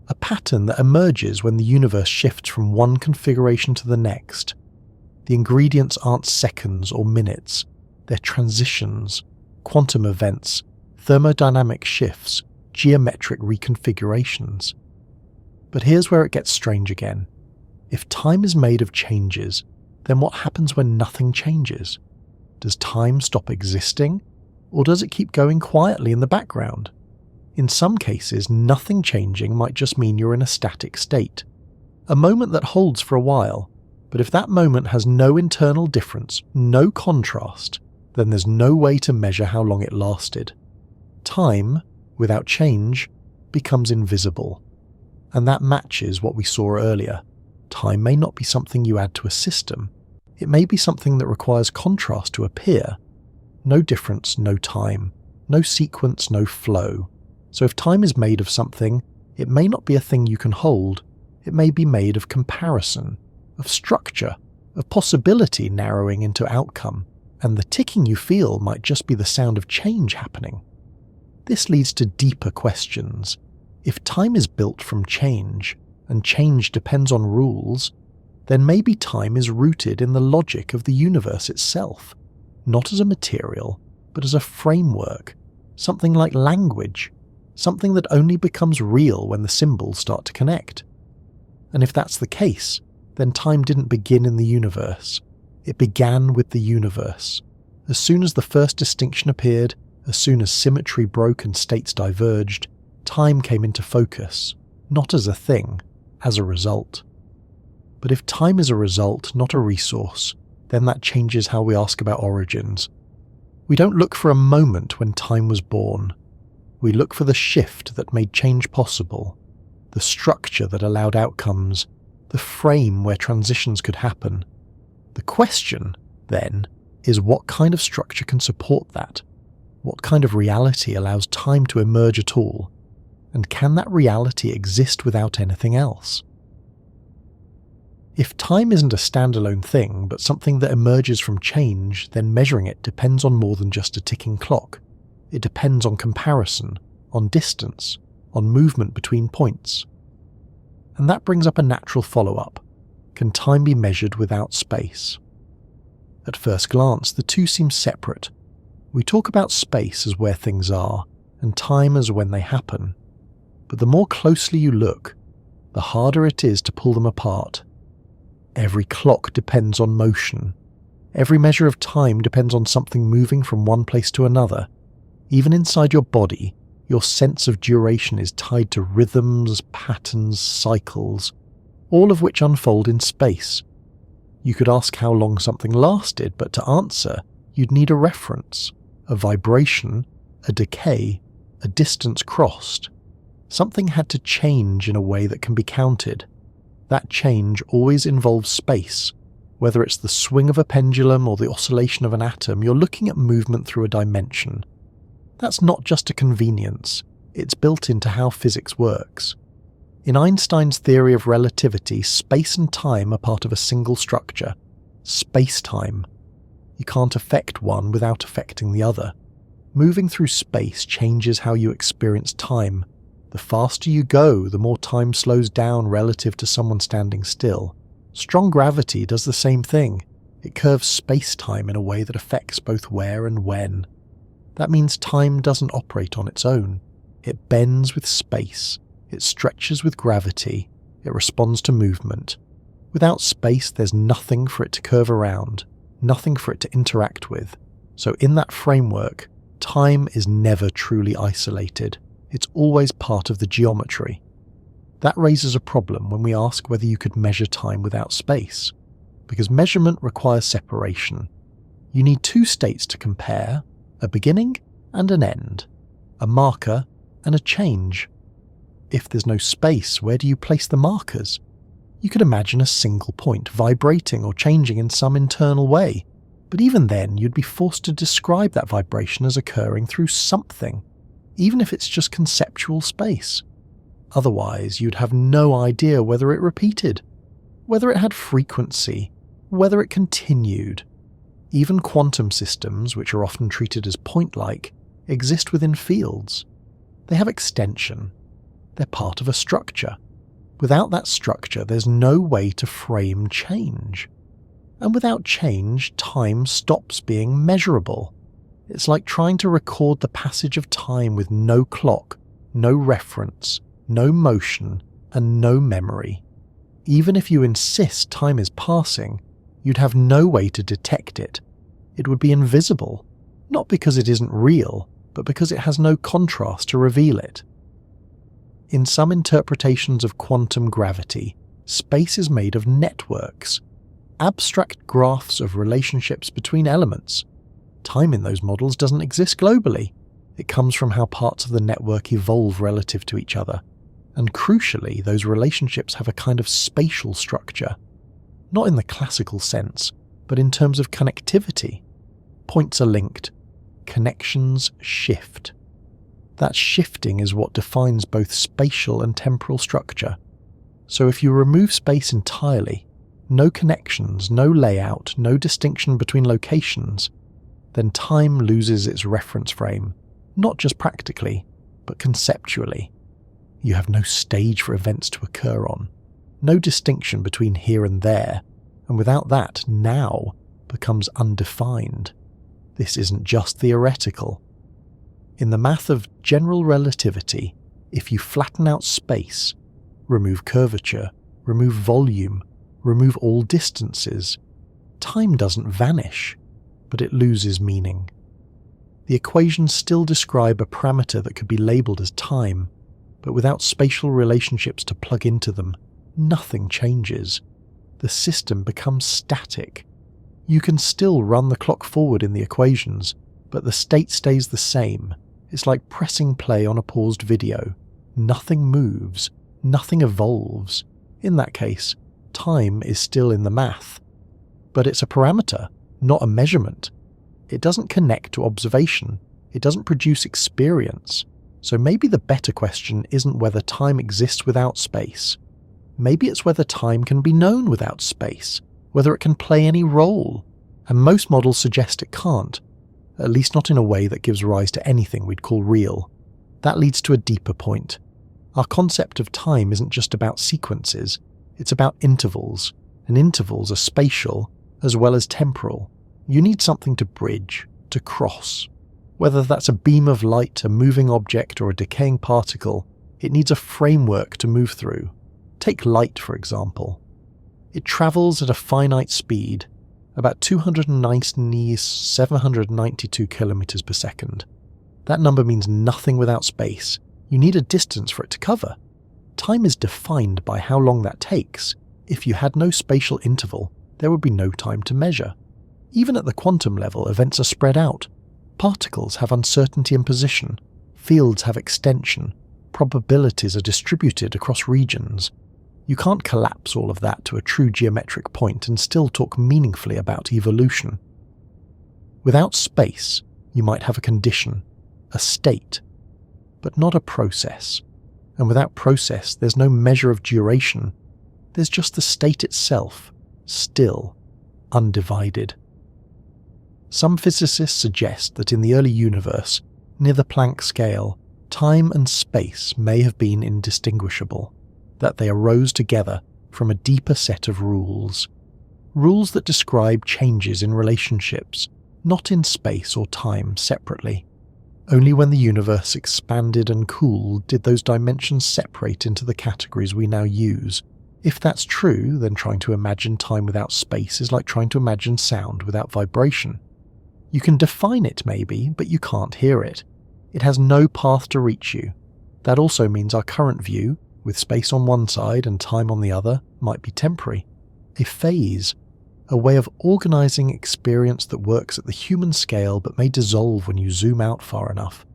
a pattern that emerges when the universe shifts from one configuration to the next. The ingredients aren't seconds or minutes, they're transitions, quantum events, thermodynamic shifts, geometric reconfigurations. But here's where it gets strange again. If time is made of changes, then what happens when nothing changes? Does time stop existing, or does it keep going quietly in the background? In some cases, nothing changing might just mean you're in a static state, a moment that holds for a while, But if that moment has no internal difference, no contrast, then there's no way to measure how long it lasted. Time, without change, becomes invisible. And that matches what we saw earlier. Time may not be something you add to a system. It may be something that requires contrast to appear. No difference, no time. No sequence, no flow. So if time is made of something, it may not be a thing you can hold. It may be made of comparison, of structure, of possibility narrowing into outcome. And the ticking you feel might just be the sound of change happening. This leads to deeper questions. If time is built from change, and change depends on rules, then maybe time is rooted in the logic of the universe itself, not as a material, but as a framework, something like language, something that only becomes real when the symbols start to connect. And if that's the case, then time didn't begin in the universe. It began with the universe. As soon as the first distinction appeared, as soon as symmetry broke and states diverged, time came into focus, not as a thing, as a result. But if time is a result, not a resource, then that changes how we ask about origins. We don't look for a moment when time was born. We look for the shift that made change possible, the structure that allowed outcomes, the frame where transitions could happen. The question, then, is what kind of structure can support that? What kind of reality allows time to emerge at all? And can that reality exist without anything else? If time isn't a standalone thing, but something that emerges from change, then measuring it depends on more than just a ticking clock. It depends on comparison, on distance, on movement between points. And that brings up a natural follow-up. Can time be measured without space? At first glance, the two seem separate. We talk about space as where things are, and time as when they happen. But the more closely you look, the harder it is to pull them apart. Every clock depends on motion. Every measure of time depends on something moving from one place to another. Even inside your body, your sense of duration is tied to rhythms, patterns, cycles, all of which unfold in space. You could ask how long something lasted, but to answer, you'd need a reference, a vibration, a decay, a distance crossed. Something had to change in a way that can be counted. That change always involves space. Whether it's the swing of a pendulum or the oscillation of an atom, you're looking at movement through a dimension. That's not just a convenience, it's built into how physics works. In Einstein's theory of relativity, space and time are part of a single structure, spacetime. You can't affect one without affecting the other. Moving through space changes how you experience time. The faster you go, the more time slows down relative to someone standing still. Strong gravity does the same thing. It curves space-time in a way that affects both where and when. That means time doesn't operate on its own. It bends with space. It stretches with gravity. It responds to movement. Without space, there's nothing for it to curve around, nothing for it to interact with. So in that framework, time is never truly isolated. It's always part of the geometry. That raises a problem when we ask whether you could measure time without space, because measurement requires separation. You need two states to compare, a beginning and an end, a marker and a change. If there's no space, where do you place the markers? You could imagine a single point vibrating or changing in some internal way, but even then you'd be forced to describe that vibration as occurring through something, even if it's just conceptual space. Otherwise, you'd have no idea whether it repeated, whether it had frequency, whether it continued. Even quantum systems, which are often treated as point-like, exist within fields. They have extension. They're part of a structure. Without that structure, there's no way to frame change. And without change, time stops being measurable. It's like trying to record the passage of time with no clock, no reference, no motion, and no memory. Even if you insist time is passing, you'd have no way to detect it. It would be invisible, not because it isn't real, but because it has no contrast to reveal it. In some interpretations of quantum gravity, space is made of networks. abstract graphs of relationships between elements. Time in those models doesn't exist globally. It comes from how parts of the network evolve relative to each other. And crucially, those relationships have a kind of spatial structure. Not in the classical sense, but in terms of connectivity. Points are linked. Connections shift. That shifting is what defines both spatial and temporal structure. So if you remove space entirely, no connections, no layout, no distinction between locations, then time loses its reference frame, not just practically, but conceptually. You have no stage for events to occur on, no distinction between here and there, and without that, now becomes undefined. This isn't just theoretical. In the math of general relativity, if you flatten out space, remove curvature, remove volume, remove all distances, time doesn't vanish, but it loses meaning. The equations still describe a parameter that could be labelled as time, but without spatial relationships to plug into them, nothing changes. The system becomes static. You can still run the clock forward in the equations, but the state stays the same. It's like pressing play on a paused video. Nothing moves, nothing evolves. In that case, time is still in the math. But it's a parameter, not a measurement. It doesn't connect to observation. It doesn't produce experience. So maybe the better question isn't whether time exists without space. Maybe it's whether time can be known without space, whether it can play any role. And most models suggest it can't, at least not in a way that gives rise to anything we'd call real. That leads to a deeper point. Our concept of time isn't just about sequences, it's about intervals, and intervals are spatial as well as temporal. You need something to bridge, to cross. Whether that's a beam of light, a moving object, or a decaying particle, it needs a framework to move through. Take light, for example. It travels at a finite speed, about 792 kilometers per second. That number means nothing without space. You need a distance for it to cover. Time is defined by how long that takes. If you had no spatial interval, there would be no time to measure. Even at the quantum level, events are spread out. Particles have uncertainty in position, fields have extension, probabilities are distributed across regions. You can't collapse all of that to a true geometric point and still talk meaningfully about evolution. Without space, you might have a condition, a state, but not a process. And without process, there's no measure of duration. There's just the state itself, still, undivided. Some physicists suggest that in the early universe, near the Planck scale, time and space may have been indistinguishable, that they arose together from a deeper set of rules. Rules that describe changes in relationships, not in space or time separately. Only when the universe expanded and cooled did those dimensions separate into the categories we now use. If that's true, then trying to imagine time without space is like trying to imagine sound without vibration. You can define it maybe, but you can't hear it. It has no path to reach you. That also means our current view, with space on one side and time on the other, might be temporary. A phase, a way of organising experience that works at the human scale but may dissolve when you zoom out far enough.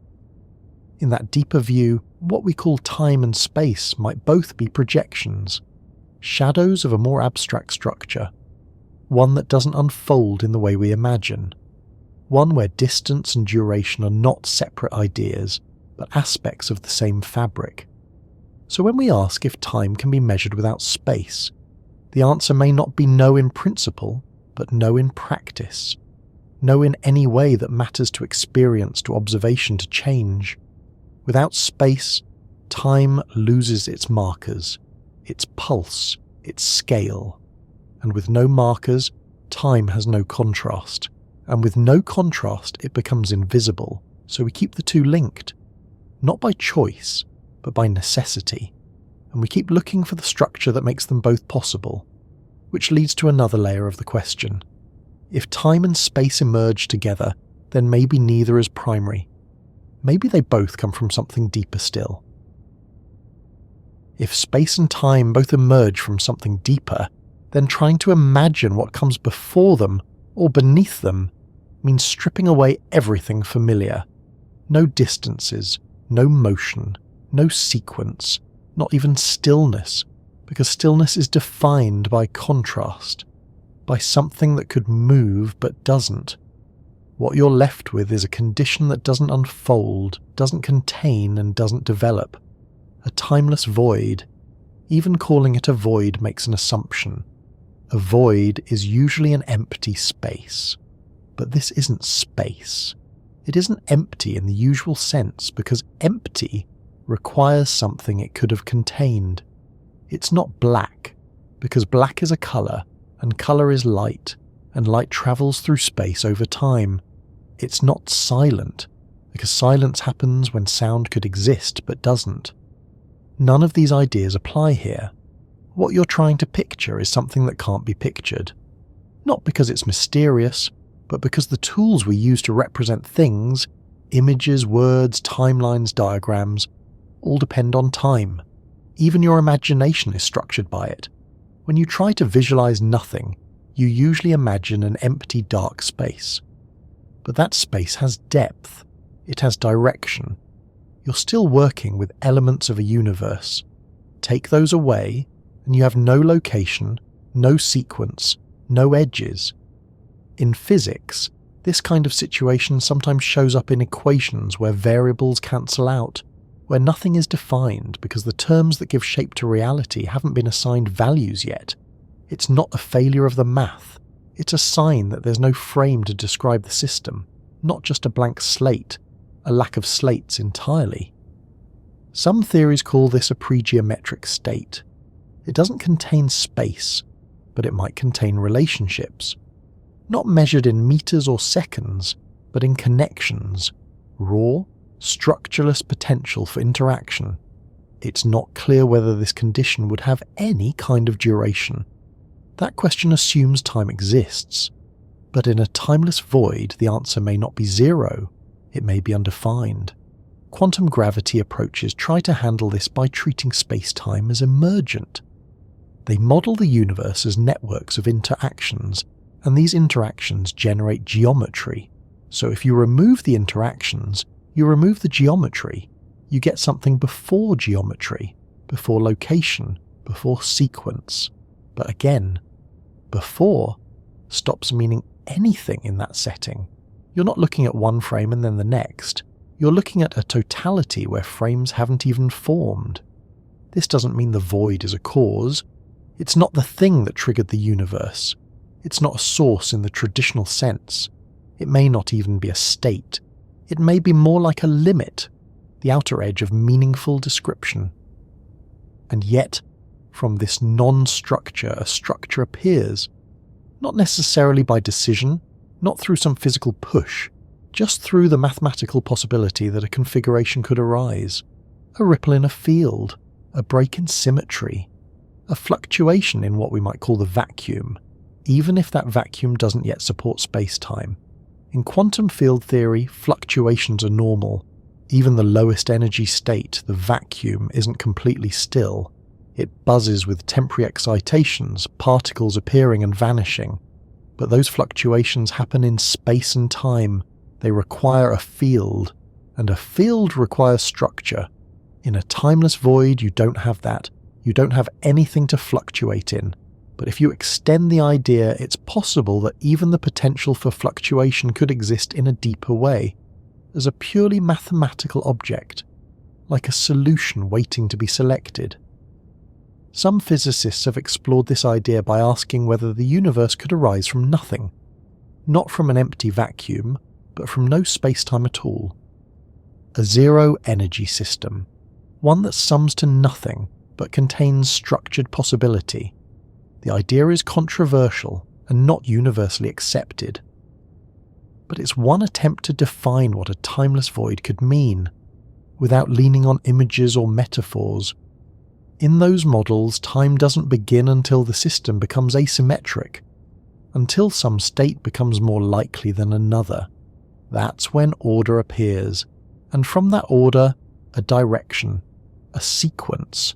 In that deeper view, what we call time and space might both be projections, shadows of a more abstract structure, one that doesn't unfold in the way we imagine, one where distance and duration are not separate ideas, but aspects of the same fabric. So when we ask if time can be measured without space, the answer may not be no in principle, but no in practice. No in any way that matters to experience, to observation, to change. Without space, time loses its markers, its pulse, its scale. And with no markers, time has no contrast. And with no contrast, it becomes invisible. So we keep the two linked, not by choice, but by necessity. And we keep looking for the structure that makes them both possible, which leads to another layer of the question. If time and space emerge together, then maybe neither is primary. Maybe they both come from something deeper still. If space and time both emerge from something deeper, then trying to imagine what comes before them or beneath them means stripping away everything familiar. No distances, no motion, no sequence, not even stillness, because stillness is defined by contrast, by something that could move but doesn't. What you're left with is a condition that doesn't unfold, doesn't contain, and doesn't develop. A timeless void. Even calling it a void makes an assumption. A void is usually an empty space. But this isn't space. It isn't empty in the usual sense, because empty requires something it could have contained. It's not black, because black is a colour, and colour is light, and light travels through space over time. It's not silent, because silence happens when sound could exist but doesn't. None of these ideas apply here. What you're trying to picture is something that can't be pictured. Not because it's mysterious, but because the tools we use to represent things, images, words, timelines, diagrams, all depend on time. Even your imagination is structured by it. When you try to visualize nothing, you usually imagine an empty, dark space. But that space has depth. It has direction. You're still working with elements of a universe. Take those away, and you have no location, no sequence, no edges. In physics, this kind of situation sometimes shows up in equations where variables cancel out, where nothing is defined because the terms that give shape to reality haven't been assigned values yet. It's not a failure of the math. It's a sign that there's no frame to describe the system, not just a blank slate, a lack of slates entirely. Some theories call this a pregeometric state. It doesn't contain space, but it might contain relationships. Not measured in meters or seconds, but in connections, raw, structureless potential for interaction. It's not clear whether this condition would have any kind of duration. That question assumes time exists, but in a timeless void the answer may not be zero, it may be undefined. Quantum gravity approaches try to handle this by treating space-time as emergent. They model the universe as networks of interactions, and these interactions generate geometry. So if you remove the interactions, you remove the geometry. You get something before geometry, before location, before sequence. But again, before stops meaning anything in that setting. You're not looking at one frame and then the next. You're looking at a totality where frames haven't even formed. This doesn't mean the void is a cause. It's not the thing that triggered the universe. It's not a source in the traditional sense. It may not even be a state. It may be more like a limit, the outer edge of meaningful description. And yet, from this non-structure, a structure appears, not necessarily by decision, not through some physical push, just through the mathematical possibility that a configuration could arise, a ripple in a field, a break in symmetry, a fluctuation in what we might call the vacuum, even if that vacuum doesn't yet support space-time. In quantum field theory, fluctuations are normal. Even the lowest energy state, the vacuum, isn't completely still. It buzzes with temporary excitations, particles appearing and vanishing. But those fluctuations happen in space and time. They require a field, and a field requires structure. In a timeless void, you don't have that. You don't have anything to fluctuate in. But if you extend the idea, it's possible that even the potential for fluctuation could exist in a deeper way, as a purely mathematical object, like a solution waiting to be selected. Some physicists have explored this idea by asking whether the universe could arise from nothing, not from an empty vacuum, but from no space-time at all. A zero-energy system, one that sums to nothing but contains structured possibility. The idea is controversial and not universally accepted. But it's one attempt to define what a timeless void could mean, without leaning on images or metaphors. In those models, time doesn't begin until the system becomes asymmetric, until some state becomes more likely than another. That's when order appears, and from that order, a direction, a sequence,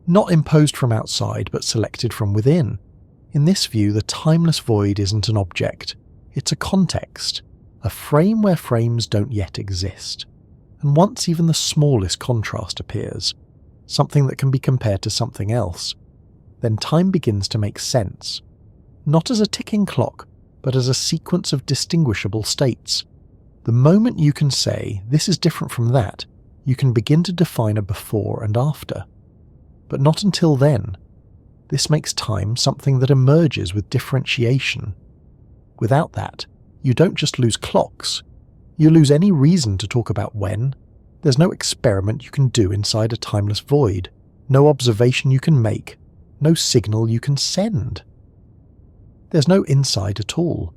not imposed from outside but selected from within. In this view, the timeless void isn't an object, it's a context, a frame where frames don't yet exist. And once even the smallest contrast appears, something that can be compared to something else, then time begins to make sense, not as a ticking clock, but as a sequence of distinguishable states. The moment you can say, this is different from that, you can begin to define a before and after. But not until then. This makes time something that emerges with differentiation. Without that, you don't just lose clocks, you lose any reason to talk about when. There's no experiment you can do inside a timeless void, no observation you can make, no signal you can send. There's no inside at all.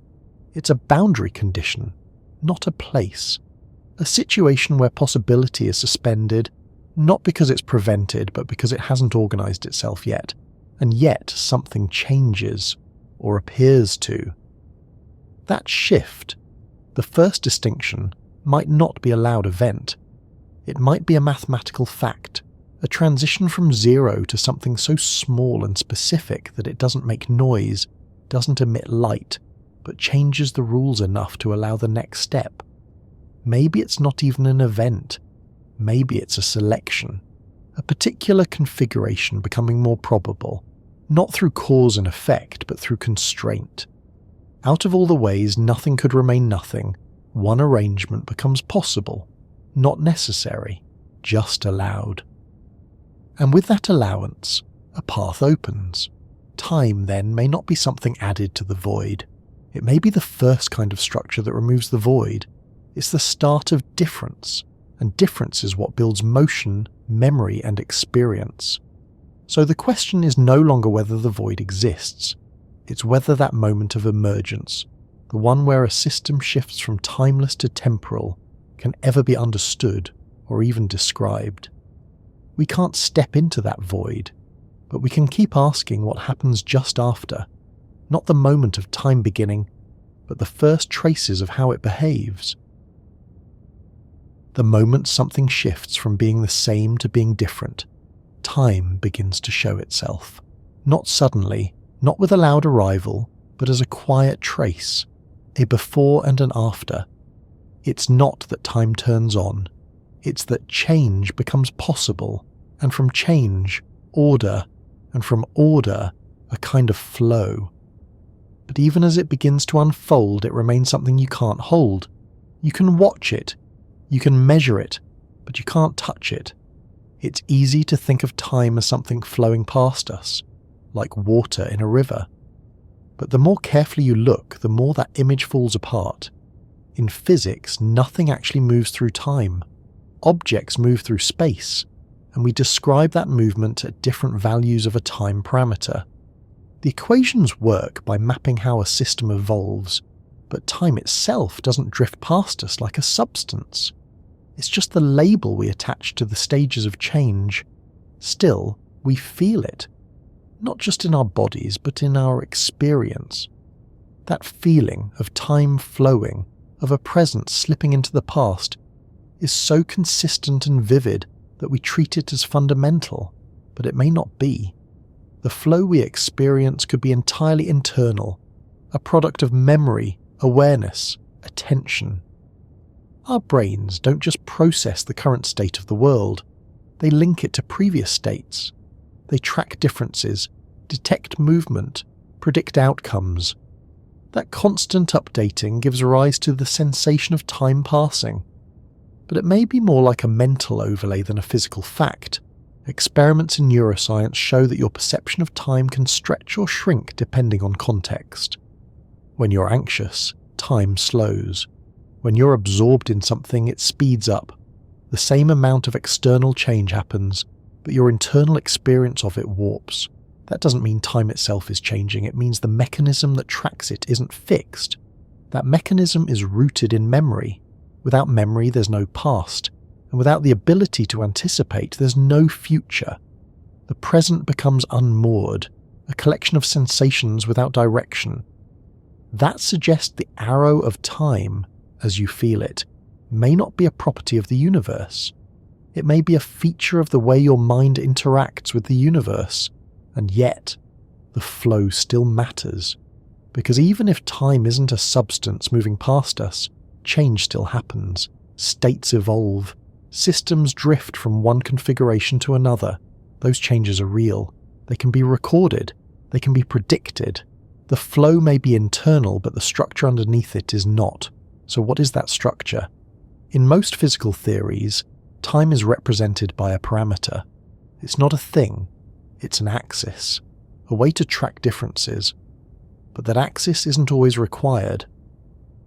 It's a boundary condition, not a place. A situation where possibility is suspended, not because it's prevented, but because it hasn't organized itself yet, and yet something changes, or appears to. That shift, the first distinction, might not be a loud event. It might be a mathematical fact, a transition from zero to something so small and specific that it doesn't make noise, doesn't emit light, but changes the rules enough to allow the next step. Maybe it's not even an event. Maybe it's a selection, a particular configuration becoming more probable, not through cause and effect, but through constraint. Out of all the ways nothing could remain nothing, one arrangement becomes possible, not necessary, just allowed. And with that allowance, a path opens. Time, then, may not be something added to the void. It may be the first kind of structure that removes the void. It's the start of difference, and difference is what builds motion, memory, and experience. So the question is no longer whether the void exists. It's whether that moment of emergence, the one where a system shifts from timeless to temporal, can ever be understood or even described. We can't step into that void, but we can keep asking what happens just after, not the moment of time beginning, but the first traces of how it behaves. The moment something shifts from being the same to being different, time begins to show itself. Not suddenly, not with a loud arrival, but as a quiet trace, a before and an after. It's not that time turns on, it's that change becomes possible, and from change, order, and from order, a kind of flow. But even as it begins to unfold, it remains something you can't hold. You can watch it, you can measure it, but you can't touch it. It's easy to think of time as something flowing past us, like water in a river. But the more carefully you look, the more that image falls apart. In physics, nothing actually moves through time. Objects move through space, and we describe that movement at different values of a time parameter. The equations work by mapping how a system evolves, but time itself doesn't drift past us like a substance. It's just the label we attach to the stages of change. Still, we feel it. Not just in our bodies, but in our experience. That feeling of time flowing, of a present slipping into the past, is so consistent and vivid that we treat it as fundamental, but it may not be. The flow we experience could be entirely internal, a product of memory, awareness, attention. Our brains don't just process the current state of the world, they link it to previous states. They track differences, detect movement, predict outcomes. That constant updating gives rise to the sensation of time passing. But it may be more like a mental overlay than a physical fact. Experiments in neuroscience show that your perception of time can stretch or shrink depending on context. When you're anxious, time slows. When you're absorbed in something, it speeds up. The same amount of external change happens, but your internal experience of it warps. That doesn't mean time itself is changing, it means the mechanism that tracks it isn't fixed. That mechanism is rooted in memory. Without memory, there's no past, and without the ability to anticipate, there's no future. The present becomes unmoored, a collection of sensations without direction. That suggests the arrow of time, as you feel it, may not be a property of the universe. It may be a feature of the way your mind interacts with the universe, and yet, the flow still matters. Because even if time isn't a substance moving past us, change still happens. States evolve. Systems drift from one configuration to another. Those changes are real. They can be recorded. They can be predicted. The flow may be internal, but the structure underneath it is not. So what is that structure? In most physical theories, time is represented by a parameter. It's not a thing. It's an axis, a way to track differences. But that axis isn't always required.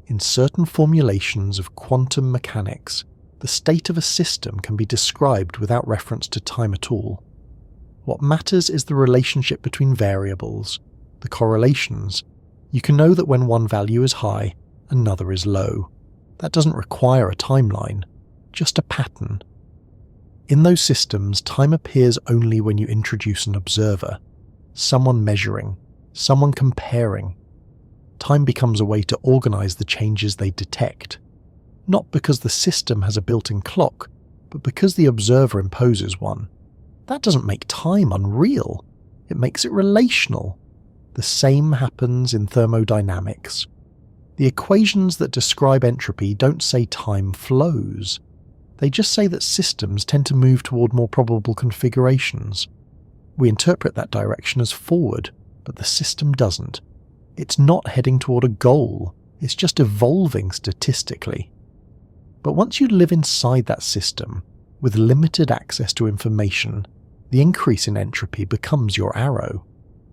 In certain formulations of quantum mechanics, the state of a system can be described without reference to time at all. What matters is the relationship between variables, the correlations. You can know that when one value is high, another is low. That doesn't require a timeline, just a pattern. In those systems, time appears only when you introduce an observer, someone measuring, someone comparing. Time becomes a way to organize the changes they detect. Not because the system has a built-in clock, but because the observer imposes one. That doesn't make time unreal. It makes it relational. The same happens in thermodynamics. The equations that describe entropy don't say time flows. They just say that systems tend to move toward more probable configurations. We interpret that direction as forward, but the system doesn't. It's not heading toward a goal. It's just evolving statistically. But once you live inside that system, with limited access to information, the increase in entropy becomes your arrow.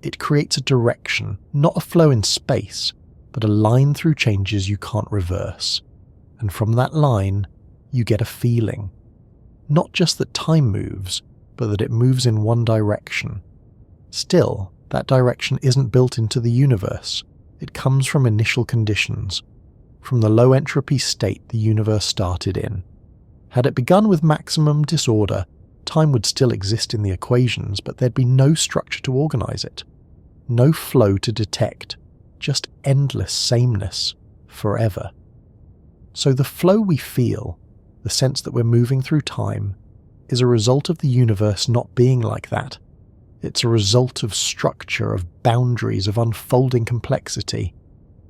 It creates a direction, not a flow in space, but a line through changes you can't reverse. And from that line, you get a feeling. Not just that time moves, but that it moves in one direction. Still, that direction isn't built into the universe. It comes from initial conditions, from the low entropy state the universe started in. Had it begun with maximum disorder, time would still exist in the equations, but there'd be no structure to organize it. No flow to detect, just endless sameness, forever. So the flow we feel, the sense that we're moving through time, is a result of the universe not being like that. It's a result of structure, of boundaries, of unfolding complexity.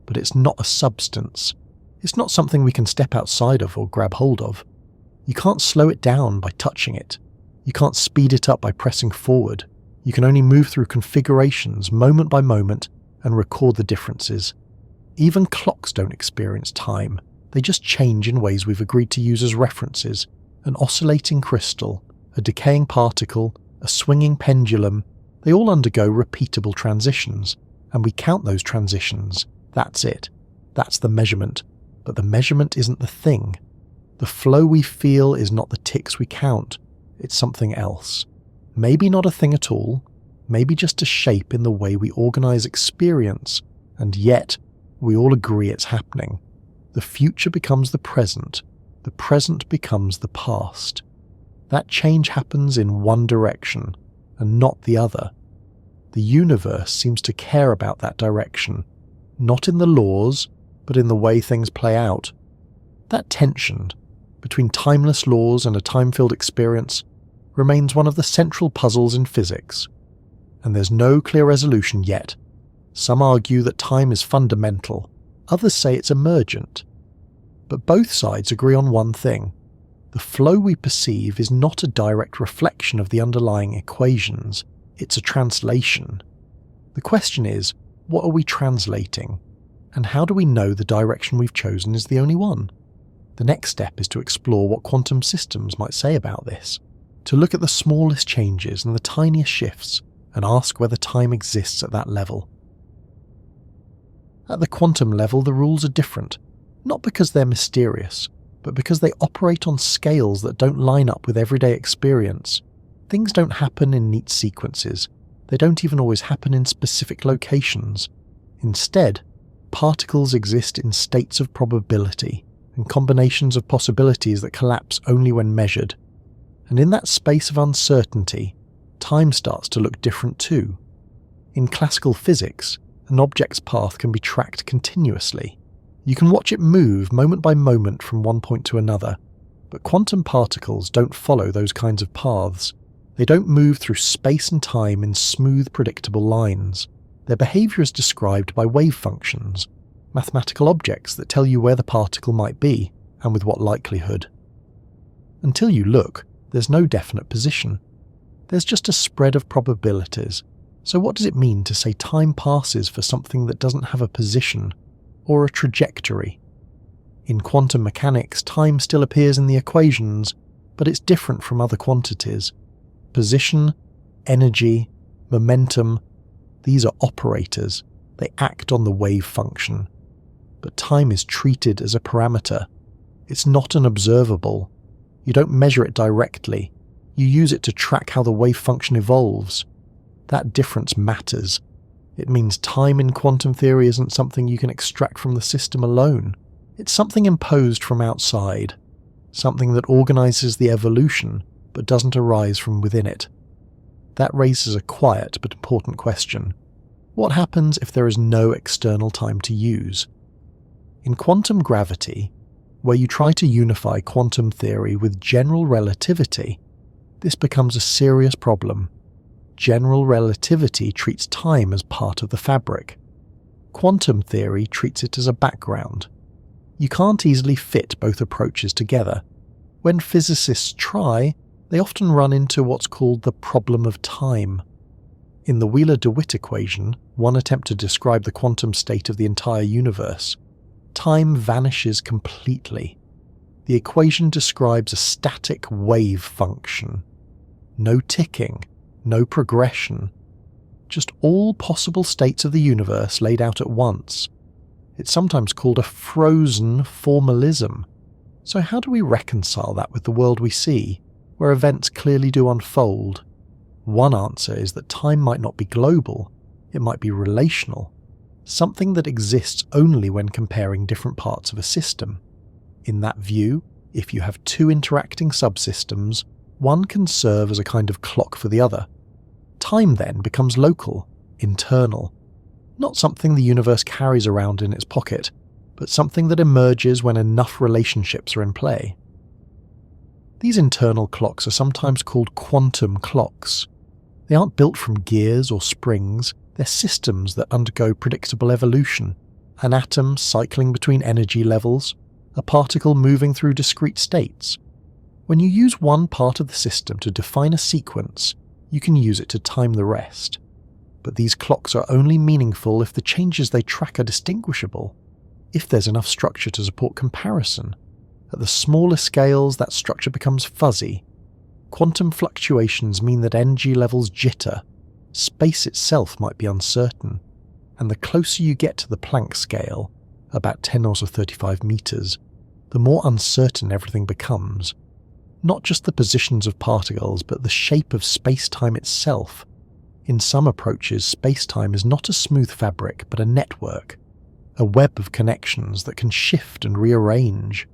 But it's not a substance. It's not something we can step outside of or grab hold of. You can't slow it down by touching it. You can't speed it up by pressing forward. You can only move through configurations moment by moment and record the differences. Even clocks don't experience time. They just change in ways we've agreed to use as references. An oscillating crystal, a decaying particle, a swinging pendulum, they all undergo repeatable transitions, and we count those transitions. That's it. That's the measurement. But the measurement isn't the thing. The flow we feel is not the ticks we count. It's something else. Maybe not a thing at all. Maybe just a shape in the way we organize experience. And yet, we all agree it's happening. The future becomes the present. The present becomes the past. That change happens in one direction, and not the other. The universe seems to care about that direction, not in the laws, but in the way things play out. That tension between timeless laws and a time-filled experience remains one of the central puzzles in physics. And there's no clear resolution yet. Some argue that time is fundamental, others say it's emergent. But both sides agree on one thing. The flow we perceive is not a direct reflection of the underlying equations, it's a translation. The question is, what are we translating? And how do we know the direction we've chosen is the only one? The next step is to explore what quantum systems might say about this, to look at the smallest changes and the tiniest shifts, and ask whether time exists at that level. At the quantum level, the rules are different, not because they're mysterious, but because they operate on scales that don't line up with everyday experience. Things don't happen in neat sequences. They don't even always happen in specific locations. Instead, particles exist in states of probability and combinations of possibilities that collapse only when measured. And in that space of uncertainty, time starts to look different too. In classical physics, an object's path can be tracked continuously. You can watch it move moment by moment from one point to another, but quantum particles don't follow those kinds of paths. They don't move through space and time in smooth, predictable lines. Their behaviour is described by wave functions, mathematical objects that tell you where the particle might be and with what likelihood. Until you look, there's no definite position. There's just a spread of probabilities. So what does it mean to say time passes for something that doesn't have a position or a trajectory? In quantum mechanics, time still appears in the equations, but it's different from other quantities. Position, energy, momentum, these are operators. They act on the wave function. But time is treated as a parameter. It's not an observable. You don't measure it directly. You use it to track how the wave function evolves. That difference matters. It means time in quantum theory isn't something you can extract from the system alone. It's something imposed from outside, something that organizes the evolution but doesn't arise from within it. That raises a quiet but important question. What happens if there is no external time to use? In quantum gravity, where you try to unify quantum theory with general relativity, this becomes a serious problem. General relativity treats time as part of the fabric. Quantum theory treats it as a background. You can't easily fit both approaches together. When physicists try, they often run into what's called the problem of time. In the Wheeler-DeWitt equation, one attempt to describe the quantum state of the entire universe, time vanishes completely. The equation describes a static wave function. No ticking, no progression, just all possible states of the universe laid out at once. It's sometimes called a frozen formalism. So how do we reconcile that with the world we see, where events clearly do unfold? One answer is that time might not be global, it might be relational, something that exists only when comparing different parts of a system. In that view, if you have two interacting subsystems, one can serve as a kind of clock for the other. Time then becomes local, internal, not something the universe carries around in its pocket, but something that emerges when enough relationships are in play. These internal clocks are sometimes called quantum clocks. They aren't built from gears or springs, they're systems that undergo predictable evolution, an atom cycling between energy levels, a particle moving through discrete states. When you use one part of the system to define a sequence, you can use it to time the rest. But these clocks are only meaningful if the changes they track are distinguishable, if there's enough structure to support comparison. At the smaller scales, that structure becomes fuzzy. Quantum fluctuations mean that energy levels jitter, space itself might be uncertain, and the closer you get to the Planck scale, about 10 or 35 meters, the more uncertain everything becomes. Not just the positions of particles, but the shape of space-time itself. In some approaches, space-time is not a smooth fabric, but a network, a web of connections that can shift and rearrange.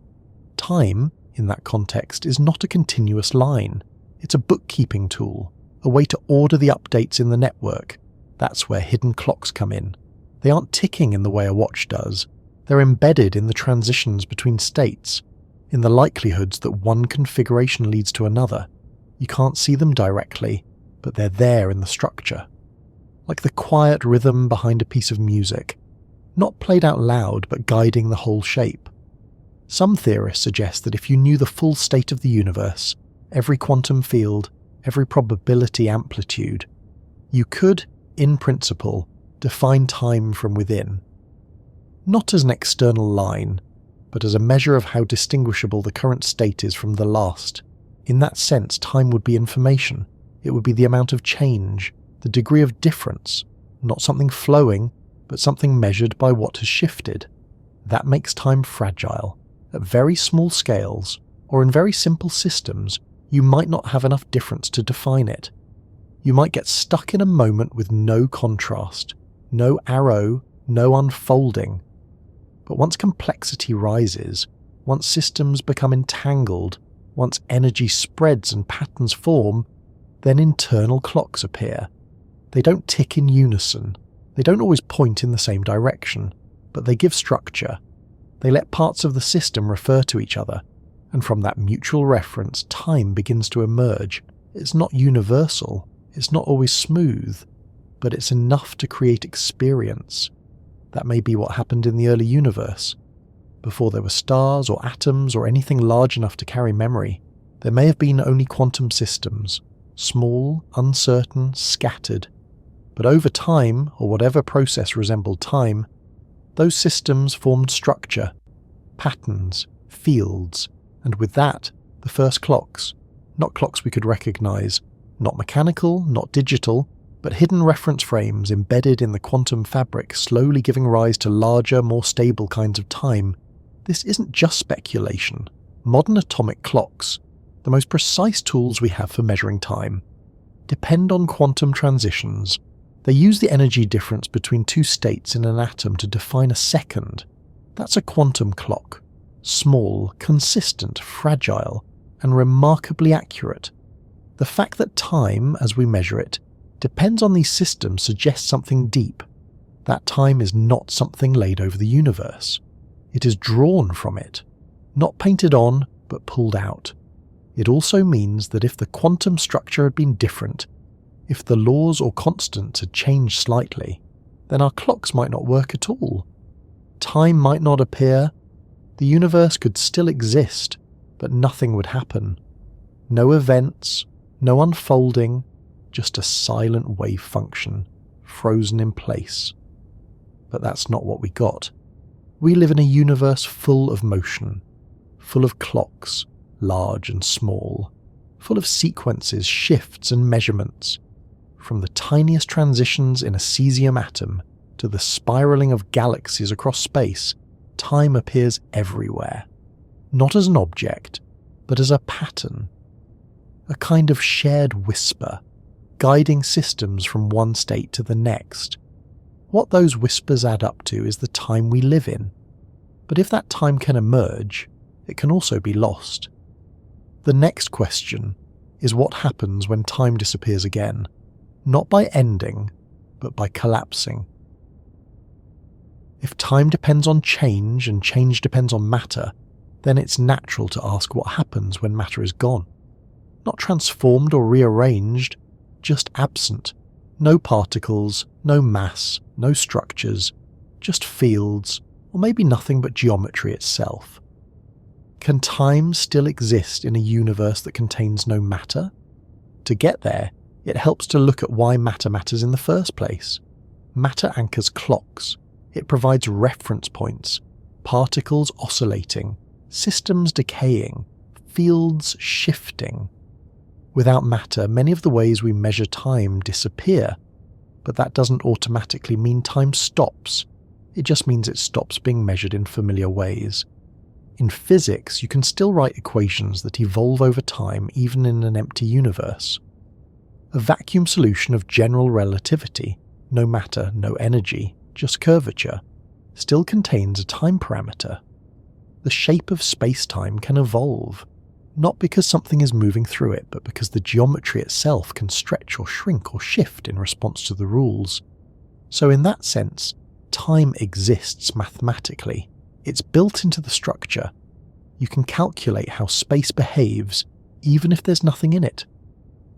Time, in that context, is not a continuous line. It's a bookkeeping tool, a way to order the updates in the network. That's where hidden clocks come in. They aren't ticking in the way a watch does. They're embedded in the transitions between states, in the likelihoods that one configuration leads to another. You can't see them directly, but they're there in the structure. Like the quiet rhythm behind a piece of music, not played out loud but guiding the whole shape. Some theorists suggest that if you knew the full state of the universe, every quantum field, every probability amplitude, you could, in principle, define time from within. Not as an external line, but as a measure of how distinguishable the current state is from the last. In that sense, time would be information. It would be the amount of change, the degree of difference, not something flowing, but something measured by what has shifted. That makes time fragile. At very small scales, or in very simple systems, you might not have enough difference to define it. You might get stuck in a moment with no contrast, no arrow, no unfolding. But once complexity rises, once systems become entangled, once energy spreads and patterns form, then internal clocks appear. They don't tick in unison. They don't always point in the same direction, but they give structure. They let parts of the system refer to each other, and from that mutual reference, time begins to emerge. It's not universal. It's not always smooth. but it's enough to create experience. That may be what happened in the early universe. Before there were stars or atoms or anything large enough to carry memory, there may have been only quantum systems, small, uncertain, scattered. But over time, or whatever process resembled time, those systems formed structure, patterns, fields, and with that, the first clocks. Not clocks we could recognize, not mechanical, not digital, but hidden reference frames embedded in the quantum fabric, slowly giving rise to larger, more stable kinds of time. This isn't just speculation. Modern atomic clocks, the most precise tools we have for measuring time, depend on quantum transitions. They use the energy difference between two states in an atom to define a second. That's a quantum clock. Small, consistent, fragile, and remarkably accurate. The fact that time, as we measure it, depends on these systems suggests something deep. That time is not something laid over the universe. It is drawn from it, not painted on, but pulled out. It also means that if the quantum structure had been different, if the laws or constants had changed slightly, then our clocks might not work at all. Time might not appear. The universe could still exist, but nothing would happen. No events, no unfolding, just a silent wave function, frozen in place. But that's not what we got. We live in a universe full of motion, full of clocks, large and small, full of sequences, shifts and measurements. From the tiniest transitions in a cesium atom to the spiraling of galaxies across space, time appears everywhere. Not as an object, but as a pattern. A kind of shared whisper, guiding systems from one state to the next. What those whispers add up to is the time we live in. But if that time can emerge, it can also be lost. The next question is what happens when time disappears again, not by ending, but by collapsing. If time depends on change and change depends on matter, then it's natural to ask what happens when matter is gone. Not transformed or rearranged, just absent. No particles, no mass, no structures, just fields, or maybe nothing but geometry itself. Can time still exist in a universe that contains no matter? To get there, it helps to look at why matter matters in the first place. Matter anchors clocks. It provides reference points, particles oscillating, systems decaying, fields shifting. Without matter, many of the ways we measure time disappear, but that doesn't automatically mean time stops. It just means it stops being measured in familiar ways. In physics, you can still write equations that evolve over time even in an empty universe. A vacuum solution of general relativity, no matter, no energy, just curvature, still contains a time parameter. The shape of spacetime can evolve, not because something is moving through it, but because the geometry itself can stretch or shrink or shift in response to the rules. So in that sense, time exists mathematically. It's built into the structure. You can calculate how space behaves, even if there's nothing in it.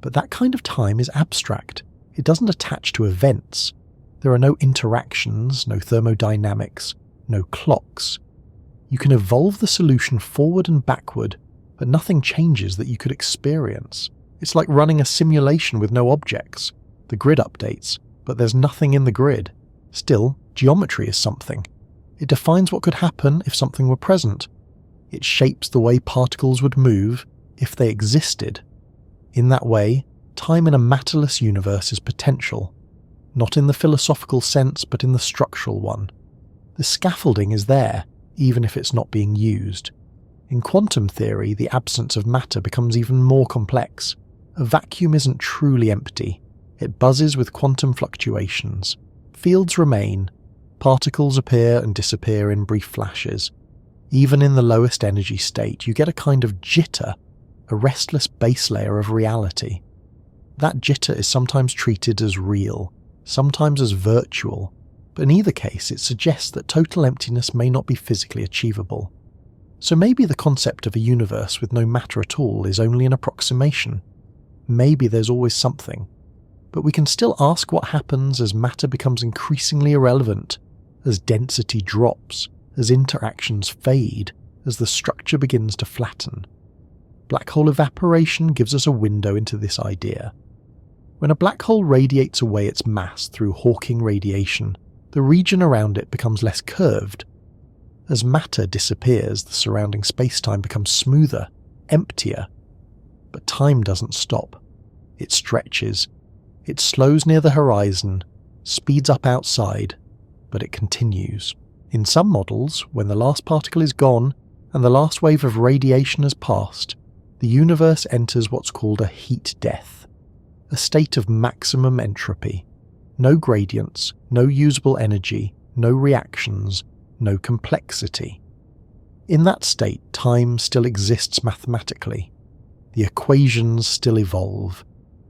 But that kind of time is abstract. It doesn't attach to events. There are no interactions, no thermodynamics, no clocks. You can evolve the solution forward and backward, but nothing changes that you could experience. It's like running a simulation with no objects. The grid updates, but there's nothing in the grid. Still, geometry is something. It defines what could happen if something were present. It shapes the way particles would move if they existed. In that way, time in a matterless universe is potential, not in the philosophical sense but in the structural one. The scaffolding is there, even if it's not being used. In quantum theory, the absence of matter becomes even more complex. A vacuum isn't truly empty. It buzzes with quantum fluctuations. Fields remain. Particles appear and disappear in brief flashes. Even in the lowest energy state, you get a kind of jitter, a restless base layer of reality. That jitter is sometimes treated as real, sometimes as virtual, but in either case it suggests that total emptiness may not be physically achievable. So maybe the concept of a universe with no matter at all is only an approximation. Maybe there's always something. But we can still ask what happens as matter becomes increasingly irrelevant, as density drops, as interactions fade, as the structure begins to flatten. Black hole evaporation gives us a window into this idea. When a black hole radiates away its mass through Hawking radiation, the region around it becomes less curved. As matter disappears, the surrounding spacetime becomes smoother, emptier. But time doesn't stop. It stretches. It slows near the horizon, speeds up outside, but it continues. In some models, when the last particle is gone and the last wave of radiation has passed, the universe enters what's called a heat death, a state of maximum entropy. No gradients, no usable energy, no reactions, no complexity. In that state, time still exists mathematically. The equations still evolve,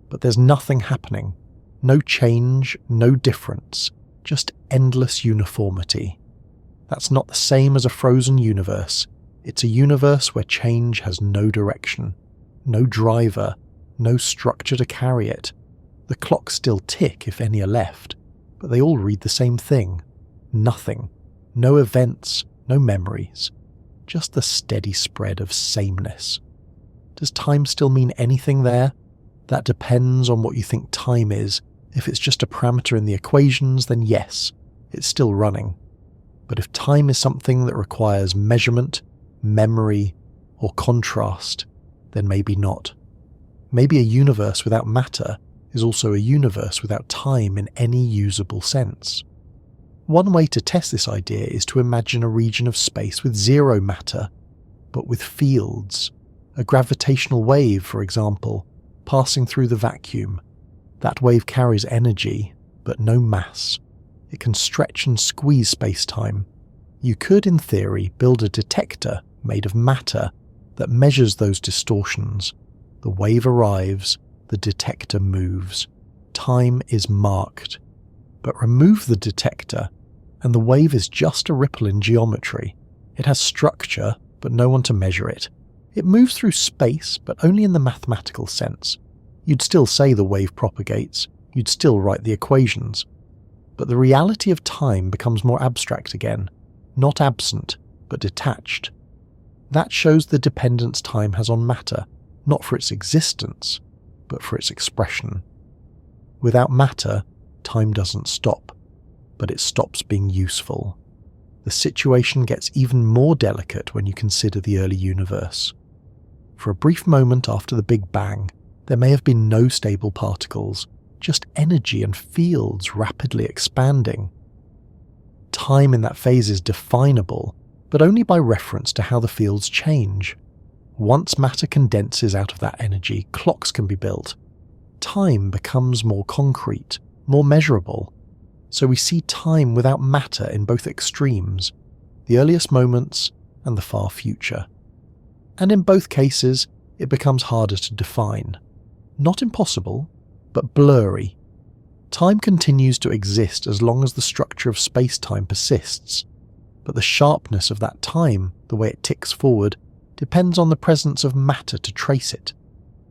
but there's nothing happening. No change, no difference, just endless uniformity. That's not the same as a frozen universe. It's a universe where change has no direction, no driver, no structure to carry it. The clocks still tick if any are left, but they all read the same thing. Nothing. No events, no memories. Just the steady spread of sameness. Does time still mean anything there? That depends on what you think time is. If it's just a parameter in the equations, then yes, it's still running. But if time is something that requires measurement, memory, or contrast, then maybe not. Maybe a universe without matter is also a universe without time in any usable sense. One way to test this idea is to imagine a region of space with zero matter, but with fields. A gravitational wave, for example, passing through the vacuum. That wave carries energy, but no mass. It can stretch and squeeze space-time. You could, in theory, build a detector made of matter that measures those distortions. The wave arrives, the detector moves. Time is marked. But remove the detector, and the wave is just a ripple in geometry. It has structure, but no one to measure it. It moves through space, but only in the mathematical sense. You'd still say the wave propagates, you'd still write the equations. But the reality of time becomes more abstract again, not absent, but detached. That shows the dependence time has on matter, not for its existence, but for its expression. Without matter, time doesn't stop, but it stops being useful. The situation gets even more delicate when you consider the early universe. For a brief moment after the Big Bang, there may have been no stable particles, just energy and fields rapidly expanding. Time in that phase is definable, but only by reference to how the fields change. Once matter condenses out of that energy, clocks can be built. Time becomes more concrete, more measurable. So we see time without matter in both extremes, the earliest moments and the far future. And in both cases, it becomes harder to define. Not impossible, but blurry. Time continues to exist as long as the structure of space-time persists, but the sharpness of that time, the way it ticks forward, depends on the presence of matter to trace it.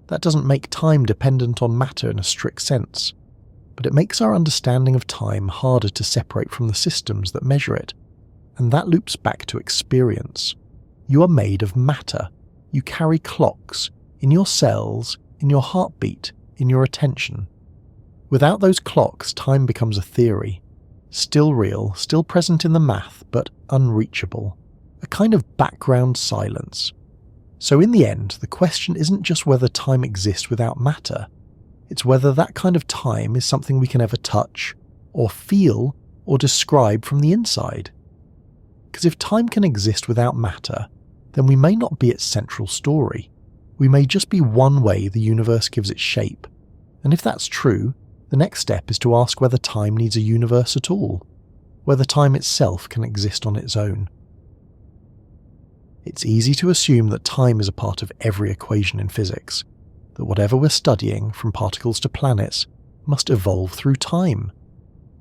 That doesn't make time dependent on matter in a strict sense, but it makes our understanding of time harder to separate from the systems that measure it. And that loops back to experience. You are made of matter. You carry clocks in your cells, in your heartbeat, in your attention. Without those clocks, time becomes a theory. Still real, still present in the math, but unreachable. A kind of background silence. So in the end, the question isn't just whether time exists without matter. It's whether that kind of time is something we can ever touch, or feel, or describe from the inside. Because if time can exist without matter, then we may not be its central story. We may just be one way the universe gives its shape. And if that's true, the next step is to ask whether time needs a universe at all, whether time itself can exist on its own. It's easy to assume that time is a part of every equation in physics, that whatever we're studying, from particles to planets, must evolve through time.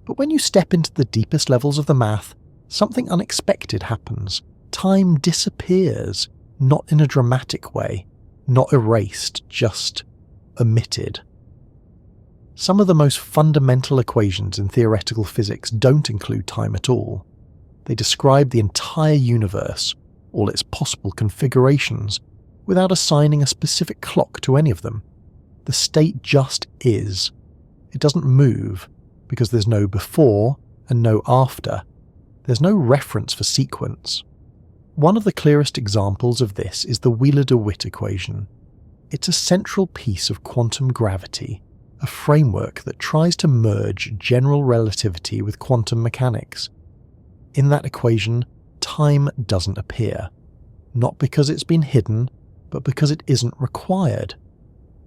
But when you step into the deepest levels of the math, something unexpected happens. Time disappears, not in a dramatic way, not erased, just omitted. Some of the most fundamental equations in theoretical physics don't include time at all. They describe the entire universe, all its possible configurations, without assigning a specific clock to any of them. The state just is. It doesn't move, because there's no before and no after. There's no reference for sequence. One of the clearest examples of this is the Wheeler-DeWitt equation. It's a central piece of quantum gravity, a framework that tries to merge general relativity with quantum mechanics. In that equation, time doesn't appear, not because it's been hidden, but because it isn't required.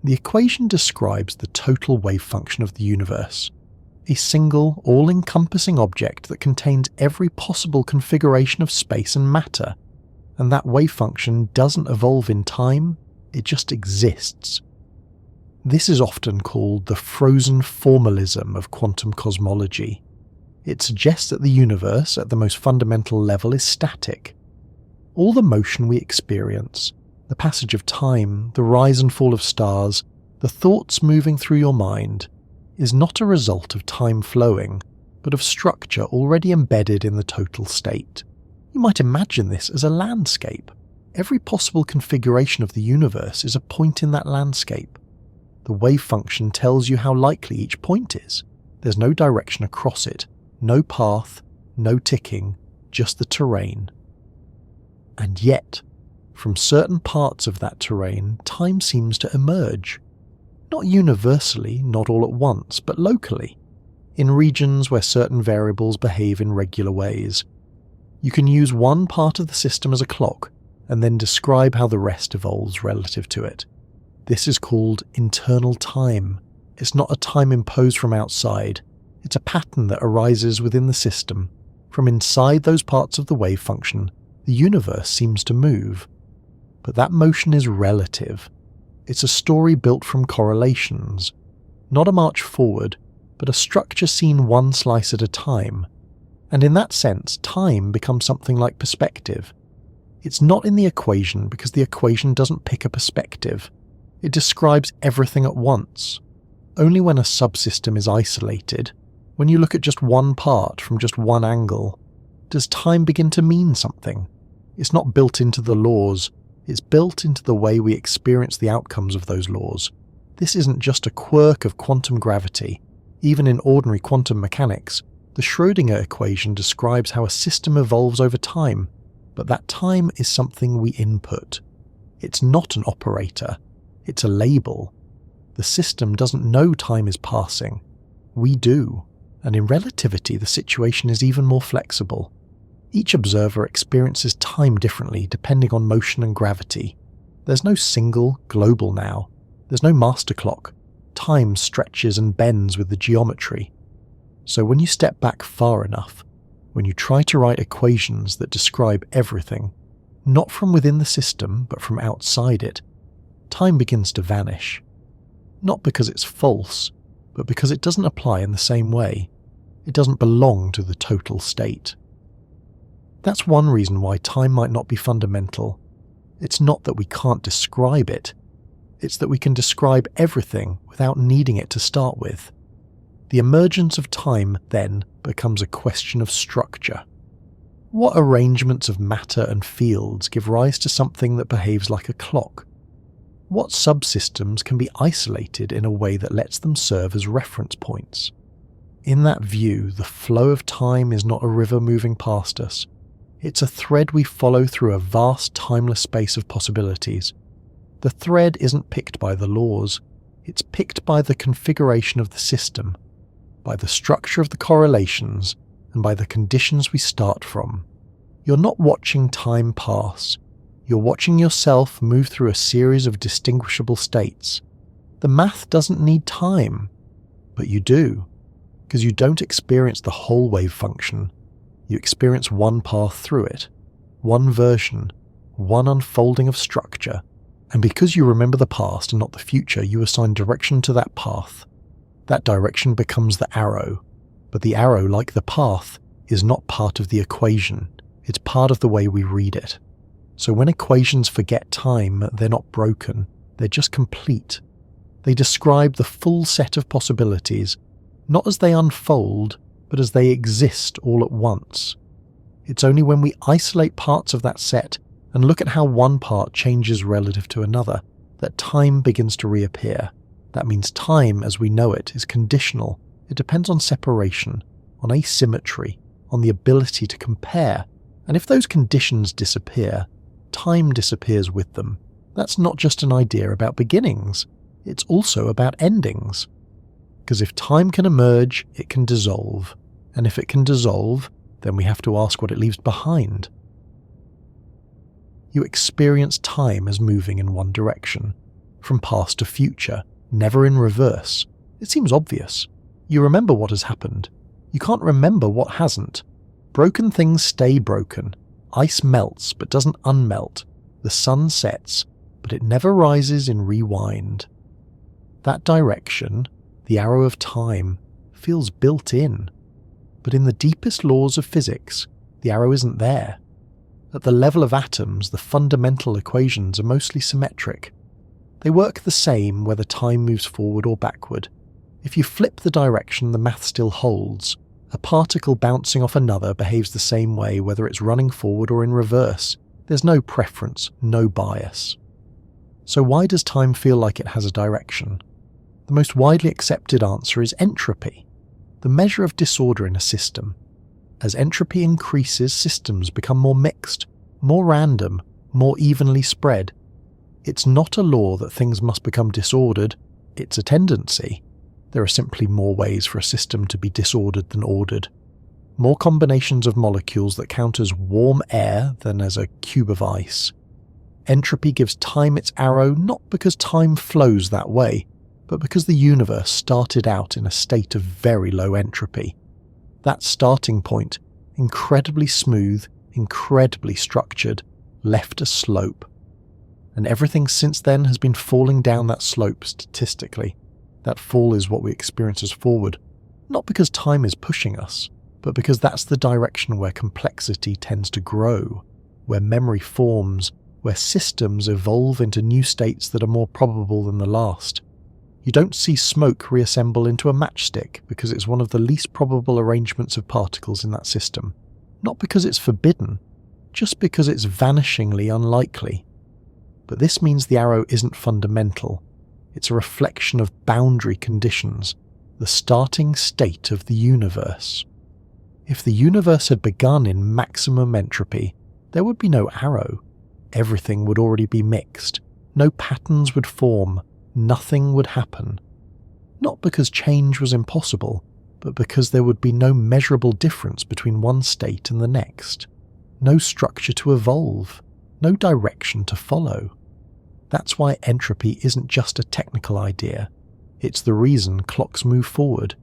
The equation describes the total wave function of the universe, a single, all-encompassing object that contains every possible configuration of space and matter, and that wave function doesn't evolve in time, it just exists. This is often called the frozen formalism of quantum cosmology. It suggests that the universe, at the most fundamental level, is static. All the motion we experience, the passage of time, the rise and fall of stars, the thoughts moving through your mind, is not a result of time flowing, but of structure already embedded in the total state. You might imagine this as a landscape. Every possible configuration of the universe is a point in that landscape. The wave function tells you how likely each point is. There's no direction across it, no path, no ticking, just the terrain. And yet, from certain parts of that terrain, time seems to emerge. Not universally, not all at once, but locally, in regions where certain variables behave in regular ways. You can use one part of the system as a clock, and then describe how the rest evolves relative to it. This is called internal time. It's not a time imposed from outside. It's a pattern that arises within the system. From inside those parts of the wave function, the universe seems to move. But that motion is relative. It's a story built from correlations. Not a march forward, but a structure seen one slice at a time. And in that sense, time becomes something like perspective. It's not in the equation because the equation doesn't pick a perspective. It describes everything at once. Only when a subsystem is isolated, when you look at just one part from just one angle, does time begin to mean something. It's not built into the laws, it's built into the way we experience the outcomes of those laws. This isn't just a quirk of quantum gravity. Even in ordinary quantum mechanics, the Schrödinger equation describes how a system evolves over time, but that time is something we input. It's not an operator. It's a label. The system doesn't know time is passing. We do. And in relativity, the situation is even more flexible. Each observer experiences time differently depending on motion and gravity. There's no single, global now. There's no master clock. Time stretches and bends with the geometry. So when you step back far enough, when you try to write equations that describe everything, not from within the system but from outside it, time begins to vanish. Not because it's false, but because it doesn't apply in the same way. It doesn't belong to the total state. That's one reason why time might not be fundamental. It's not that we can't describe it. It's that we can describe everything without needing it to start with. The emergence of time, then, becomes a question of structure. What arrangements of matter and fields give rise to something that behaves like a clock? What subsystems can be isolated in a way that lets them serve as reference points? In that view, the flow of time is not a river moving past us. It's a thread we follow through a vast, timeless space of possibilities. The thread isn't picked by the laws. It's picked by the configuration of the system, by the structure of the correlations, and by the conditions we start from. You're not watching time pass. You're watching yourself move through a series of distinguishable states. The math doesn't need time, but you do, because you don't experience the whole wave function. You experience one path through it, one version, one unfolding of structure, and because you remember the past and not the future, you assign direction to that path. That direction becomes the arrow, but the arrow, like the path, is not part of the equation. It's part of the way we read it. So when equations forget time, they're not broken, they're just complete. They describe the full set of possibilities, not as they unfold, but as they exist all at once. It's only when we isolate parts of that set and look at how one part changes relative to another that time begins to reappear. That means time, as we know it, is conditional. It depends on separation, on asymmetry, on the ability to compare. And if those conditions disappear, time disappears with them. That's not just an idea about beginnings. It's also about endings. Because if time can emerge, it can dissolve. And if it can dissolve, then we have to ask what it leaves behind. You experience time as moving in one direction, from past to future, never in reverse. It seems obvious. You remember what has happened. You can't remember what hasn't. Broken things stay broken. Ice melts but doesn't unmelt. The sun sets, but it never rises in rewind. That direction, the arrow of time, feels built in. But in the deepest laws of physics, the arrow isn't there. At the level of atoms, the fundamental equations are mostly symmetric. They work the same whether time moves forward or backward. If you flip the direction, the math still holds. A particle bouncing off another behaves the same way whether it's running forward or in reverse. There's no preference, no bias. So why does time feel like it has a direction? The most widely accepted answer is entropy, the measure of disorder in a system. As entropy increases, systems become more mixed, more random, more evenly spread. It's not a law that things must become disordered, it's a tendency. There are simply more ways for a system to be disordered than ordered. More combinations of molecules that count as warm air than as a cube of ice. Entropy gives time its arrow not because time flows that way, but because the universe started out in a state of very low entropy. That starting point, incredibly smooth, incredibly structured, left a slope. And everything since then has been falling down that slope statistically. That fall is what we experience as forward, not because time is pushing us, but because that's the direction where complexity tends to grow, where memory forms, where systems evolve into new states that are more probable than the last. You don't see smoke reassemble into a matchstick because it's one of the least probable arrangements of particles in that system. Not because it's forbidden, just because it's vanishingly unlikely. But this means the arrow isn't fundamental. It's a reflection of boundary conditions, the starting state of the universe. If the universe had begun in maximum entropy, there would be no arrow. Everything would already be mixed. No patterns would form. Nothing would happen. Not because change was impossible, but because there would be no measurable difference between one state and the next. No structure to evolve. No direction to follow. That's why entropy isn't just a technical idea. It's the reason clocks move forward.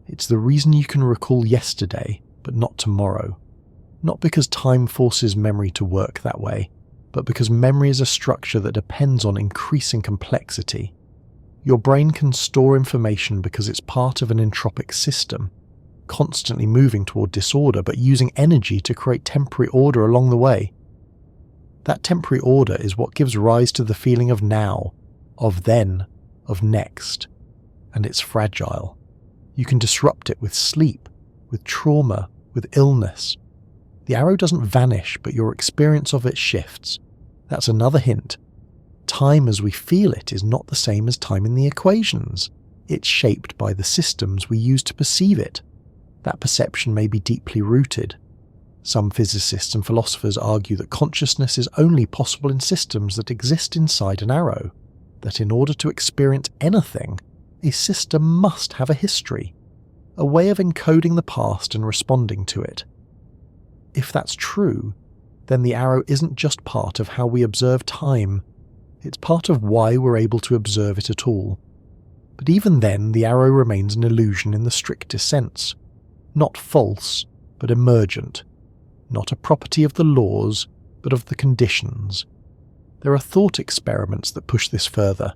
It's the reason you can recall yesterday, but not tomorrow. Not because time forces memory to work that way, but because memory is a structure that depends on increasing complexity. Your brain can store information because it's part of an entropic system, constantly moving toward disorder but using energy to create temporary order along the way. That temporary order is what gives rise to the feeling of now, of then, of next. And it's fragile. You can disrupt it with sleep, with trauma, with illness. The arrow doesn't vanish, but your experience of it shifts. That's another hint. Time as we feel it is not the same as time in the equations. It's shaped by the systems we use to perceive it. That perception may be deeply rooted. Some physicists and philosophers argue that consciousness is only possible in systems that exist inside an arrow, that in order to experience anything, a system must have a history, a way of encoding the past and responding to it. If that's true, then the arrow isn't just part of how we observe time, it's part of why we're able to observe it at all. But even then, the arrow remains an illusion in the strictest sense. Not false, but emergent. Not a property of the laws, but of the conditions. There are thought experiments that push this further.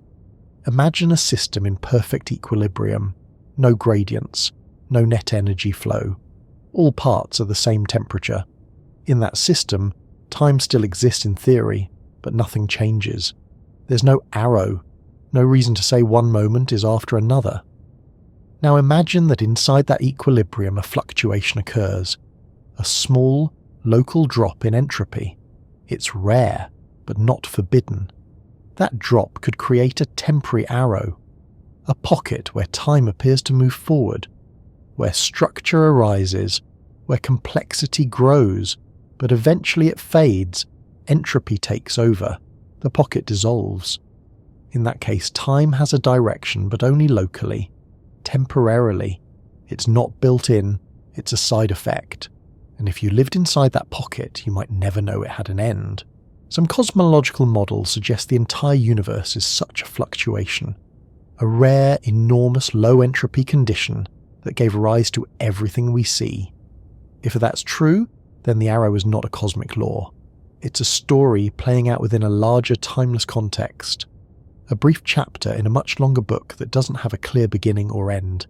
Imagine a system in perfect equilibrium, no gradients, no net energy flow. All parts are the same temperature. In that system, time still exists in theory, but nothing changes. There's no arrow, No reason to say one moment is after another. Now imagine that inside that equilibrium a fluctuation occurs, a small, local drop in entropy. It's rare, but not forbidden. That drop could create a temporary arrow, a pocket where time appears to move forward, where structure arises, where complexity grows, but eventually it fades, entropy takes over, the pocket dissolves. In that case, time has a direction, but only locally, temporarily. It's not built in, it's a side effect. And if you lived inside that pocket, you might never know it had an end. Some cosmological models suggest the entire universe is such a fluctuation, a rare, enormous low-entropy condition that gave rise to everything we see. If that's true, then the arrow is not a cosmic law. It's a story playing out within a larger timeless context, a brief chapter in a much longer book that doesn't have a clear beginning or end,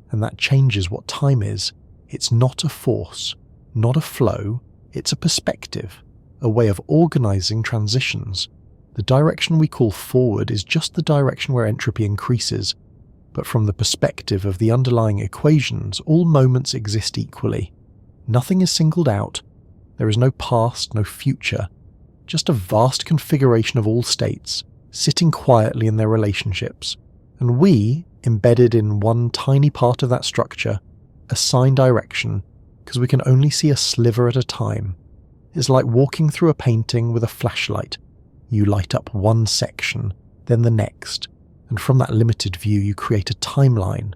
and that changes what time is. It's not a force, not a flow, it's a perspective, a way of organizing transitions. The direction we call forward is just the direction where entropy increases, but from the perspective of the underlying equations, all moments exist equally. Nothing is singled out. There is no past, no future, just a vast configuration of all states, sitting quietly in their relationships, and we, embedded in one tiny part of that structure, assign direction because we can only see a sliver at a time. It's like walking through a painting with a flashlight. You light up one section, then the next, and from that limited view you create a timeline.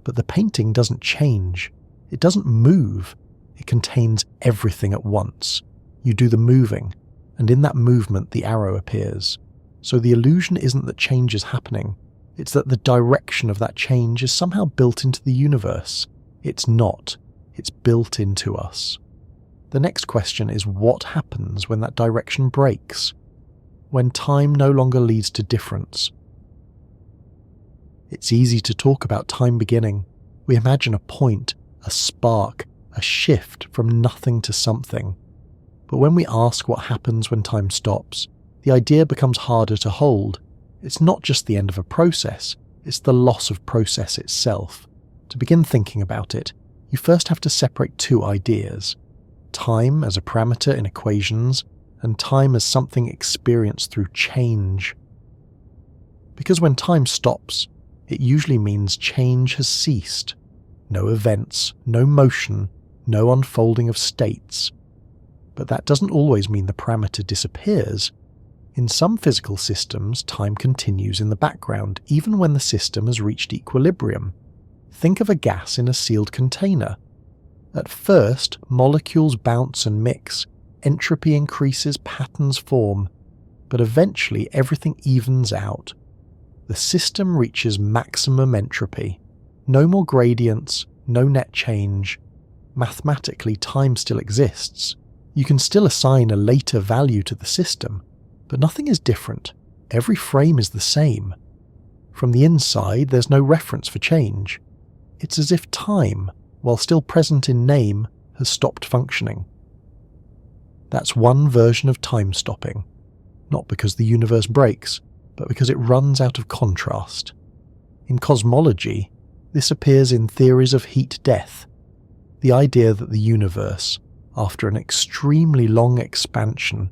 But the painting doesn't change. It doesn't move. It contains everything at once. You do the moving, and in that movement the arrow appears. So the illusion isn't that change is happening, it's that the direction of that change is somehow built into the universe. It's not. It's built into us. The next question is what happens when that direction breaks? When time no longer leads to difference? It's easy to talk about time beginning. We imagine a point, a spark, a shift from nothing to something. But when we ask what happens when time stops, the idea becomes harder to hold. It's not just the end of a process, it's the loss of process itself. To begin thinking about it, you first have to separate two ideas: time as a parameter in equations, and time as something experienced through change. Because when time stops, it usually means change has ceased. No events, no motion, no unfolding of states. But that doesn't always mean the parameter disappears. In some physical systems, time continues in the background, even when the system has reached equilibrium. Think of a gas in a sealed container. At first, molecules bounce and mix, entropy increases, patterns form, but eventually everything evens out. The system reaches maximum entropy. No more gradients, no net change. Mathematically, time still exists. You can still assign a later value to the system, but nothing is different. Every frame is the same. From the inside, there's no reference for change. It's as if time, while still present in name, has stopped functioning. That's one version of time stopping, not because the universe breaks, but because it runs out of contrast. In cosmology, this appears in theories of heat death, the idea that the universe, after an extremely long expansion,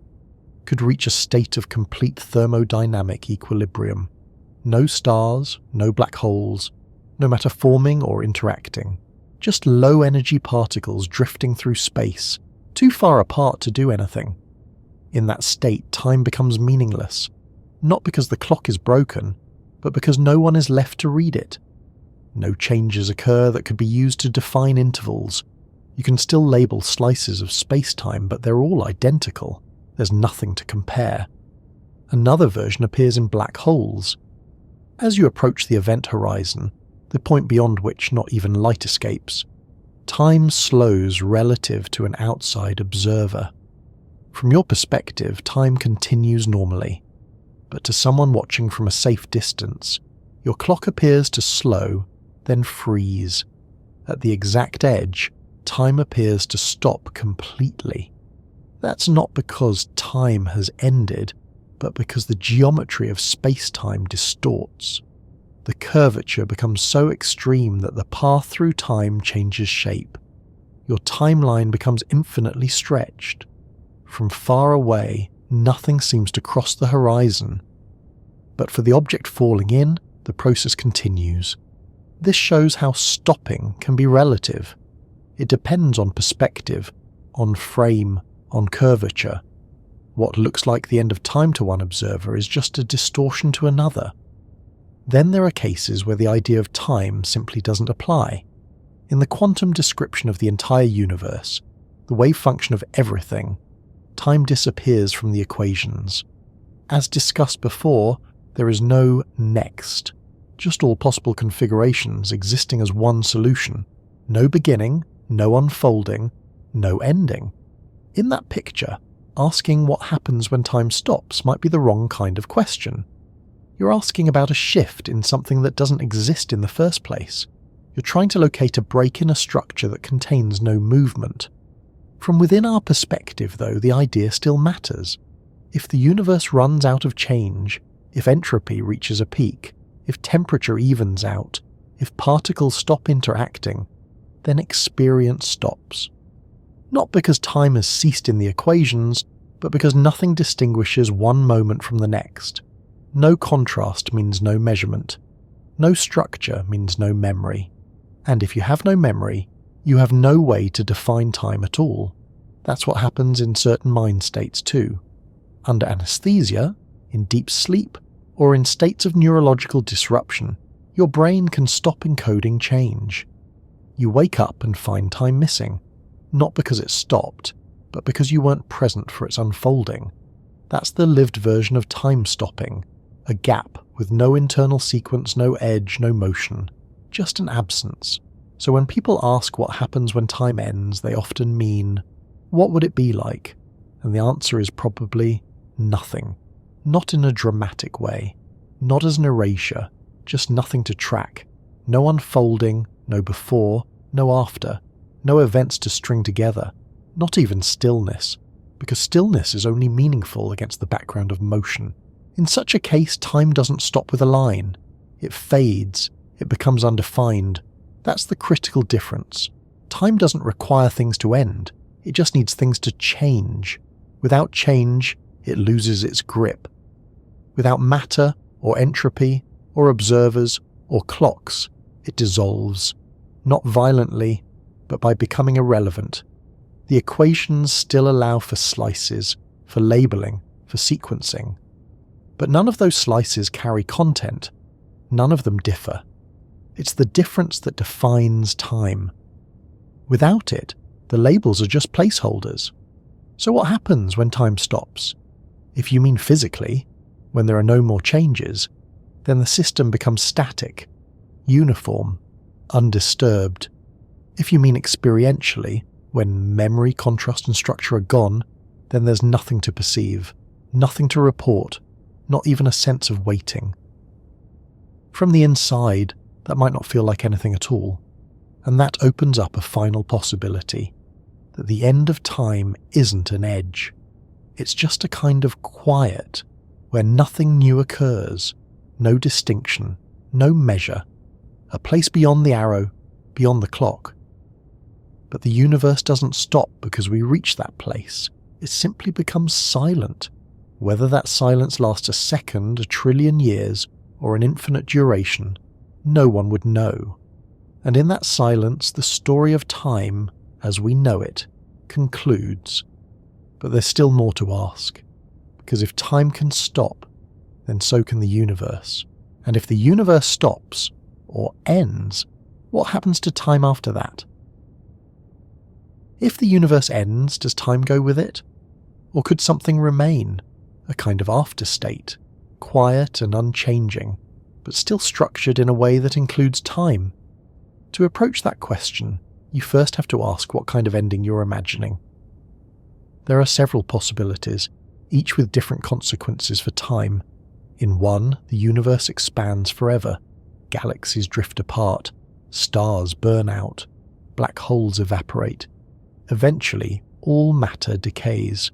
could reach a state of complete thermodynamic equilibrium. No stars, no black holes, no matter forming or interacting, just low-energy particles drifting through space, too far apart to do anything. In that state, time becomes meaningless, not because the clock is broken, but because no one is left to read it. No changes occur that could be used to define intervals. You can still label slices of spacetime, but they're all identical. There's nothing to compare. Another version appears in black holes. As you approach the event horizon, the point beyond which not even light escapes, time slows relative to an outside observer. From your perspective, time continues normally, but to someone watching from a safe distance, your clock appears to slow, then freeze. At the exact edge, time appears to stop completely. That's not because time has ended, but because the geometry of space-time distorts. The curvature becomes so extreme that the path through time changes shape. Your timeline becomes infinitely stretched. From far away, nothing seems to cross the horizon. But for the object falling in, the process continues. This shows how stopping can be relative. It depends on perspective, on frame, on curvature. What looks like the end of time to one observer is just a distortion to another. Then there are cases where the idea of time simply doesn't apply. In the quantum description of the entire universe, the wave function of everything, time disappears from the equations. As discussed before, there is no next, just all possible configurations existing as one solution. No beginning, no unfolding, no ending. In that picture, asking what happens when time stops might be the wrong kind of question. You're asking about a shift in something that doesn't exist in the first place. You're trying to locate a break in a structure that contains no movement. From within our perspective, though, the idea still matters. If the universe runs out of change, if entropy reaches a peak, if temperature evens out, if particles stop interacting, then experience stops. Not because time has ceased in the equations, but because nothing distinguishes one moment from the next. No contrast means no measurement. No structure means no memory. And if you have no memory, you have no way to define time at all. That's what happens in certain mind states too. Under anesthesia, in deep sleep, or in states of neurological disruption, your brain can stop encoding change. You wake up and find time missing, not because it stopped, but because you weren't present for its unfolding. That's the lived version of time stopping, a gap with no internal sequence, no edge, no motion, just an absence. So when people ask what happens when time ends, they often mean, what would it be like? And the answer is probably nothing. Not in a dramatic way, not as an erasure, just nothing to track. No unfolding, no before, no after, no events to string together, not even stillness, because stillness is only meaningful against the background of motion. In such a case, time doesn't stop with a line. It fades, it becomes undefined. That's the critical difference. Time doesn't require things to end, it just needs things to change. Without change, it loses its grip. Without matter, or entropy, or observers, or clocks, it dissolves. Not violently, but by becoming irrelevant. The equations still allow for slices, for labeling, for sequencing. But none of those slices carry content. None of them differ. It's the difference that defines time. Without it, the labels are just placeholders. So what happens when time stops? If you mean physically, when there are no more changes, then the system becomes static, uniform, undisturbed. If you mean experientially, when memory, contrast and structure are gone, then there's nothing to perceive, nothing to report, not even a sense of waiting. From the inside, that might not feel like anything at all, and that opens up a final possibility, that the end of time isn't an edge. It's just a kind of quiet, where nothing new occurs, no distinction, no measure, a place beyond the arrow, beyond the clock. But the universe doesn't stop because we reach that place. It simply becomes silent. Whether that silence lasts a second, a trillion years, or an infinite duration, no one would know. And in that silence, the story of time, as we know it, concludes. But there's still more to ask. Because if time can stop, then so can the universe. And if the universe stops, or ends, what happens to time after that? If the universe ends, does time go with it? Or could something remain, a kind of afterstate, quiet and unchanging, but still structured in a way that includes time? To approach that question, you first have to ask what kind of ending you're imagining. There are several possibilities, each with different consequences for time. In one, the universe expands forever, galaxies drift apart, stars burn out, black holes evaporate. Eventually, all matter decays.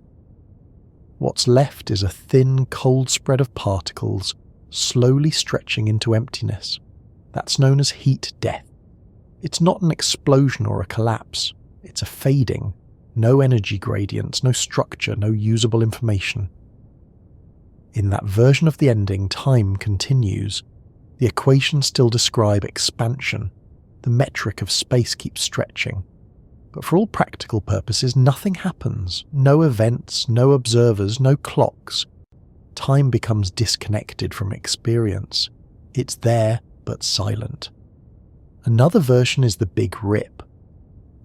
What's left is a thin, cold spread of particles slowly stretching into emptiness. That's known as heat death. It's not an explosion or a collapse. It's a fading. No energy gradients, no structure, no usable information. In that version of the ending, time continues. The equations still describe expansion. The metric of space keeps stretching. But for all practical purposes, nothing happens. No events, no observers, no clocks. Time becomes disconnected from experience. It's there, but silent. Another version is the Big Rip.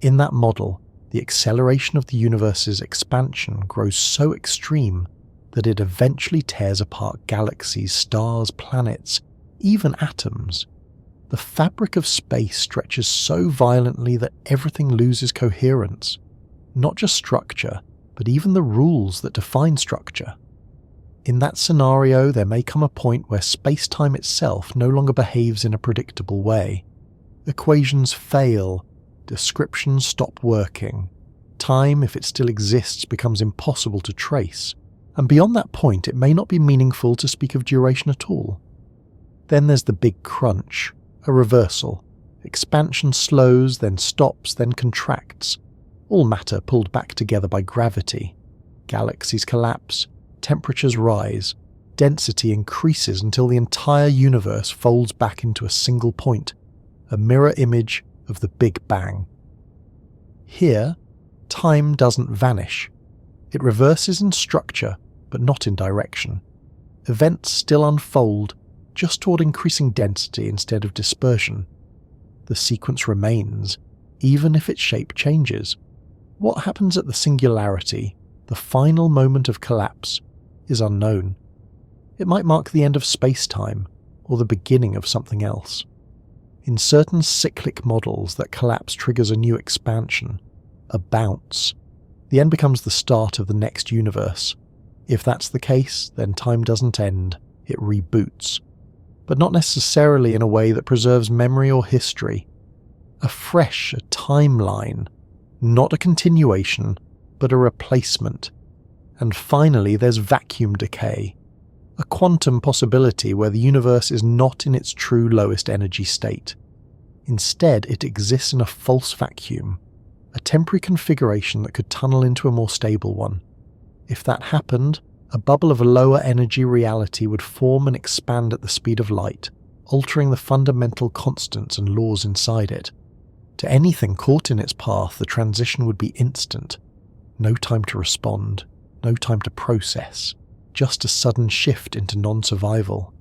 In that model, the acceleration of the universe's expansion grows so extreme that it eventually tears apart galaxies, stars, planets, even atoms. The fabric of space stretches so violently that everything loses coherence. Not just structure, but even the rules that define structure. In that scenario, there may come a point where space-time itself no longer behaves in a predictable way. Equations fail, descriptions stop working. Time, if it still exists, becomes impossible to trace. And beyond that point, it may not be meaningful to speak of duration at all. Then there's the Big Crunch, a reversal. Expansion slows, then stops, then contracts. All matter pulled back together by gravity. Galaxies collapse, temperatures rise, density increases until the entire universe folds back into a single point, a mirror image of the Big Bang. Here, time doesn't vanish. It reverses in structure, but not in direction. Events still unfold, just toward increasing density instead of dispersion. The sequence remains, even if its shape changes. What happens at the singularity, the final moment of collapse, is unknown. It might mark the end of space-time, or the beginning of something else. In certain cyclic models, that collapse triggers a new expansion, a bounce. The end becomes the start of the next universe. If that's the case, then time doesn't end, it reboots. But not necessarily in a way that preserves memory or history. A timeline, not a continuation, but a replacement. And finally, there's vacuum decay, a quantum possibility where the universe is not in its true lowest energy state. Instead, it exists in a false vacuum, a temporary configuration that could tunnel into a more stable one. If that happened, a bubble of a lower energy reality would form and expand at the speed of light, altering the fundamental constants and laws inside it. To anything caught in its path, the transition would be instant. No time to respond, no time to process, just a sudden shift into non-survival.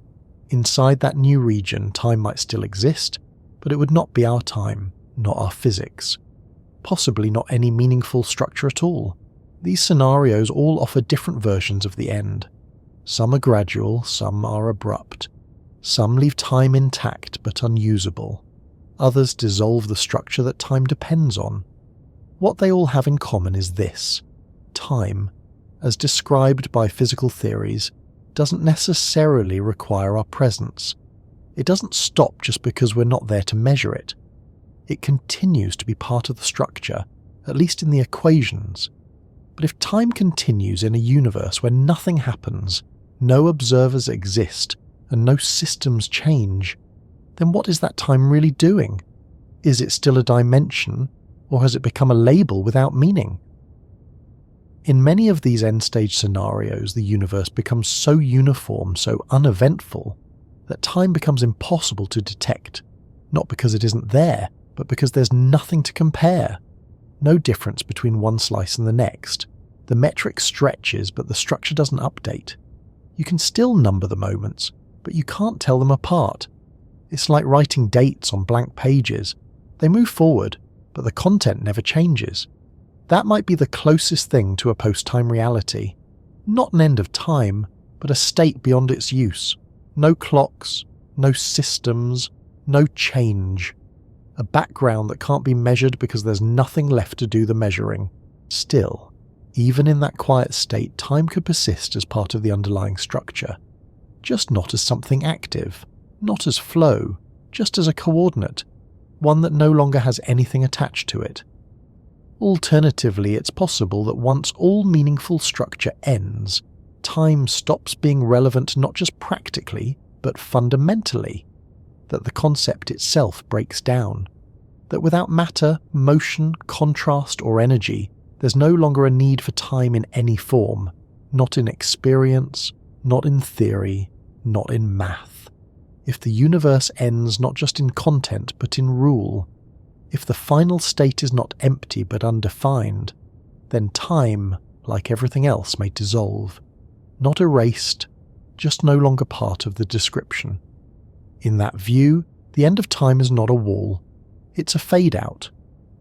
Inside that new region, time might still exist, but it would not be our time, not our physics. Possibly not any meaningful structure at all. These scenarios all offer different versions of the end. Some are gradual, some are abrupt. Some leave time intact but unusable. Others dissolve the structure that time depends on. What they all have in common is this: time, as described by physical theories, doesn't necessarily require our presence. It doesn't stop just because we're not there to measure it. It continues to be part of the structure, at least in the equations. But if time continues in a universe where nothing happens, no observers exist, and no systems change, then what is that time really doing? Is it still a dimension, or has it become a label without meaning? In many of these end-stage scenarios, the universe becomes so uniform, so uneventful, that time becomes impossible to detect, not because it isn't there, but because there's nothing to compare. No difference between one slice and the next. The metric stretches, but the structure doesn't update. You can still number the moments, but you can't tell them apart. It's like writing dates on blank pages. They move forward, but the content never changes. That might be the closest thing to a post-time reality. Not an end of time, but a state beyond its use. No clocks, no systems, no change. A background that can't be measured because there's nothing left to do the measuring. Still, even in that quiet state, time could persist as part of the underlying structure. Just not as something active, not as flow, just as a coordinate, one that no longer has anything attached to it. Alternatively, it's possible that once all meaningful structure ends, time stops being relevant not just practically, but fundamentally, that the concept itself breaks down, that without matter, motion, contrast, or energy, there's no longer a need for time in any form, not in experience, not in theory, not in math. If the universe ends not just in content but in rule, if the final state is not empty but undefined, then time, like everything else, may dissolve. Not erased, just no longer part of the description. In that view, the end of time is not a wall. It's a fade-out,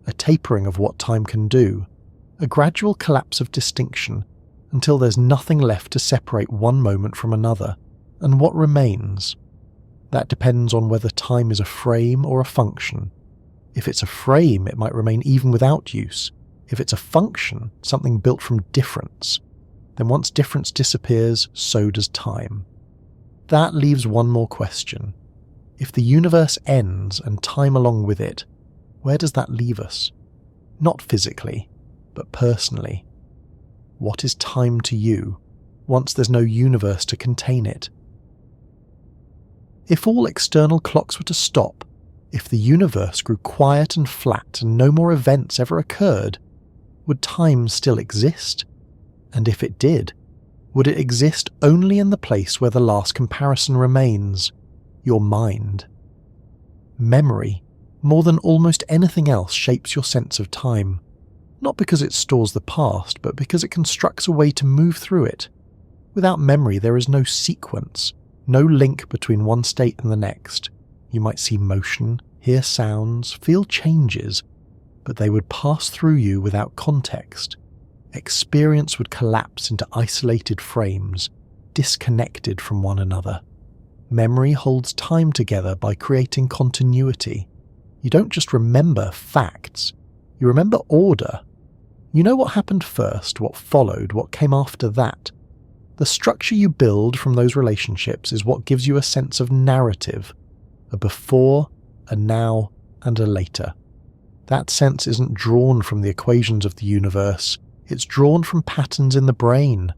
a tapering of what time can do, a gradual collapse of distinction until there's nothing left to separate one moment from another. And what remains? That depends on whether time is a frame or a function. If it's a frame, it might remain even without use. If it's a function, something built from difference, then once difference disappears, so does time. That leaves one more question. If the universe ends and time along with it, where does that leave us? Not physically, but personally. What is time to you, once there's no universe to contain it? If all external clocks were to stop, if the universe grew quiet and flat and no more events ever occurred, would time still exist? And if it did, would it exist only in the place where the last comparison remains, your mind? Memory, more than almost anything else, shapes your sense of time, not because it stores the past, but because it constructs a way to move through it. Without memory, there is no sequence, no link between one state and the next. You might see motion, hear sounds, feel changes, but they would pass through you without context. Experience would collapse into isolated frames, disconnected from one another. Memory holds time together by creating continuity. You don't just remember facts, you remember order. You know what happened first, what followed, what came after that. The structure you build from those relationships is what gives you a sense of narrative, a before, a now, and a later. That sense isn't drawn from the equations of the universe, it's drawn from patterns in the brain.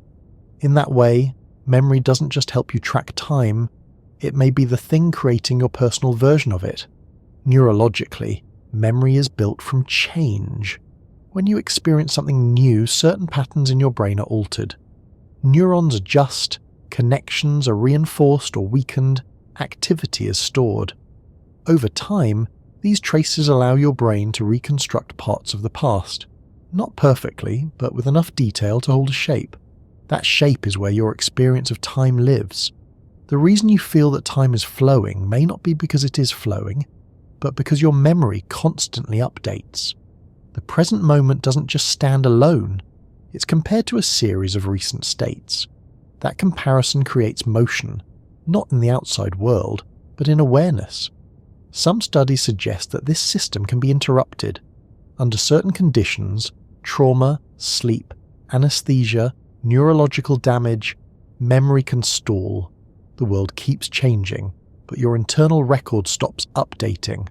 In that way, memory doesn't just help you track time, it may be the thing creating your personal version of it. Neurologically, memory is built from change. When you experience something new, certain patterns in your brain are altered. Neurons adjust, connections are reinforced or weakened, activity is stored. Over time, these traces allow your brain to reconstruct parts of the past. Not perfectly, but with enough detail to hold a shape. That shape is where your experience of time lives. The reason you feel that time is flowing may not be because it is flowing, but because your memory constantly updates. The present moment doesn't just stand alone, it's compared to a series of recent states. That comparison creates motion, not in the outside world, but in awareness. Some studies suggest that this system can be interrupted. Under certain conditions, trauma, sleep, anesthesia, neurological damage, memory can stall. The world keeps changing, but your internal record stops updating.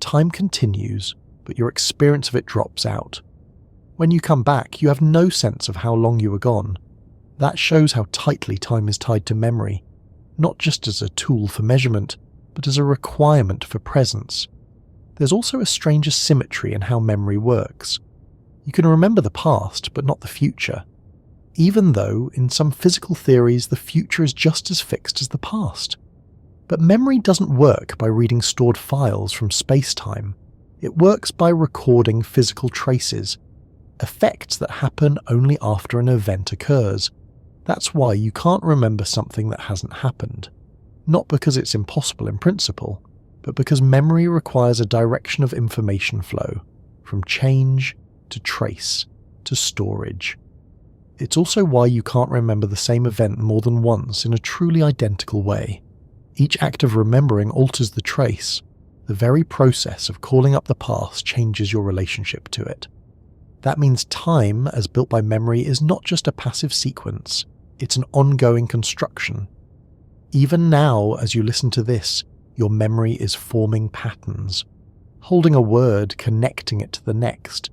Time continues, but your experience of it drops out. When you come back, you have no sense of how long you were gone. That shows how tightly time is tied to memory, not just as a tool for measurement, but as a requirement for presence. There's also a strange symmetry in how memory works. You can remember the past, but not the future, even though, in some physical theories, the future is just as fixed as the past. But memory doesn't work by reading stored files from spacetime. It works by recording physical traces, effects that happen only after an event occurs. That's why you can't remember something that hasn't happened. Not because it's impossible in principle, but because memory requires a direction of information flow, from change to trace to storage. It's also why you can't remember the same event more than once in a truly identical way. Each act of remembering alters the trace. The very process of calling up the past changes your relationship to it. That means time, as built by memory, is not just a passive sequence, it's an ongoing construction. Even now, as you listen to this, your memory is forming patterns, holding a word, connecting it to the next.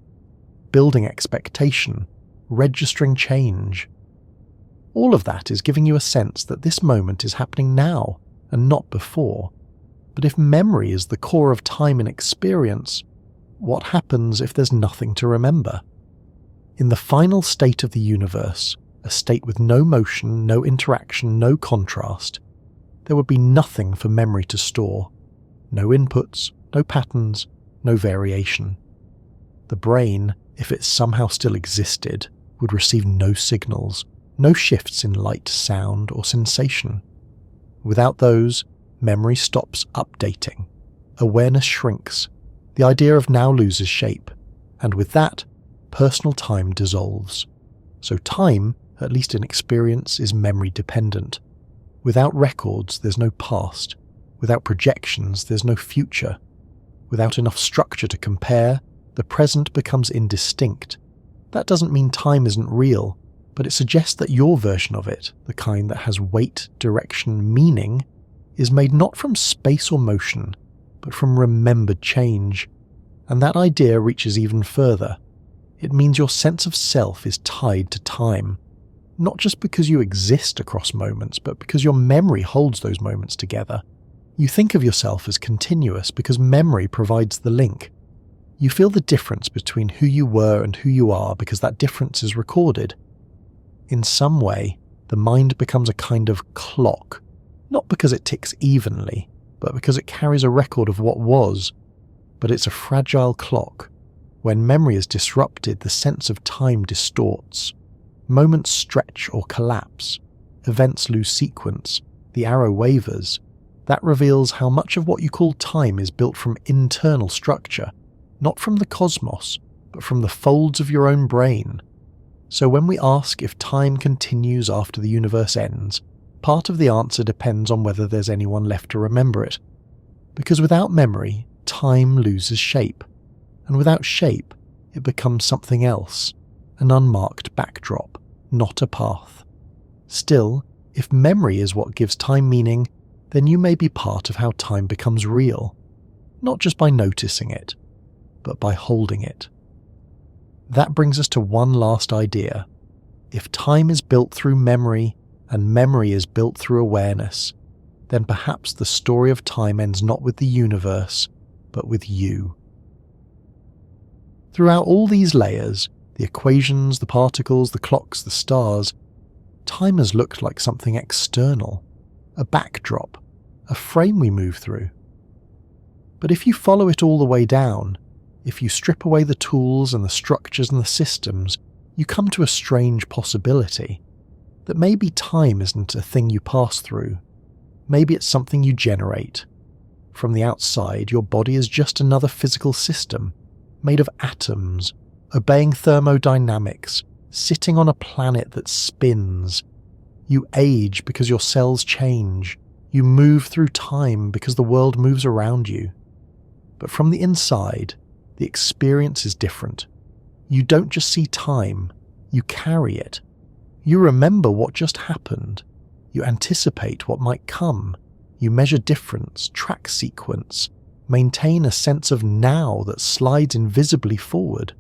building expectation, registering change. All of that is giving you a sense that this moment is happening now and not before. But if memory is the core of time and experience, what happens if there's nothing to remember? In the final state of the universe, a state with no motion, no interaction, no contrast, there would be nothing for memory to store. No inputs, no patterns, no variation. The brain, if it somehow still existed, would receive no signals, no shifts in light, sound, or sensation. Without those, memory stops updating. Awareness shrinks. The idea of now loses shape. And with that, personal time dissolves. So time, at least in experience, is memory dependent. Without records, there's no past. Without projections, there's no future. Without enough structure to compare, the present becomes indistinct. That doesn't mean time isn't real, but it suggests that your version of it, the kind that has weight, direction, meaning, is made not from space or motion, but from remembered change. And that idea reaches even further. It means your sense of self is tied to time, not just because you exist across moments, but because your memory holds those moments together. You think of yourself as continuous because memory provides the link. You feel the difference between who you were and who you are because that difference is recorded. In some way, the mind becomes a kind of clock, not because it ticks evenly, but because it carries a record of what was. But it's a fragile clock. When memory is disrupted, the sense of time distorts. Moments stretch or collapse. Events lose sequence. The arrow wavers. That reveals how much of what you call time is built from internal structure, not from the cosmos, but from the folds of your own brain. So when we ask if time continues after the universe ends, part of the answer depends on whether there's anyone left to remember it. Because without memory, time loses shape. And without shape, it becomes something else, an unmarked backdrop, not a path. Still, if memory is what gives time meaning, then you may be part of how time becomes real, not just by noticing it, but by holding it. That brings us to one last idea. If time is built through memory, and memory is built through awareness, then perhaps the story of time ends not with the universe, but with you. Throughout all these layers, the equations, the particles, the clocks, the stars, time has looked like something external, a backdrop, a frame we move through. But if you follow it all the way down, if you strip away the tools and the structures and the systems, you come to a strange possibility, that maybe time isn't a thing you pass through. Maybe it's something you generate. From the outside, your body is just another physical system, made of atoms, obeying thermodynamics, sitting on a planet that spins. You age because your cells change. You move through time because the world moves around you. But from the inside, the experience is different. You don't just see time, you carry it. You remember what just happened. You anticipate what might come. You measure difference, track sequence, maintain a sense of now that slides invisibly forward.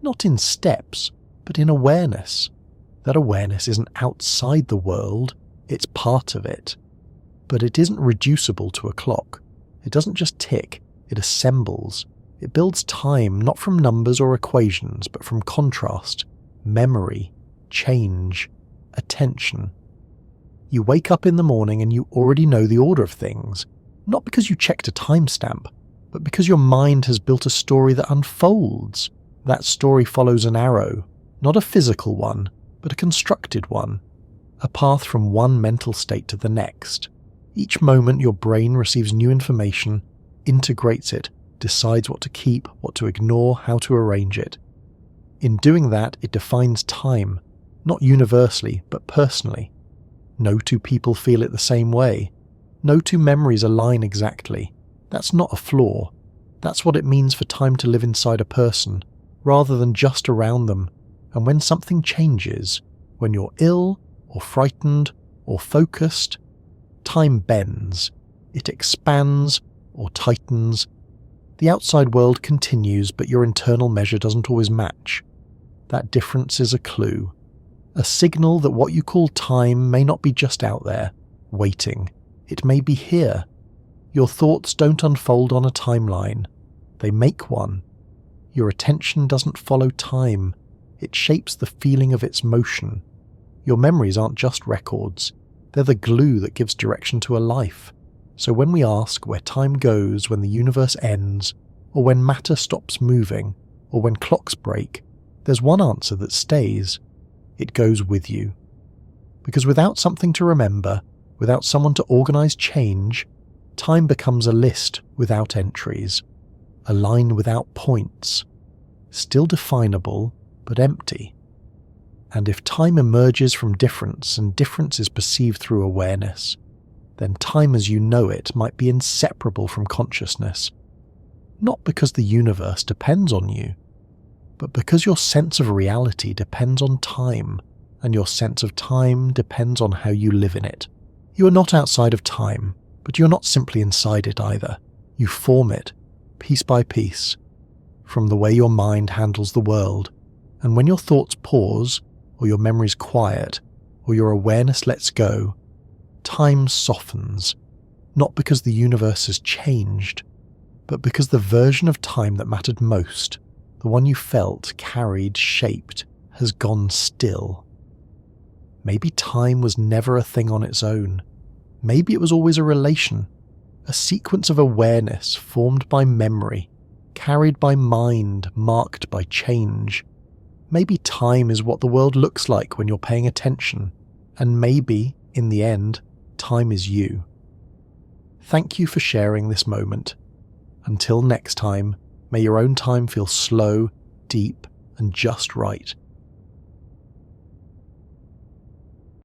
Not in steps, but in awareness. That awareness isn't outside the world, it's part of it. But it isn't reducible to a clock. It doesn't just tick, it assembles. It builds time not from numbers or equations, but from contrast, memory, change, attention. You wake up in the morning and you already know the order of things, not because you checked a timestamp, but because your mind has built a story that unfolds. That story follows an arrow, not a physical one, but a constructed one, a path from one mental state to the next. Each moment your brain receives new information, integrates it, decides what to keep, what to ignore, how to arrange it. In doing that, it defines time, not universally, but personally. No two people feel it the same way. No two memories align exactly. That's not a flaw. That's what it means for time to live inside a person, rather than just around them. And when something changes, when you're ill, or frightened, or focused, time bends. It expands, or tightens, The outside world continues, but your internal measure doesn't always match. That difference is a clue. A signal that what you call time may not be just out there, waiting. It may be here. Your thoughts don't unfold on a timeline. They make one. Your attention doesn't follow time. It shapes the feeling of its motion. Your memories aren't just records. They're the glue that gives direction to a life. So when we ask where time goes when the universe ends, or when matter stops moving, or when clocks break, there's one answer that stays. It goes with you. Because without something to remember, without someone to organize change, time becomes a list without entries, a line without points, still definable but empty. And if time emerges from difference and difference is perceived through awareness, then time as you know it might be inseparable from consciousness. Not because the universe depends on you, but because your sense of reality depends on time, and your sense of time depends on how you live in it. You are not outside of time, but you're not simply inside it either. You form it, piece by piece, from the way your mind handles the world. And when your thoughts pause, or your memories quiet, or your awareness lets go, time softens, not because the universe has changed, but because the version of time that mattered most, the one you felt, carried, shaped, has gone still. Maybe time was never a thing on its own. Maybe it was always a relation, a sequence of awareness formed by memory, carried by mind, marked by change. Maybe time is what the world looks like when you're paying attention, and maybe, in the end, time is you. Thank you for sharing this moment. Until next time, may your own time feel slow, deep, and just right.